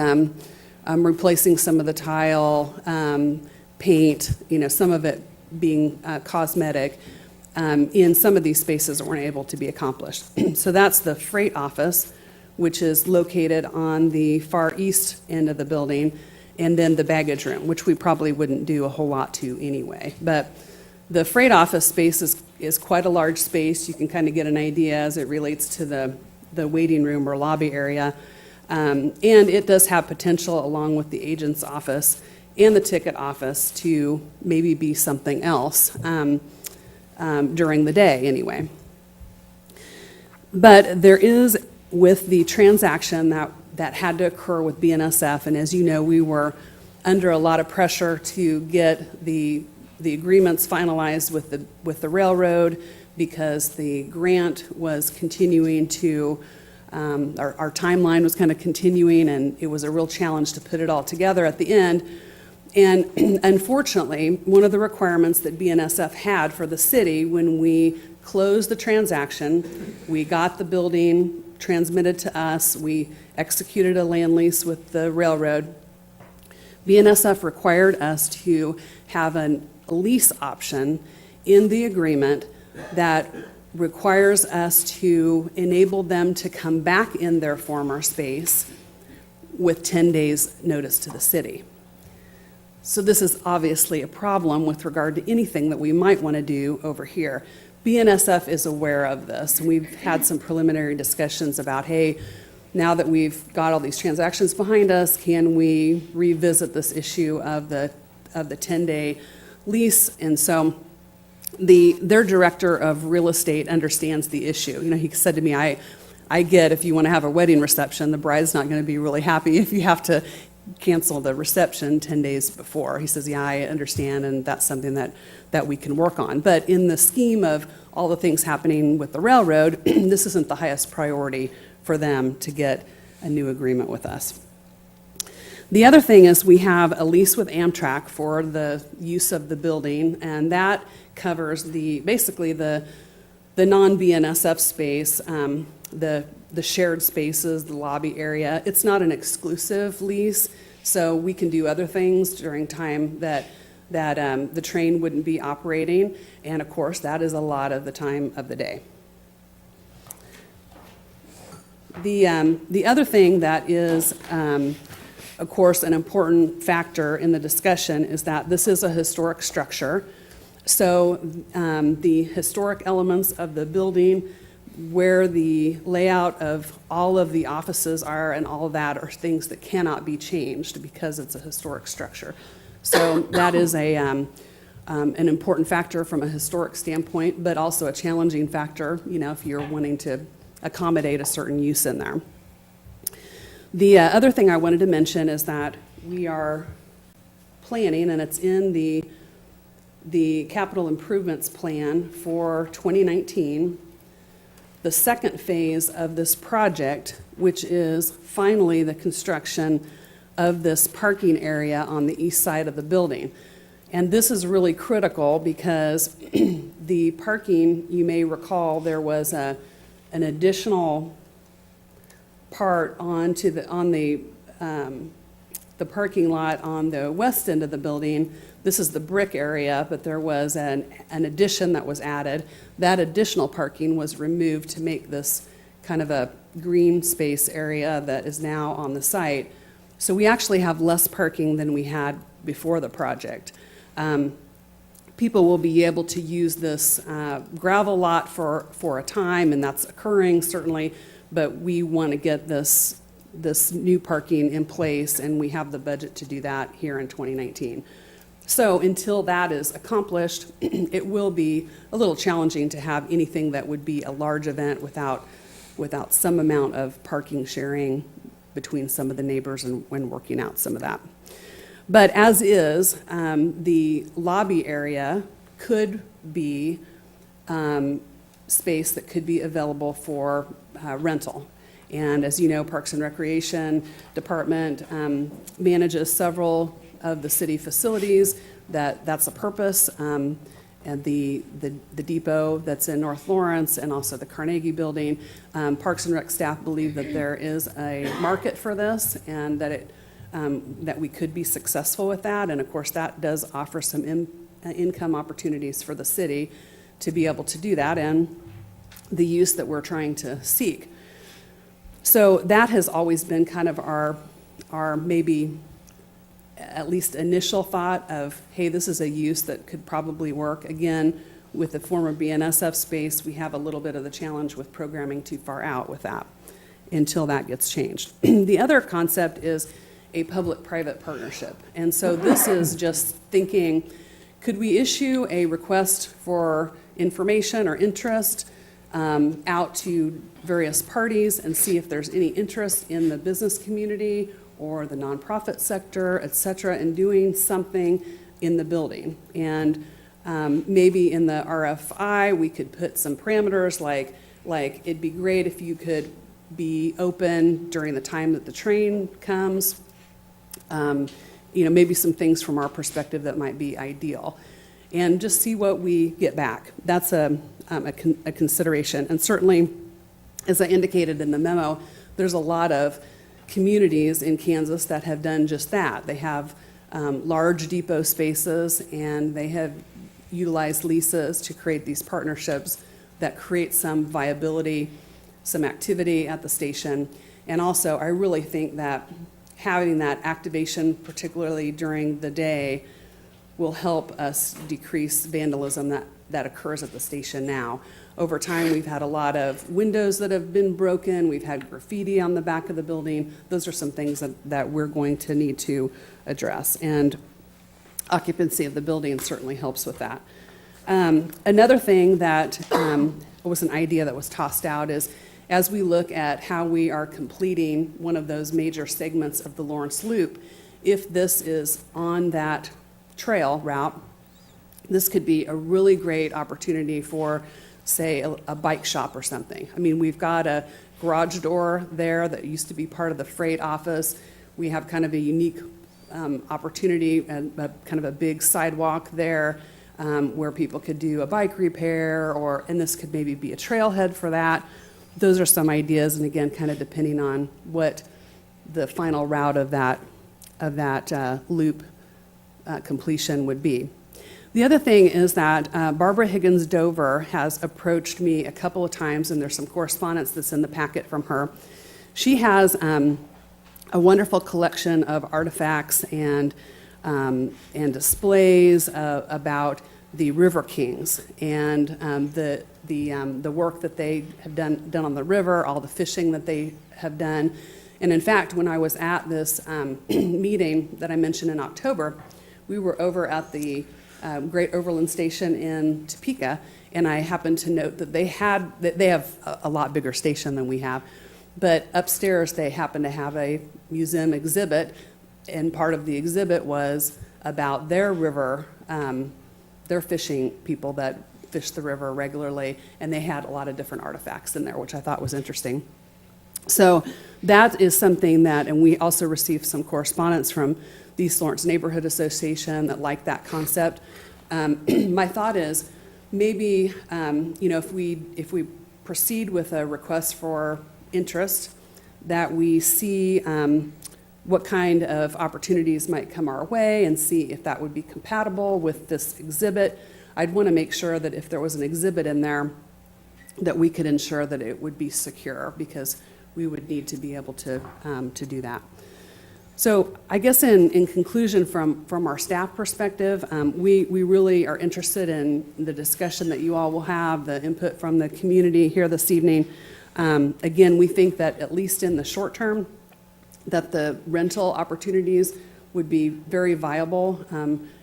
replacing some of the tile, paint, you know, some of it being cosmetic, in some of these spaces that weren't able to be accomplished. So that's the freight office, which is located on the far east end of the building, and then the baggage room, which we probably wouldn't do a whole lot to anyway. But the freight office space is quite a large space. You can kind of get an idea as it relates to the waiting room or lobby area. And it does have potential, along with the agent's office and the ticket office, to maybe be something else during the day anyway. But there is, with the transaction that had to occur with BNSF, and as you know, we were under a lot of pressure to get the agreements finalized with the railroad, because the grant was continuing to, our timeline was kind of continuing, and it was a real challenge to put it all together at the end. And unfortunately, one of the requirements that BNSF had for the city when we closed the transaction, we got the building transmitted to us, we executed a land lease with the railroad. BNSF required us to have a lease option in the agreement that requires us to enable them to come back in their former space with 10 days notice to the city. So this is obviously a problem with regard to anything that we might want to do over here. BNSF is aware of this. We've had some preliminary discussions about, hey, now that we've got all these transactions behind us, can we revisit this issue of the 10-day lease? And so their director of real estate understands the issue. You know, he said to me, I get if you want to have a wedding reception, the bride's not going to be really happy if you have to cancel the reception 10 days before. He says, yeah, I understand, and that's something that we can work on. But in the scheme of all the things happening with the railroad, this isn't the highest priority for them to get a new agreement with us. The other thing is we have a lease with Amtrak for the use of the building, and that covers basically the non-BNSF space, the shared spaces, the lobby area. It's not an exclusive lease, so we can do other things during time that the train wouldn't be operating, and of course, that is a lot of the time of the day. The other thing that is, of course, an important factor in the discussion is that this is a historic structure. So the historic elements of the building, where the layout of all of the offices are and all of that are things that cannot be changed because it's a historic structure. So that is an important factor from a historic standpoint, but also a challenging factor, if you're wanting to accommodate a certain use in there. The other thing I wanted to mention is that we are planning, and it's in the capital improvements plan for 2019, the second phase of this project, which is finally the construction of this parking area on the east side of the building. And this is really critical because the parking, you may recall, there was an additional part on the parking lot on the west end of the building. This is the brick area, but there was an addition that was added. That additional parking was removed to make this kind of a green space area that is now on the site. So we actually have less parking than we had before the project. People will be able to use this gravel lot for a time, and that's occurring certainly, but we want to get this new parking in place, and we have the budget to do that here in 2019. So until that is accomplished, it will be a little challenging to have anything that would be a large event without some amount of parking sharing between some of the neighbors and when working out some of that. But as is, the lobby area could be space that could be available for rental. And as you know, Parks and Recreation Department manages several of the city facilities. That's a purpose. And the depot that's in North Lawrence and also the Carnegie Building. Parks and Rec staff believe that there is a market for this and that that we could be successful with that. And of course, that does offer some income opportunities for the city to be able to do that and the use that we're trying to seek. So that has always been kind of our maybe at least initial thought of, hey, this is a use that could probably work. Again, with the former BNSF space, we have a little bit of the challenge with programming too far out with that until that gets changed. The other concept is a public-private partnership. And so this is just thinking, could we issue a request for information or interest out to various parties and see if there's any interest in the business community or the nonprofit sector, et cetera, in doing something in the building. And maybe in the RFI, we could put some parameters like it'd be great if you could be open during the time that the train comes. Maybe some things from our perspective that might be ideal. And just see what we get back. That's a consideration. And certainly, as I indicated in the memo, there's a lot of communities in Kansas that have done just that. They have large depot spaces, and they have utilized leases to create these partnerships that create some viability, some activity at the station. And also, I really think that having that activation, particularly during the day, will help us decrease vandalism that occurs at the station now. Over time, we've had a lot of windows that have been broken. We've had graffiti on the back of the building. Those are some things that we're going to need to address. And occupancy of the building certainly helps with that. Another thing that was an idea that was tossed out is, as we look at how we are completing one of those major segments of the Lawrence Loop, if this is on that trail route, this could be a really great opportunity for, say, a bike shop or something. I mean, we've got a garage door there that used to be part of the freight office. We have kind of a unique opportunity and kind of a big sidewalk there where people could do a bike repair, and this could maybe be a trailhead for that. Those are some ideas, and again, kind of depending on what the final route of that loop completion would be. The other thing is that Barbara Higgins Dover has approached me a couple of times, and there's some correspondence that's in the packet from her. She has a wonderful collection of artifacts and displays about the River Kings and the work that they have done on the river, all the fishing that they have done. And in fact, when I was at this meeting that I mentioned in October, we were over at the Great Overland Station in Topeka, and I happened to note that they have a lot bigger station than we have. But upstairs, they happen to have a museum exhibit, and part of the exhibit was about their river, their fishing people that fish the river regularly, and they had a lot of different artifacts in there, which I thought was interesting. So that is something that, and we also received some correspondence from the East Lawrence Neighborhood Association that liked that concept. My thought is maybe, if we proceed with a request for interest, that we see what kind of opportunities might come our way and see if that would be compatible with this exhibit. I'd want to make sure that if there was an exhibit in there, that we could ensure that it would be secure, because we would need to be able to do that. So I guess in conclusion, from our staff perspective, we really are interested in the discussion that you all will have, the input from the community here this evening. Again, we think that at least in the short term, that the rental opportunities would be very viable,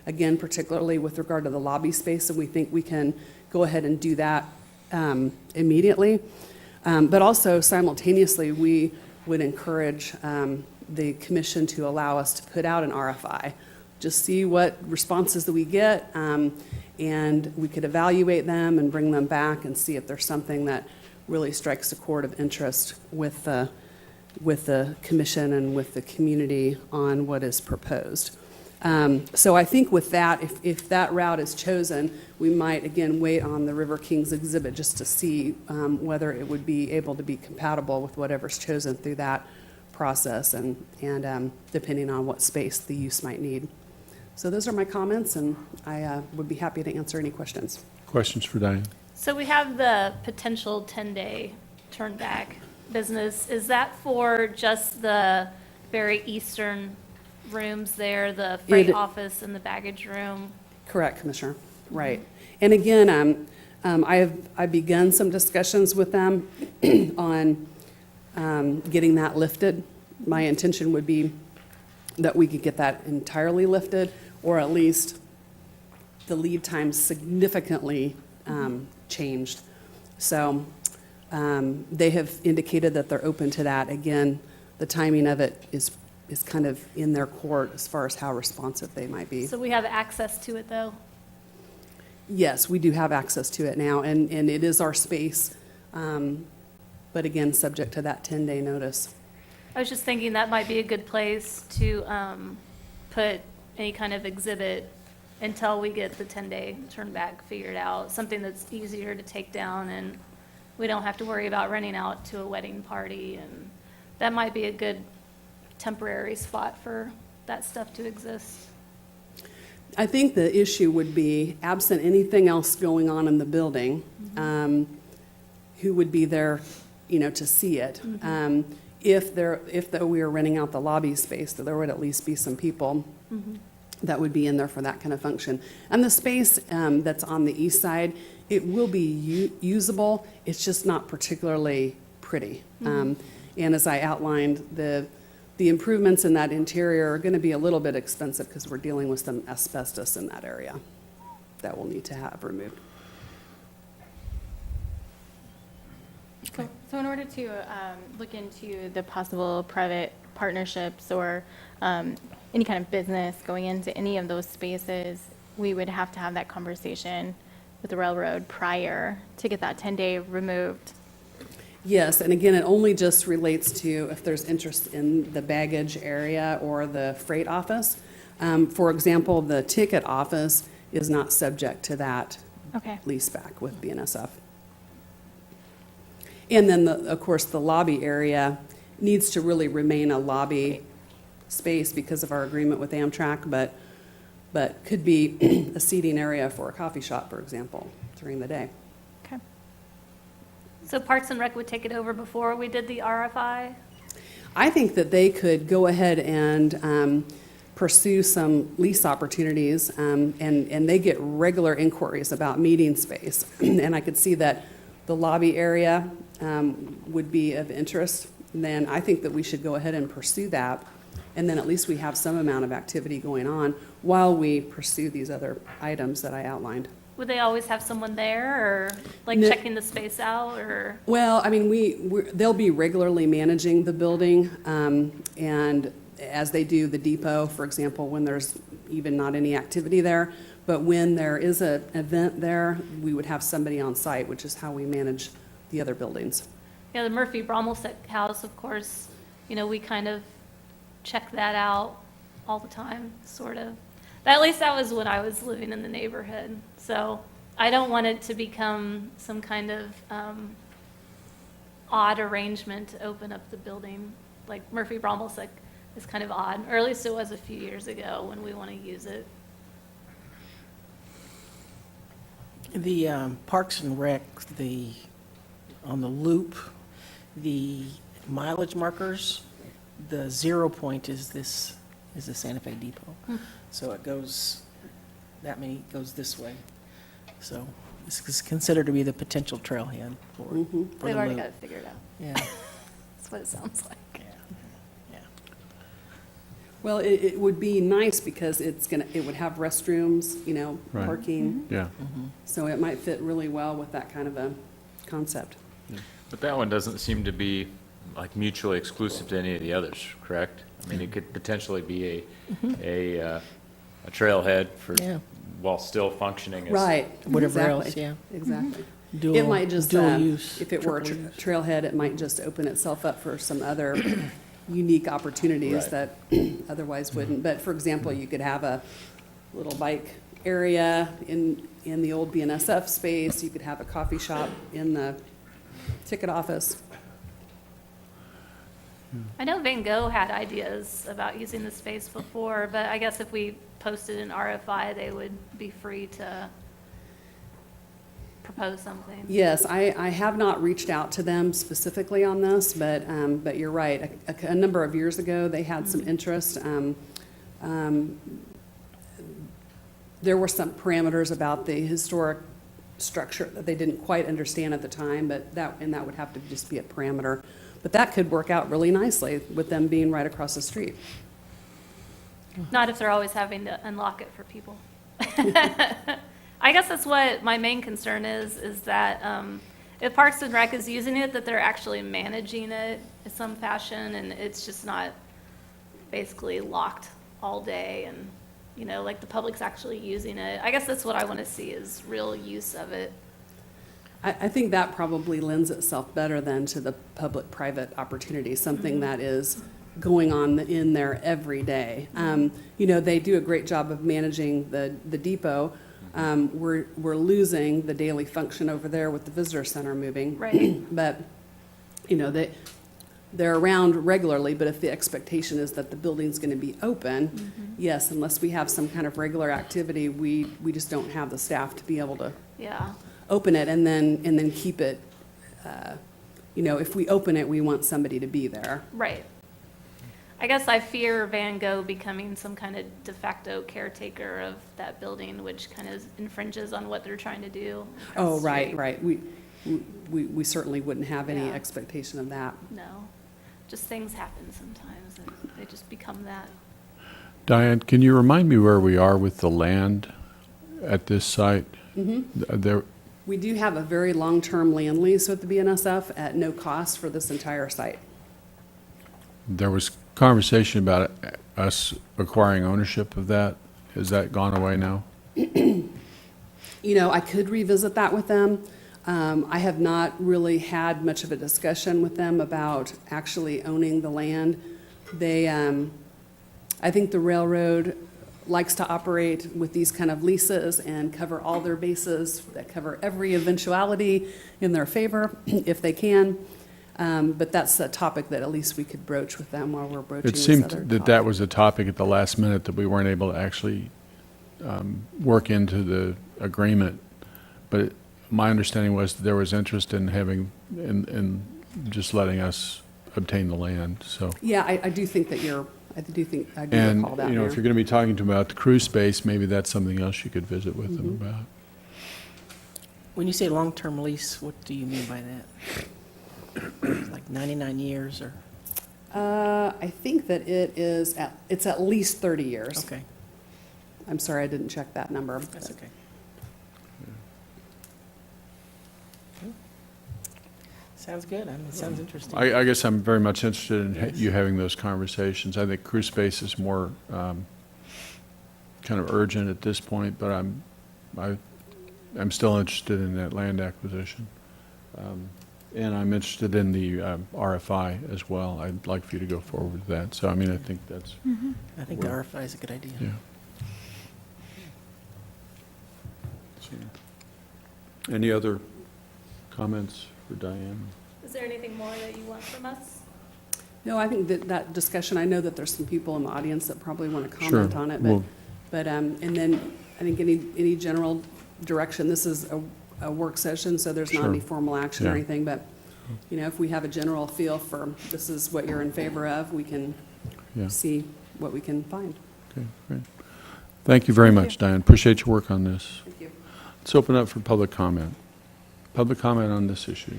again, particularly with regard to the lobby space, and we think we can go ahead and do that immediately. But also simultaneously, we would encourage the commission to allow us to put out an RFI, just see what responses that we get, and we could evaluate them and bring them back and see if there's something that really strikes a chord of interest with the commission and with the community on what is proposed. So I think with that, if that route is chosen, we might again wait on the River Kings exhibit just to see whether it would be able to be compatible with whatever's chosen through that process, and depending on what space the use might need. So those are my comments, and I would be happy to answer any questions. Questions for Diane? So we have the potential 10-day turn back business. Is that for just the very eastern rooms there, the freight office and the baggage room? Correct, Commissioner. Right. And again, I've begun some discussions with them on getting that lifted. My intention would be that we could get that entirely lifted, or at least the lead time significantly changed. So they have indicated that they're open to that. Again, the timing of it is kind of in their court as far as how responsive they might be. So we have access to it, though? Yes, we do have access to it now, and it is our space, but again, subject to that 10-day notice. I was just thinking that might be a good place to put any kind of exhibit until we get the 10-day turn back figured out, something that's easier to take down, and we don't have to worry about renting out to a wedding party, and that might be a good temporary spot for that stuff to exist. I think the issue would be, absent anything else going on in the building, who would be there, to see it. If though we were renting out the lobby space, that there would at least be some people that would be in there for that kind of function. And the space that's on the east side, it will be usable. It's just not particularly pretty. And as I outlined, the improvements in that interior are going to be a little bit expensive because we're dealing with some asbestos in that area that we'll need to have removed. So in order to look into the possible private partnerships or any kind of business going into any of those spaces, we would have to have that conversation with the railroad prior to get that 10-day removed. Yes, and again, it only just relates to if there's interest in the baggage area or the freight office. For example, the ticket office is not subject to that Okay. lease back with BNSF. And then, of course, the lobby area needs to really remain a lobby space because of our agreement with Amtrak, but could be a seating area for a coffee shop, for example, during the day. Okay. So Parks and Rec would take it over before we did the RFI? I think that they could go ahead and pursue some lease opportunities, and they get regular inquiries about meeting space. And I could see that the lobby area would be of interest. Then I think that we should go ahead and pursue that, and then at least we have some amount of activity going on while we pursue these other items that I outlined. Would they always have someone there, or like No. checking the space out, or? Well, I mean, they'll be regularly managing the building, and as they do the depot, for example, when there's even not any activity there. But when there is an event there, we would have somebody on site, which is how we manage the other buildings. Yeah, the Murphy Brommelset house, of course, we kind of check that out all the time, sort of. At least that was when I was living in the neighborhood. So I don't want it to become some kind of odd arrangement to open up the building. Like Murphy Brommelset is kind of odd, or at least it was a few years ago when we want to use it. The Parks and Rec, on the loop, the mileage markers, the 0 point is the Santa Fe Depot. So it goes, that many goes this way. So this is considered to be the potential trailhead for the They've already loop. got it figured out. Yeah. That's what it sounds like. Well, it would be nice because it would have restrooms, Right. parking. Yeah. So it might fit really well with that kind of a concept. But that one doesn't seem to be like mutually exclusive to any of the others, correct? I mean, it could potentially be a trailhead for, Yeah. while still functioning as. Right. Whatever exactly, else, yeah. Exactly. It Dual- might just, dual use, if it were a triple use. trailhead, it might just open itself up for some other unique opportunities Right. that otherwise wouldn't. But for example, you could have a little bike area in the old BNSF space. You could have a coffee shop in the ticket office. I know Van Gogh had ideas about using the space before, but I guess if we posted an RFI, they would be free to propose something. Yes, I have not reached out to them specifically on this, but you're right. A number of years ago, they had some interest. There were some parameters about the historic structure that they didn't quite understand at the time, but that would have to just be a parameter. But that could work out really nicely with them being right across the street. Not if they're always having to unlock it for people. I guess that's what my main concern is that if Parks and Rec is using it, that they're actually managing it in some fashion, and it's just not basically locked all day, and, like the public's actually using it. I guess that's what I want to see, is real use of it. I think that probably lends itself better than to the public-private opportunity, something that is going on in there every day. They do a great job of managing the depot. We're losing the daily function over there with the visitor center moving. Right. But, they're around regularly, but if the expectation is that the building's going to be open, yes, unless we have some kind of regular activity, we just don't have the staff to be able to Yeah. open it and then keep it. If we open it, we want somebody to be there. Right. I guess I fear Van Gogh becoming some kind of de facto caretaker of that building, which kind of infringes on what they're trying to do. Oh, across the right, street. right. We certainly wouldn't have any Yeah. expectation of that. No, just things happen sometimes, and they just become that. Diane, can you remind me where we are with the land at this site? There, We do have a very long-term land lease with the BNSF at no cost for this entire site. there was conversation about us acquiring ownership of that. Has that gone away now? I could revisit that with them. I have not really had much of a discussion with them about actually owning the land. They, I think the railroad likes to operate with these kind of leases and cover all their bases, that cover every eventuality in their favor if they can. But that's a topic that at least we could broach with them while we're broaching It this seemed other that that was a topic at the last minute that we weren't able to actually work into the agreement. But my understanding was that there was interest in having, in just letting us obtain the land, so. Yeah, I do think that I do recall that. And, you know, Mayor. if you're going to be talking to them about the crew space, maybe that's something else you could visit with them about. When you say long-term lease, what do you mean by that? Like 99 years or? I think that it's at least 30 years. Okay, I'm sorry, I didn't check that number. that's okay. Sounds good. I mean, it sounds interesting. I guess I'm very much interested in you having those conversations. I think crew space is more kind of urgent at this point, but I'm still interested in that land acquisition. And I'm interested in the RFI as well. I'd like for you to go forward with that. So, I mean, I think that's... I think the RFI is a good idea. Yeah. So, any other comments for Diane? Is there anything more that you want from us? No, I think that discussion, I know that there's some people in the audience that probably want to Sure. comment on it, but and then I think any general direction, this is a work session, so there's not Sure. any formal action or Yeah. anything, but, you know, if we have a general feel for this is what you're in favor of, we can Yeah. see what we can find. Okay, great. Thank you very much, Diane. Appreciate your work on this. Thank you. Let's open up for public comment. Public comment on this issue.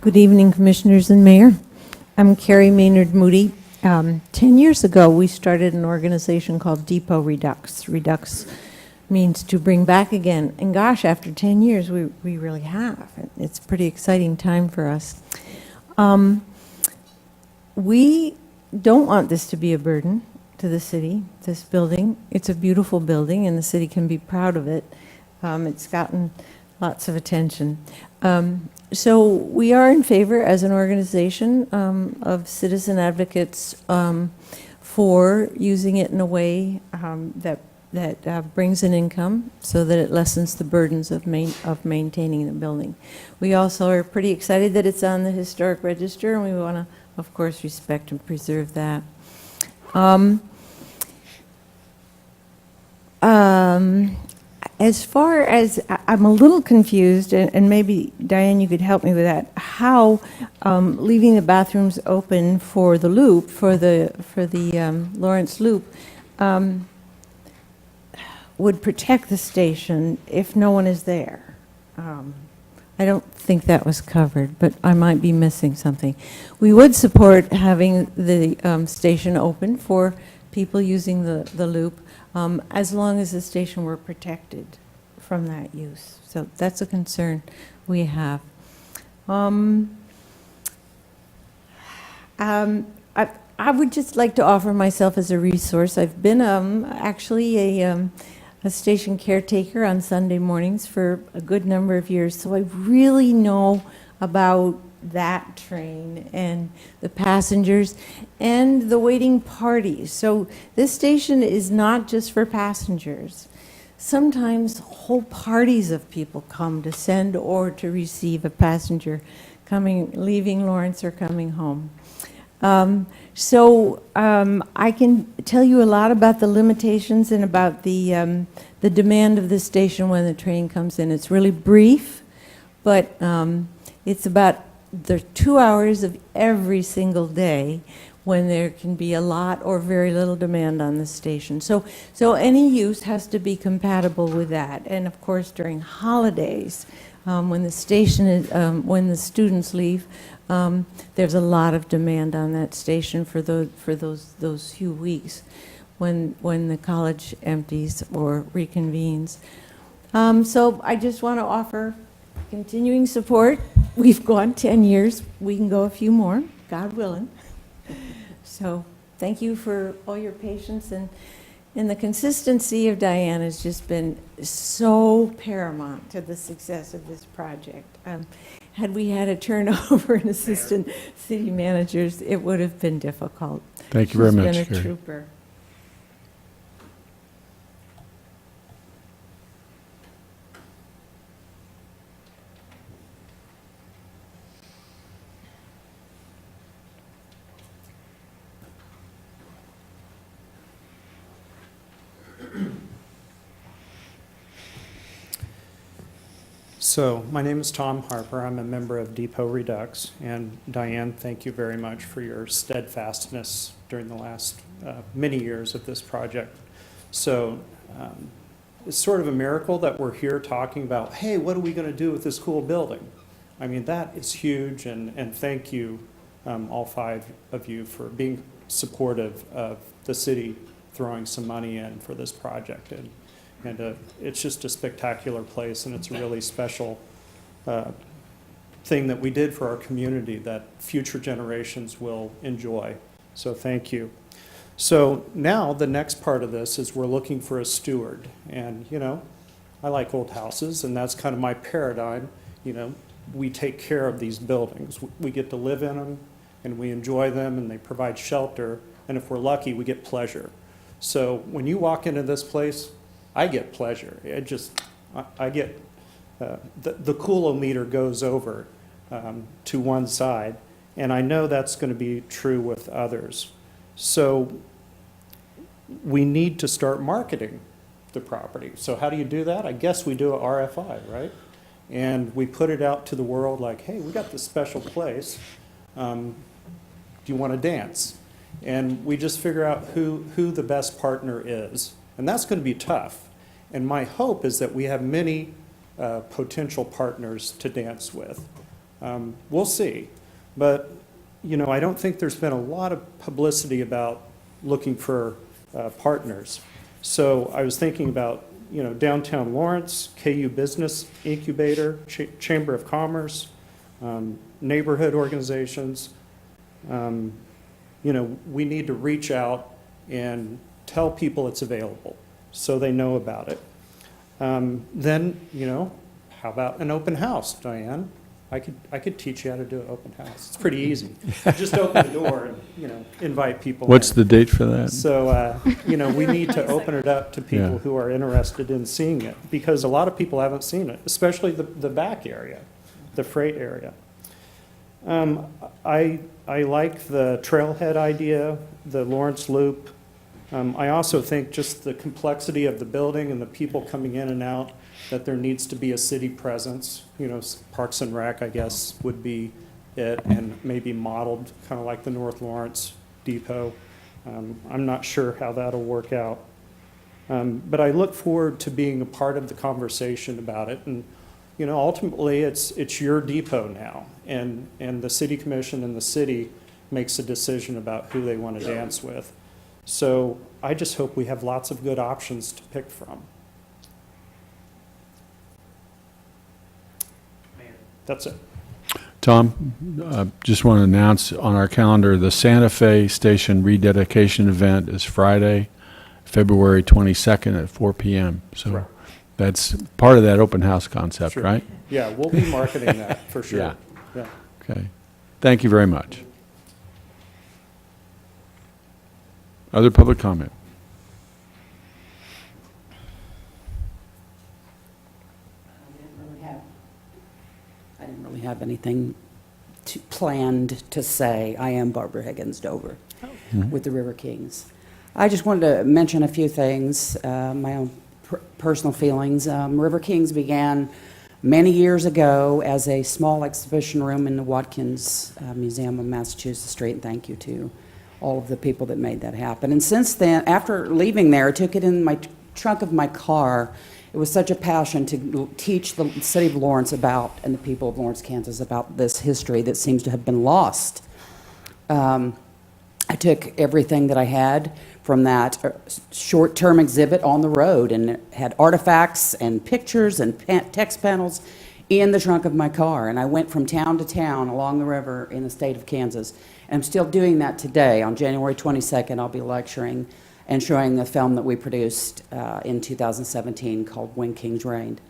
Good evening, Commissioners and Mayor. I'm Carrie Maynard Moody. 10 years ago, we started an organization called Depot Redux. Redux means to bring back again. And gosh, after 10 years, we really have. It's a pretty exciting time for us. We don't want this to be a burden to the city, this building. It's a beautiful building, and the city can be proud of it. It's gotten lots of attention. So we are in favor, as an organization, of citizen advocates for using it in a way that brings an income so that it lessens the burdens of maintaining the building. We also are pretty excited that it's on the historic register, and we want to, of course, respect and preserve that. As far as, I'm a little confused, and maybe, Diane, you could help me with that, how leaving the bathrooms open for the loop, for the Lawrence Loop, would protect the station if no one is there. I don't think that was covered, but I might be missing something. We would support having the station open for people using the loop, as long as the station were protected from that use. So that's a concern we have. I would just like to offer myself as a resource. I've been actually a station caretaker on Sunday mornings for a good number of years, so I really know about that train and the passengers and the waiting parties. So this station is not just for passengers. Sometimes whole parties of people come to send or to receive a passenger leaving Lawrence or coming home. I can tell you a lot about the limitations and about the demand of the station when the train comes in. It's really brief, but it's about the 2 hours of every single day when there can be a lot or very little demand on the station. So any use has to be compatible with that. And of course, during holidays, when the station is, when the students leave, there's a lot of demand on that station for those few weeks when the college empties or reconvenes. So I just want to offer continuing support. We've gone 10 years. We can go a few more, God willing. So thank you for all your patience and And the consistency of Diane has just been so paramount to the success of this project. Had we had a turnover in assistant city managers, it would have been difficult. Thank you very much, She's been Gary. a trooper. So, my name is Tom Harper. I'm a member of Depot Redux. And Diane, thank you very much for your steadfastness during the last many years of this project. So, it's sort of a miracle that we're here talking about, hey, what are we going to do with this cool building? I mean, that is huge, and thank you, all five of you, for being supportive of the city throwing some money in for this project. And it's just a spectacular place, and it's a really special thing that we did for our community that future generations will enjoy. So thank you. So now the next part of this is we're looking for a steward. And, you know, I like old houses, and that's kind of my paradigm. You know, we take care of these buildings. We get to live in them, and we enjoy them, and they provide shelter. And if we're lucky, we get pleasure. So when you walk into this place, I get pleasure. I get, the cool-o-meter goes over to one side, and I know that's going to be true with others. So we need to start marketing the property. So how do you do that? I guess we do a RFI, right? And we put it out to the world like, hey, we got this special place. Do you want to dance? And we just figure out who the best partner is. And that's going to be tough. And my hope is that we have many potential partners to dance with. We'll see. But, you know, I don't think there's been a lot of publicity about looking for partners. So I was thinking about, you know, downtown Lawrence, KU Business Incubator, Chamber of Commerce, neighborhood organizations. You know, we need to reach out and tell people it's available so they know about it. Then, you know, how about an open house, Diane? I could teach you how to do an open house. It's pretty easy. Just open the door and, you know, invite people What's in. the date for that? So, you know, we need to open it up to people Yeah. who are interested in seeing it, because a lot of people haven't seen it, especially the back area, the freight area. I like the trailhead idea, the Lawrence Loop. I also think just the complexity of the building and the people coming in and out, that there needs to be a city presence. You know, Parks and Rec, I guess, would be it, and maybe modeled kind of like the North Lawrence Depot. I'm not sure how that'll work out. But I look forward to being a part of the conversation about it. And, you know, ultimately, it's your depot now. And the city commission and the city makes a decision about who they want to dance with. So I just hope we have lots of good options to pick from. That's it. Tom, just want to announce on our calendar, the Santa Fe Station rededication event is Friday, February 22nd at 4 p.m. So Right. that's part of that open house concept, Sure. right? Yeah, we'll be marketing that for sure. Yeah. Yeah. Okay. Thank you very much. Other public comment? I didn't really have anything planned to say. I am Barbara Higgins Dover with the River Kings. I just wanted to mention a few things, my own personal feelings. River Kings began many years ago as a small exhibition room in the Watkins Museum of Massachusetts Street, and thank you to all of the people that made that happen. And since then, after leaving there, I took it in my trunk of my car. It was such a passion to teach the city of Lawrence about, and the people of Lawrence, Kansas, about this history that seems to have been lost. I took everything that I had from that short-term exhibit on the road, and it had artifacts and pictures and text panels in the trunk of my car. And I went from town to town along the river in the state of Kansas. And I'm still doing that today. On January 22nd, I'll be lecturing and showing the film that we produced in 2017 called When Kings Reigned.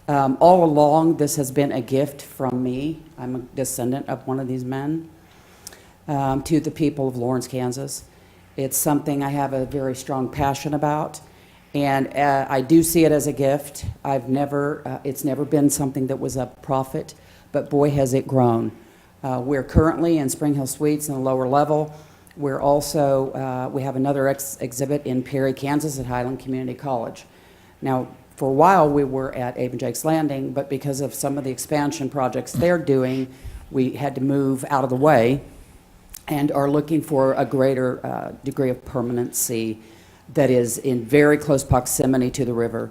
All along, this has been a gift from me. I'm a descendant of one of these men, to the people of Lawrence, Kansas. It's something I have a very strong passion about, and I do see it as a gift. It's never been something that was a profit, but boy, has it grown. We're currently in Spring Hill Suites in the lower level. We're also, we have another exhibit in Perry, Kansas at Highland Community College. Now, for a while, we were at Abe and Jake's Landing, but because of some of the expansion projects they're doing, we had to move out of the way and are looking for a greater degree of permanency that is in very close proximity to the river.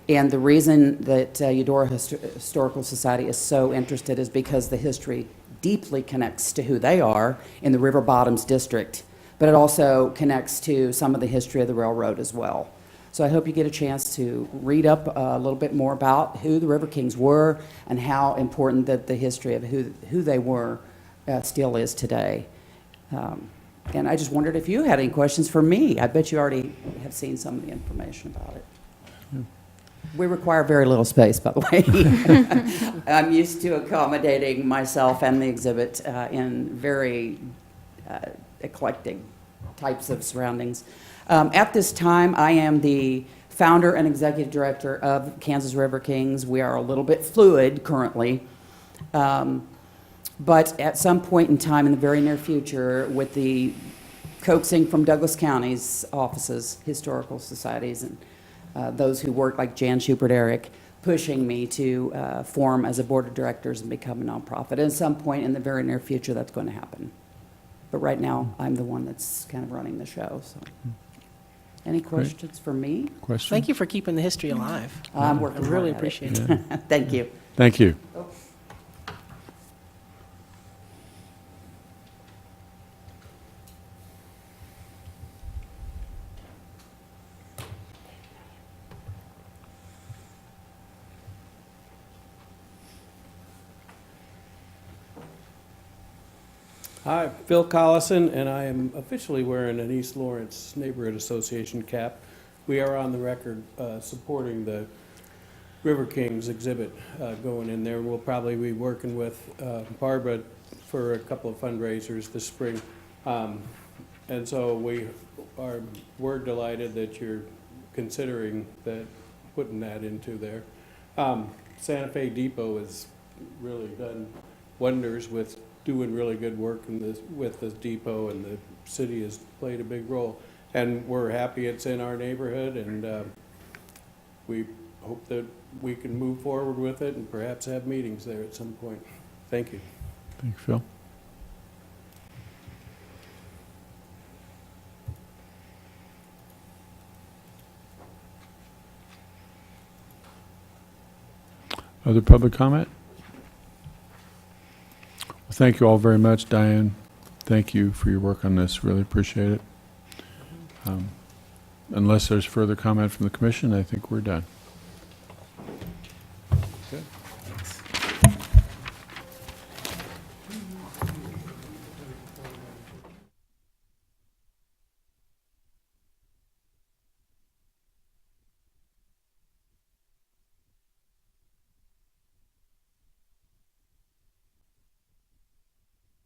And the reason that Eudora Historical Society is so interested is because the history deeply connects to who they are in the River Bottoms district, but it also connects to some of the history of the railroad as well. So I hope you get a chance to read up a little bit more about who the River Kings were and how important that the history of who they were still is today. And I just wondered if you had any questions for me. I bet you already have seen some of the information about it. We require very little space, by the way. I'm used to accommodating myself and the exhibit in very eclectic types of surroundings. At this time, I am the founder and executive director of Kansas River Kings. We are a little bit fluid currently, but at some point in time in the very near future, with the coaxing from Douglas County's offices, historical societies, and those who work like Jan Schubert Eric, pushing me to form as a board of directors and become a nonprofit. At some point in the very near future, that's going to happen. But right now, I'm the one that's kind of running the show. So, any questions for me? Questions? Thank you for keeping the history alive. I'm working I really hard at it. appreciate it. Thank you. Thank you. Hi, Phil Collison, and I am officially wearing an East Lawrence Neighborhood Association cap. We are on the record supporting the River Kings exhibit going in there. We'll probably be working with Barbara for a couple of fundraisers this spring. And so we're delighted that you're considering that, putting that into there. Santa Fe Depot has really done wonders with doing really good work with the depot, and the city has played a big role. And we're happy it's in our neighborhood, and we hope that we can move forward with it and perhaps have meetings there at some point. Thank you. Thank you, Phil. Other public comment? Well, thank you all very much, Diane. Thank you for your work on this. Really appreciate it. Unless there's further comment from the commission, I think we're done.